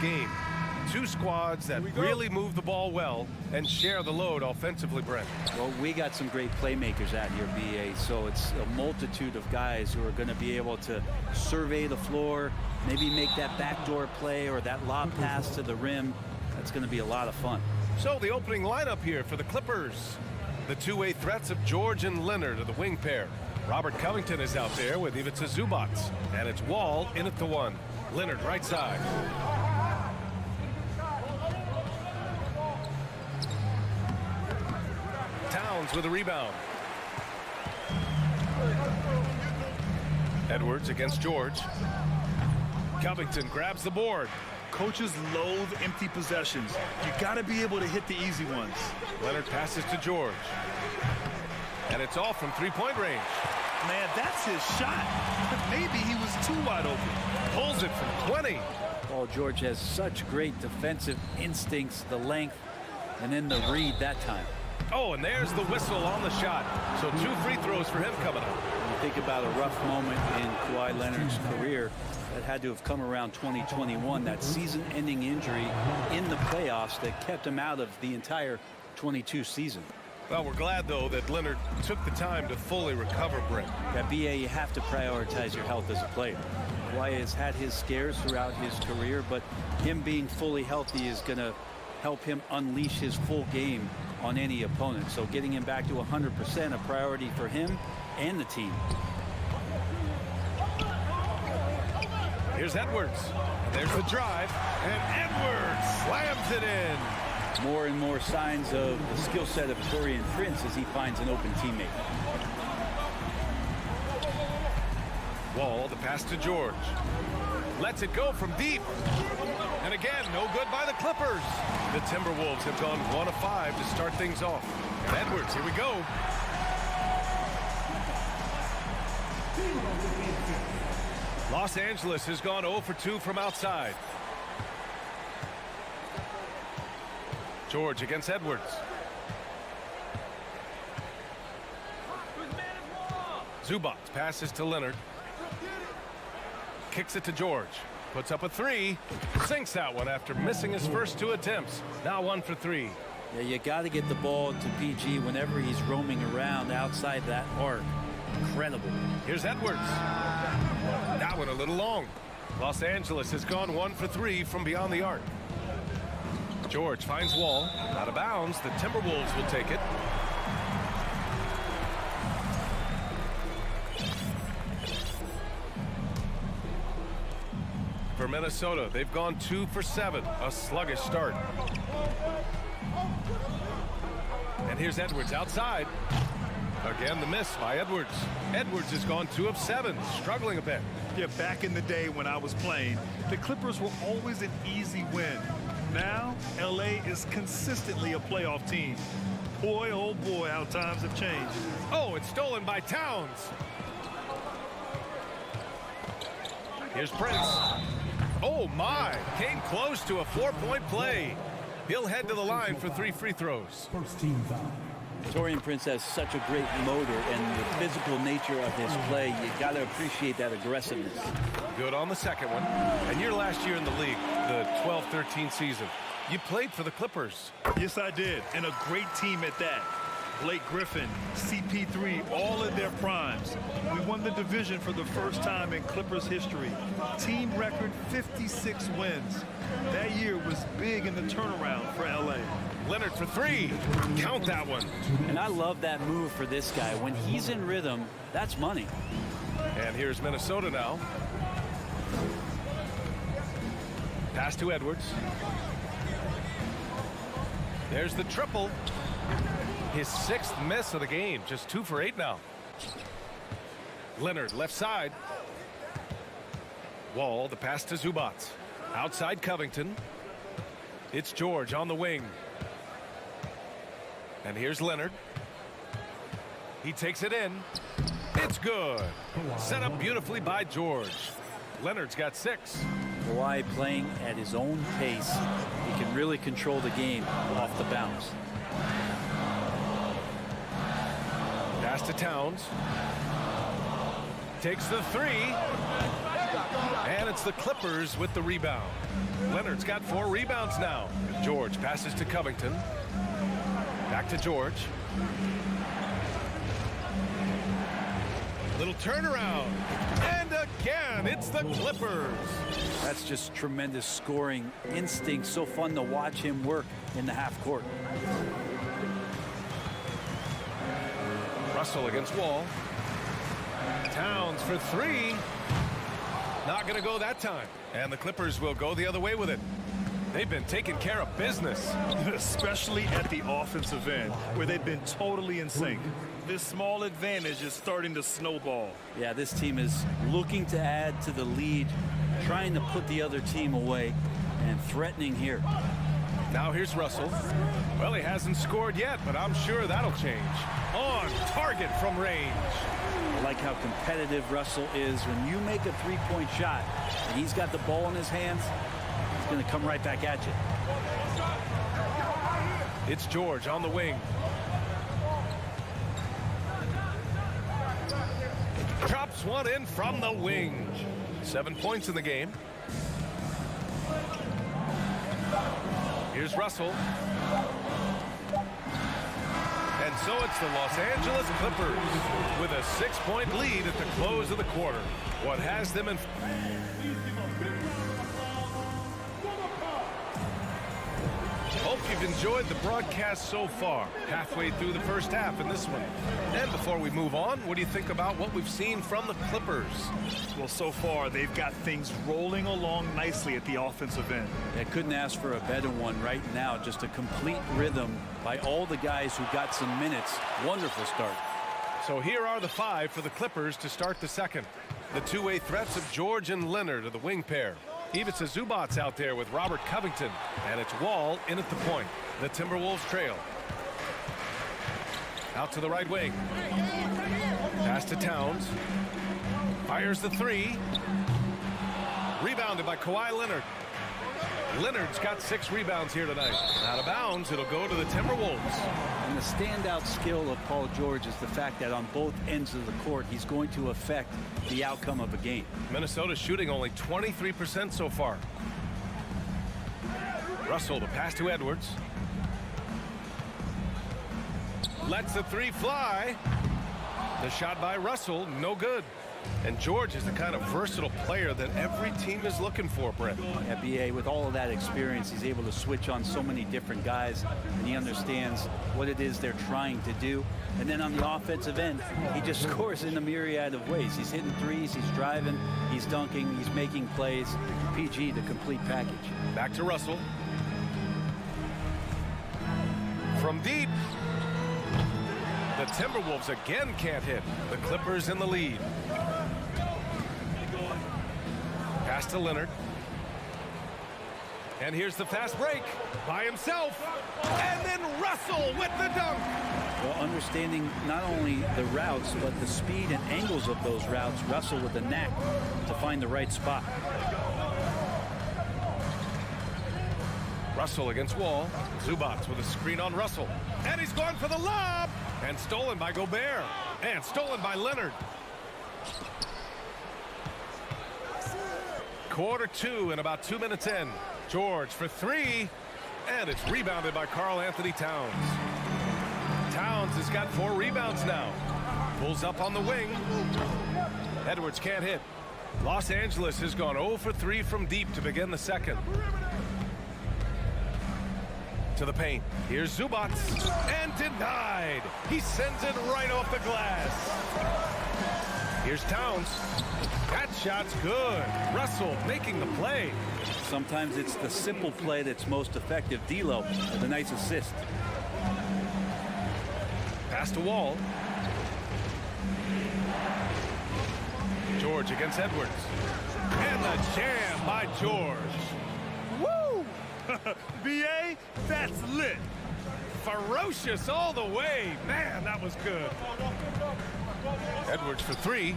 game. Two squads that really move the ball well and share the load offensively, Brent. Well, we got some great playmakers out here, BA, so it's a multitude of guys who are going to be able to survey the floor, maybe make that backdoor play or that lob pass to the rim. That's going to be a lot of fun. So the opening lineup here for the Clippers. The two-way threats of George and Leonard are the wing pair. Robert Covington is out there with Ivica Zubac. And it's Wall in at the one. Leonard right side. Towns with a rebound. Edwards against George. Covington grabs the board. Coaches loathe empty possessions. You got to be able to hit the easy ones. Leonard passes to George. And it's all from three-point range. Man, that's his shot. Maybe he was too wide open. Pulls it from 20. Paul George has such great defensive instincts, the length, and then the read that time. Oh, and there's the whistle on the shot. So 2 free throws for him coming up. You think about a rough moment in Kawhi Leonard's career that had to have come around 2021, that season-ending injury in the playoffs that kept him out of the entire 22 season. Well, we're glad, though, that Leonard took the time to fully recover, Brent. Yeah, BA, you have to prioritize your health as a player. Kawhi has had his scares throughout his career, but him being fully healthy is going to help him unleash his full game on any opponent. So getting him back to 100% a priority for him and the team. Here's Edwards. There's the drive, and Edwards slams it in. More and more signs of the skill set of Taurean Prince as he finds an open teammate. Wall, the pass to George. Lets it go from deep. And again, no good by the Clippers. The Timberwolves have gone 1 of 5 to start things off. And Edwards, here we go. Los Angeles has gone 0 for 2 from outside. George against Edwards. Zubac passes to Leonard. Kicks it to George. Puts up a 3. Sinks that one after missing his first 2 attempts. Now 1 for 3. Yeah, you got to get the ball to PG whenever he's roaming around outside that arc. Incredible. Here's Edwards. That one a little long. Los Angeles has gone 1 for 3 from beyond the arc. George finds Wall. Out of bounds. The Timberwolves will take it. For Minnesota, they've gone 2 for 7. A sluggish start. And here's Edwards outside. Again, the miss by Edwards. Edwards has gone 2 of 7, struggling a bit. Yeah, back in the day when I was playing, the Clippers were always an easy win. Now, LA is consistently a playoff team. Boy, oh boy, how times have changed. Oh, it's stolen by Towns. Here's Prince. Oh, my. Came close to a 4-point play. He'll head to the line for 3 free throws. First team foul. Taurean Prince has such a great motor and the physical nature of his play. You got to appreciate that aggressiveness. Good on the second one. And your last year in the league, the 12-13 season, you played for the Clippers. Yes, I did. And a great team at that. Blake Griffin, CP3, all in their primes. We won the division for the first time in Clippers history. Team record 56 wins. That year was big in the turnaround for LA. Leonard for 3. Count that one. And I love that move for this guy. When he's in rhythm, that's money. And here's Minnesota now. Pass to Edwards. There's the triple. His 6th miss of the game. Just 2 for 8 now. Leonard left side. Wall, the pass to Zubac. Outside Covington. It's George on the wing. And here's Leonard. He takes it in. It's good. Set up beautifully by George. Leonard's got 6. Kawhi playing at his own pace. He can really control the game off the bounce. Pass to Towns. Takes the 3. And it's the Clippers with the rebound. Leonard's got 4 rebounds now. George passes to Covington. Back to George. Little turnaround. And again, it's the Clippers. That's just tremendous scoring instinct. So fun to watch him work in the half court. Russell against Wall. Towns for 3. Not going to go that time. And the Clippers will go the other way with it. They've been taking care of business. Especially at the offensive end, where they've been totally in sync. This small advantage is starting to snowball. Yeah, this team is looking to add to the lead, trying to put the other team away, and threatening here. Now here's Russell. Well, he hasn't scored yet, but I'm sure that'll change. On target from range. I like how competitive Russell is. When you make a three-point shot and he's got the ball in his hands, he's going to come right back at you. It's George on the wing. Drops one in from the wing. 7 points in the game. Here's Russell. And so it's the Los Angeles Clippers with a 6-point lead at the close of the quarter. What has them in... Hope you've enjoyed the broadcast so far. Halfway through the first half in this one. And before we move on, what do you think about what we've seen from the Clippers? Well, so far, they've got things rolling along nicely at the offensive end. They couldn't ask for a better one right now. Just a complete rhythm by all the guys who got some minutes. Wonderful start. So here are the 5 for the Clippers to start the second. The two-way threats of George and Leonard are the wing pair. Ivica Zubac's out there with Robert Covington. And it's Wall in at the point. The Timberwolves trail. Out to the right wing. Pass to Towns. Fires the 3. Rebounded by Kawhi Leonard. Leonard's got 6 rebounds here tonight. Out of bounds, it'll go to the Timberwolves. And the standout skill of Paul George is the fact that on both ends of the court, he's going to affect the outcome of a game. Minnesota's shooting only 23% so far. Russell to pass to Edwards. Lets the 3 fly. The shot by Russell, no good. And George is the kind of versatile player that every team is looking for, Brett. At BA, with all of that experience, he's able to switch on so many different guys, and he understands what it is they're trying to do. And then on the offensive end, he just scores in a myriad of ways. He's hitting threes, he's driving, he's dunking, he's making plays. PG, the complete package. Back to Russell. From deep. The Timberwolves again can't hit. The Clippers in the lead. Pass to Leonard. And here's the fast break by himself. And then Russell with the dunk. Well, understanding not only the routes, but the speed and angles of those routes, Russell with the knack to find the right spot. Russell against Wall. Zubac with a screen on Russell. And he's gone for the lob. And stolen by Gobert. And stolen by Leonard. Quarter 2 and about 2 minutes in. George for 3. And it's rebounded by Karl Anthony Towns. Towns has got 4 rebounds now. Pulls up on the wing. Edwards can't hit. Los Angeles has gone 0 for 3 from deep to begin the second. To the paint. Here's Zubac. And denied. He sends it right off the glass. Here's Towns. That shot's good. Russell making the play. Sometimes it's the simple play that's most effective. D'Lo with a nice assist. Pass to Wall. George against Edwards. And the jam by George. Woo! BA, that's lit. Ferocious all the way. Man, that was good. Edwards for 3.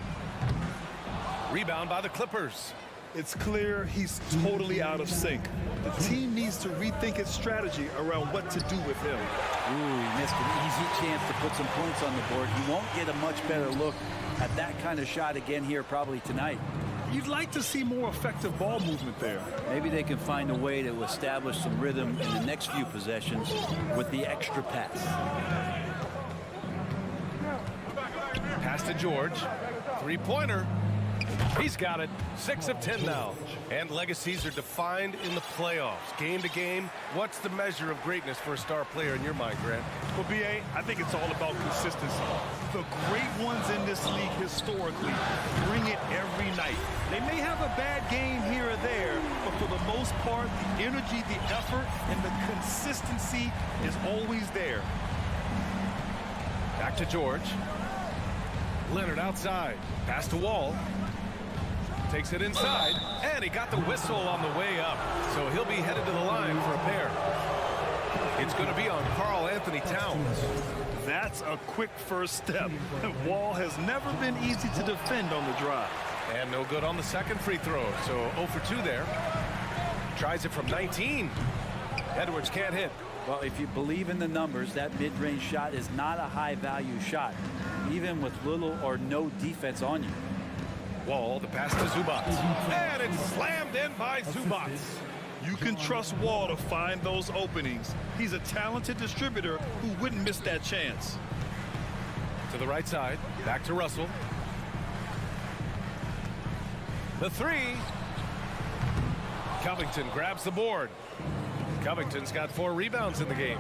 Rebound by the Clippers. It's clear he's totally out of sync. The team needs to rethink its strategy around what to do with him. Ooh, he missed an easy chance to put some points on the board. He won't get a much better look at that kind of shot again here probably tonight. You'd like to see more effective ball movement there. Maybe they can find a way to establish some rhythm in the next few possessions with the extra pass. Pass to George. Three-pointer. He's got it. 6 of 10 now. And legacies are defined in the playoffs. Game to game, what's the measure of greatness for a star player in your mind, Grant? Well, B.A., I think it's all about consistency. The great ones in this league historically bring it every night. They may have a bad game here or there, but for the most part, the energy, the effort, and the consistency is always there. Back to George. Leonard outside. Pass to Wall. Takes it inside, and he got the whistle on the way up. So he'll be headed to the line for a pair. It's going to be on Karl Anthony Towns. That's a quick first step. Wall has never been easy to defend on the drive. And no good on the second free throw, so 0 for 2 there. Tries it from 19. Edwards can't hit. Well, if you believe in the numbers, that mid-range shot is not a high-value shot, even with little or no defense on you. Wall, the pass to Zubac. And it's slammed in by Zubac. You can trust Wall to find those openings. He's a talented distributor who wouldn't miss that chance. To the right side, back to Russell. The three. Covington grabs the board. Covington's got 4 rebounds in the game.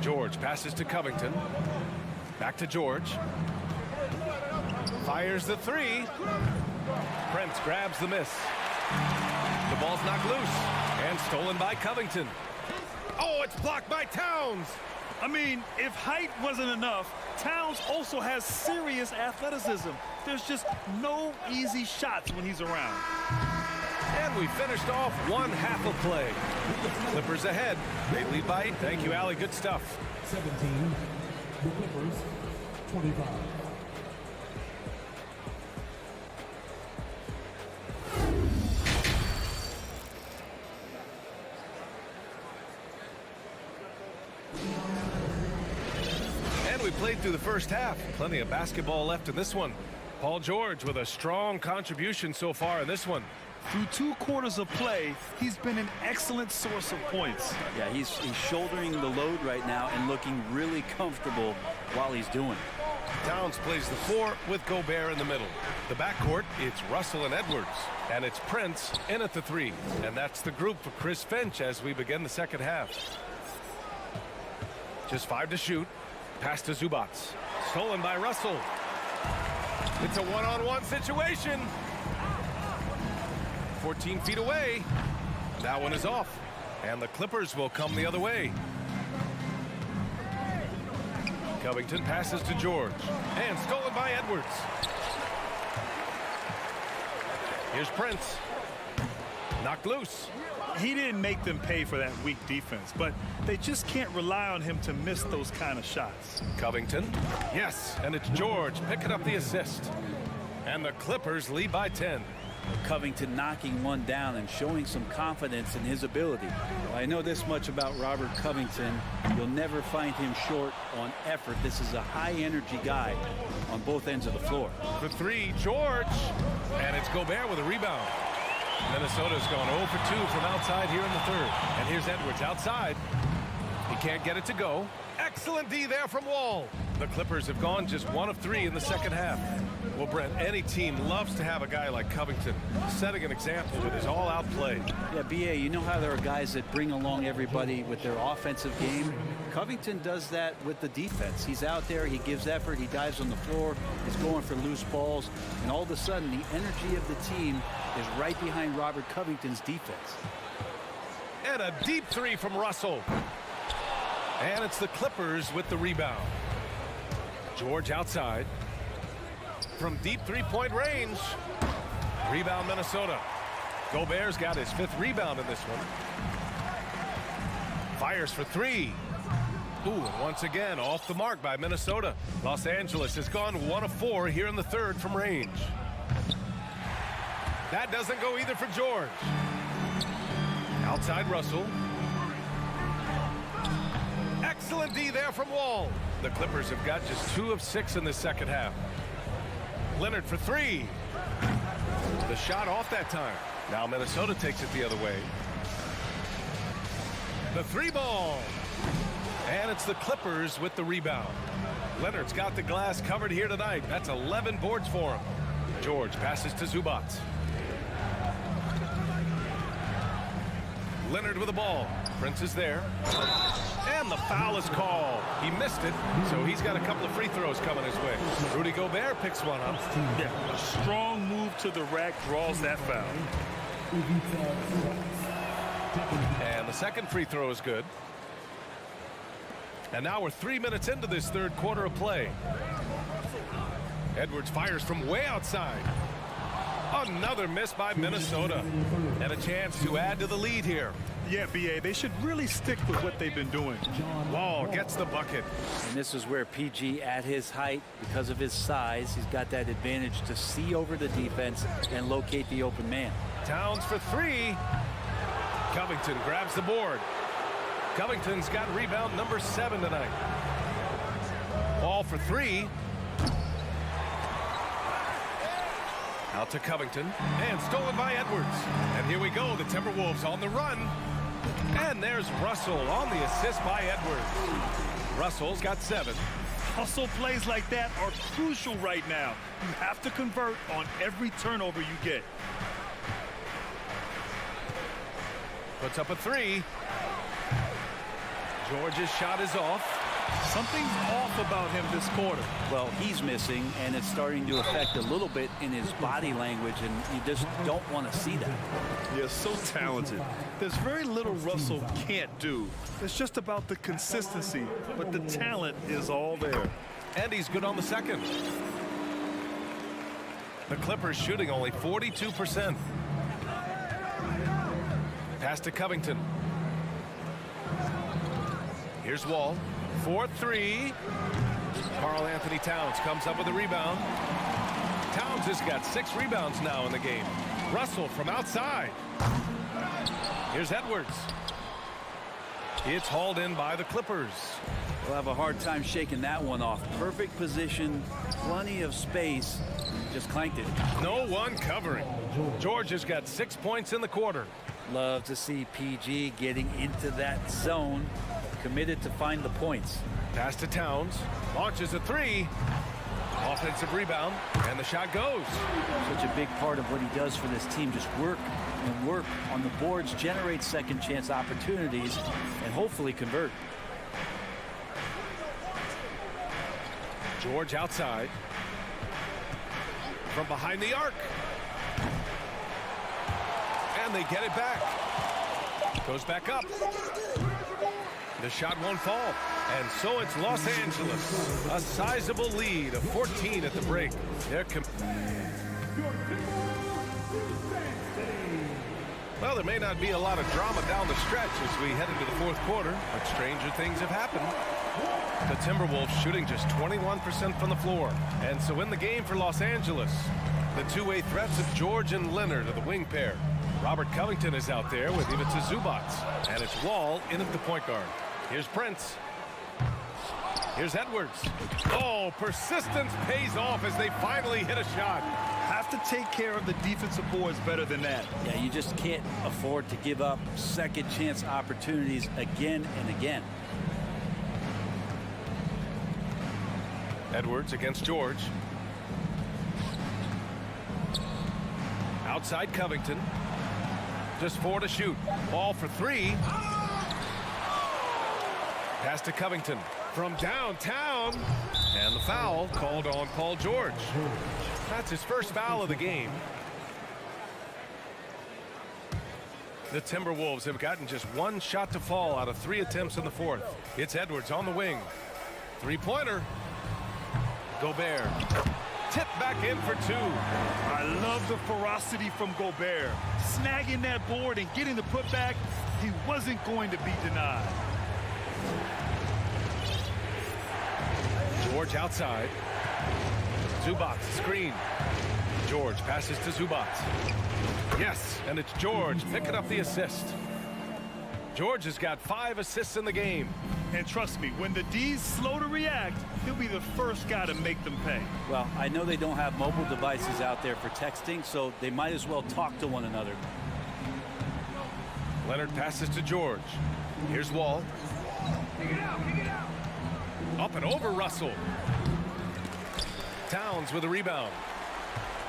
George passes to Covington. Back to George. Fires the three. Prince grabs the miss. The ball's knocked loose and stolen by Covington. Oh, it's blocked by Towns. I mean, if height wasn't enough, Towns also has serious athleticism. There's just no easy shots when he's around. And we finished off one half of play. Clippers ahead. They lead by 8. Thank you, Allie. Good stuff. 17. The Clippers, 25. And we played through the first half. Plenty of basketball left in this one. Paul George with a strong contribution so far in this one. Through 2 quarters of play, he's been an excellent source of points. Yeah, he's shouldering the load right now and looking really comfortable while he's doing it. Towns plays the 4 with Gobert in the middle. The backcourt, it's Russell and Edwards. And it's Prince in at the 3. And that's the group for Chris Finch as we begin the second half. Just 5 to shoot. Pass to Zubac. Stolen by Russell. It's a one-on-one situation. 14 feet away. That one is off. And the Clippers will come the other way. Covington passes to George. And stolen by Edwards. Here's Prince. Knocked loose. He didn't make them pay for that weak defense, but they just can't rely on him to miss those kind of shots. Covington. Yes, and it's George picking up the assist. And the Clippers lead by 10. Covington knocking one down and showing some confidence in his ability. Well, I know this much about Robert Covington. You'll never find him short on effort. This is a high-energy guy on both ends of the floor. The 3, George. And it's Gobert with a rebound. Minnesota's gone 0 for 2 from outside here in the third. And here's Edwards outside. He can't get it to go. Excellent D there from Wall. The Clippers have gone just 1 of 3 in the second half. Well, Brent, any team loves to have a guy like Covington setting an example with his all-out play. Yeah, B.A., you know how there are guys that bring along everybody with their offensive game? Covington does that with the defense. He's out there, he gives effort, he dives on the floor, he's going for loose balls, and all of a sudden the energy of the team is right behind Robert Covington's defense. And a deep 3 from Russell. And it's the Clippers with the rebound. George outside. From deep 3-point range. Rebound Minnesota. Gobert's got his 5th rebound in this one. Fires for 3. Ooh, and once again off the mark by Minnesota. Los Angeles has gone 1 of 4 here in the third from range. That doesn't go either for George. Outside Russell. Excellent D there from Wall. The Clippers have got just 2 of 6 in the second half. Leonard for three. The shot off that time. Now Minnesota takes it the other way. The three ball. And it's the Clippers with the rebound. Leonard's got the glass covered here tonight. That's 11 boards for him. George passes to Zubac. Leonard with the ball. Prince is there. And the foul is called. He missed it, so he's got a couple of free throws coming his way. Rudy Gobert picks one up. Yeah, a strong move to the rack draws that foul. And the second free throw is good. And now we're 3 minutes into this third quarter of play. Edwards fires from way outside. Another miss by Minnesota. And a chance to add to the lead here. Yeah, B.A., they should really stick with what they've been doing. Wall gets the bucket. And this is where PG, at his height, because of his size, he's got that advantage to see over the defense and locate the open man. Towns for three. Covington grabs the board. Covington's got rebound number 7 tonight. Ball for three. Out to Covington. And stolen by Edwards. And here we go. The Timberwolves on the run. And there's Russell on the assist by Edwards. Russell's got 7. Hustle plays like that are crucial right now. You have to convert on every turnover you get. Puts up a three. George's shot is off. Something's off about him this quarter. Well, he's missing, and it's starting to affect a little bit in his body language, and you just don't want to see that. Yeah, so talented. There's very little Russell can't do. It's just about the consistency, but the talent is all there. And he's good on the second. The Clippers shooting only 42%. Pass to Covington. Here's Wall. 4-3. Karl Anthony Towns comes up with a rebound. Towns has got 6 rebounds now in the game. Russell from outside. Here's Edwards. It's hauled in by the Clippers. We'll have a hard time shaking that one off. Perfect position, plenty of space. Just clanked it. No one covering. George has got 6 points in the quarter. Love to see PG getting into that zone. Committed to find the points. Pass to Towns. Launches a three. Offensive rebound. And the shot goes. Such a big part of what he does for this team. Just work and work on the boards. Generate second chance opportunities. And hopefully convert. George outside. From behind the arc. And they get it back. Goes back up. The shot won't fall. And so it's Los Angeles. A sizable lead of 14 at the break. Well, there may not be a lot of drama down the stretch as we head into the fourth quarter, but stranger things have happened. The Timberwolves shooting just 21% from the floor. And so in the game for Los Angeles, the two-way threats of George and Leonard are the wing pair. Robert Covington is out there with Ivica Zubac. And it's Wall in at the point guard. Here's Prince. Here's Edwards. Oh, persistence pays off as they finally hit a shot. Have to take care of the defensive boards better than that. Yeah, you just can't afford to give up second chance opportunities again and again. Edwards against George. Outside Covington. Just 4 to shoot. Ball for 3. Pass to Covington from downtown. And the foul called on Paul George. That's his first foul of the game. The Timberwolves have gotten just 1 shot to fall out of 3 attempts in the fourth. It's Edwards on the wing. Three-pointer. Gobert. Tip back in for 2. I love the ferocity from Gobert. Snagging that board and getting the putback, he wasn't going to be denied. George outside. Zubac screen. George passes to Zubac. Yes, and it's George picking up the assist. George has got 5 assists in the game. And trust me, when the D's slow to react, he'll be the first guy to make them pay. Well, I know they don't have mobile devices out there for texting, so they might as well talk to one another. Leonard passes to George. Here's Wall. Up and over Russell. Towns with a rebound.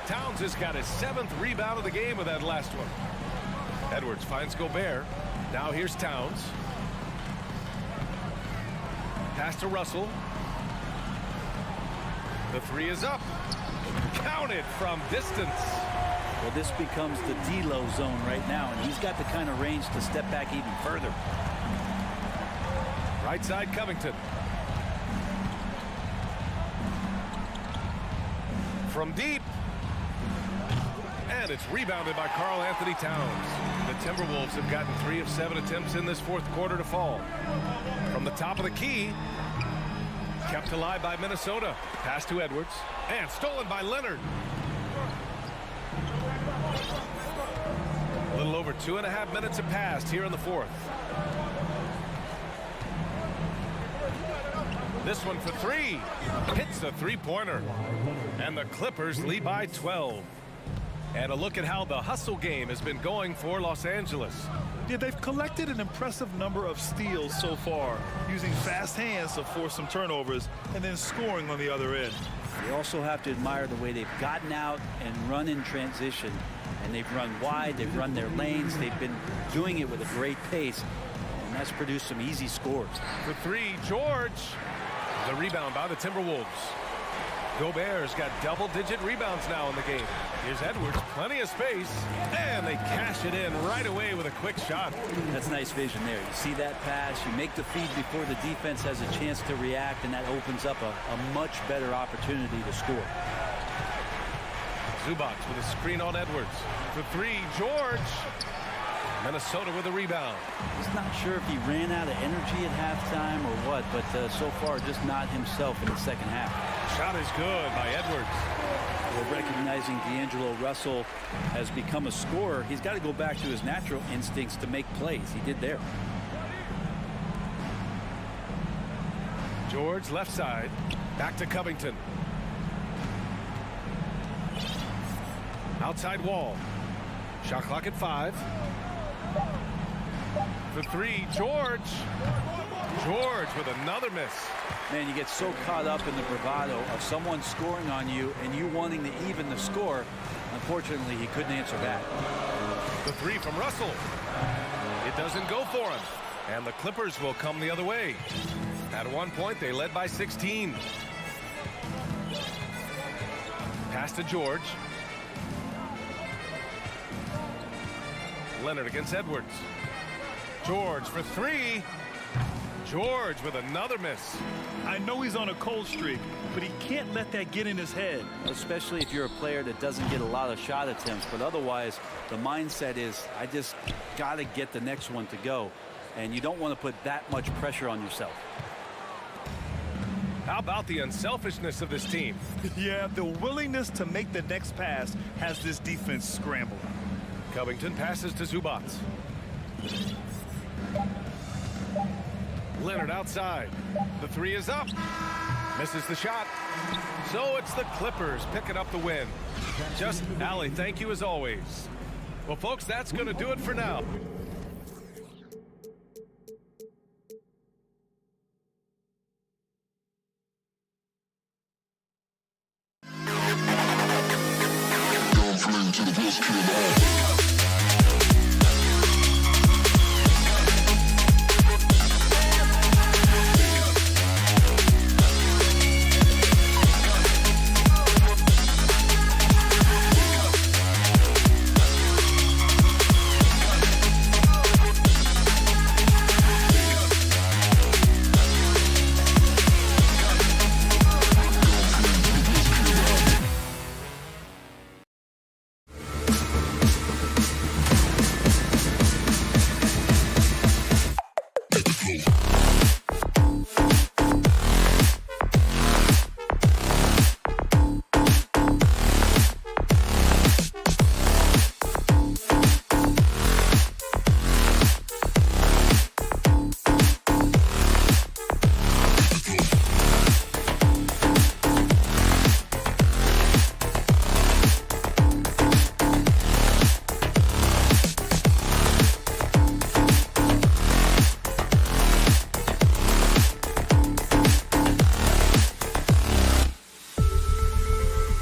Towns has got his 7th rebound of the game with that last one. Edwards finds Gobert. Now here's Towns. Pass to Russell. The three is up. Counted from distance. Well, this becomes the D-Lo zone right now, and he's got the kind of range to step back even further. Right side, Covington. From deep. And it's rebounded by Karl Anthony Towns. The Timberwolves have gotten 3 of 7 attempts in this 4th quarter to fall. From the top of the key. Kept alive by Minnesota. Pass to Edwards. And stolen by Leonard. A little over 2.5 minutes have passed here in the 4th. This one for 3. Hits the three-pointer. And the Clippers lead by 12. And a look at how the hustle game has been going for Los Angeles. Yeah, they've collected an impressive number of steals so far, using fast hands to force some turnovers and then scoring on the other end. You also have to admire the way they've gotten out and run in transition. And they've run wide, they've run their lanes, they've been doing it with a great pace. And that's produced some easy scores. For 3, George. The rebound by the Timberwolves. Gobert's got double-digit rebounds now in the game. Here's Edwards, plenty of space, and they cash it in right away with a quick shot. That's nice vision there. You see that pass, you make the feed before the defense has a chance to react, and that opens up a much better opportunity to score. Zubac with a screen on Edwards. For 3, George. Minnesota with a rebound. He's not sure if he ran out of energy at halftime or what, but so far just not himself in the second half. Shot is good by Edwards. Well, recognizing D'Angelo Russell has become a scorer, he's got to go back to his natural instincts to make plays. He did there. George left side. Back to Covington. Outside Wall. Shot clock at 5. For 3, George. George with another miss. Man, you get so caught up in the bravado of someone scoring on you and you wanting to even the score. Unfortunately, he couldn't answer back. The 3 from Russell. It doesn't go for him. And the Clippers will come the other way. At one point, they led by 16. Pass to George. Leonard against Edwards. George for 3. George with another miss. I know he's on a cold streak, but he can't let that get in his head. Especially if you're a player that doesn't get a lot of shot attempts, but otherwise the mindset is I just got to get the next one to go, and you don't want to put that much pressure on yourself. How about the unselfishness of this team? Yeah, the willingness to make the next pass has this defense scrambled. Covington passes to Zubac. Leonard outside. The 3 is up. Misses the shot. So it's the Clippers picking up the win. Just, Allie, thank you as always. Well, folks, that's going to do it for now.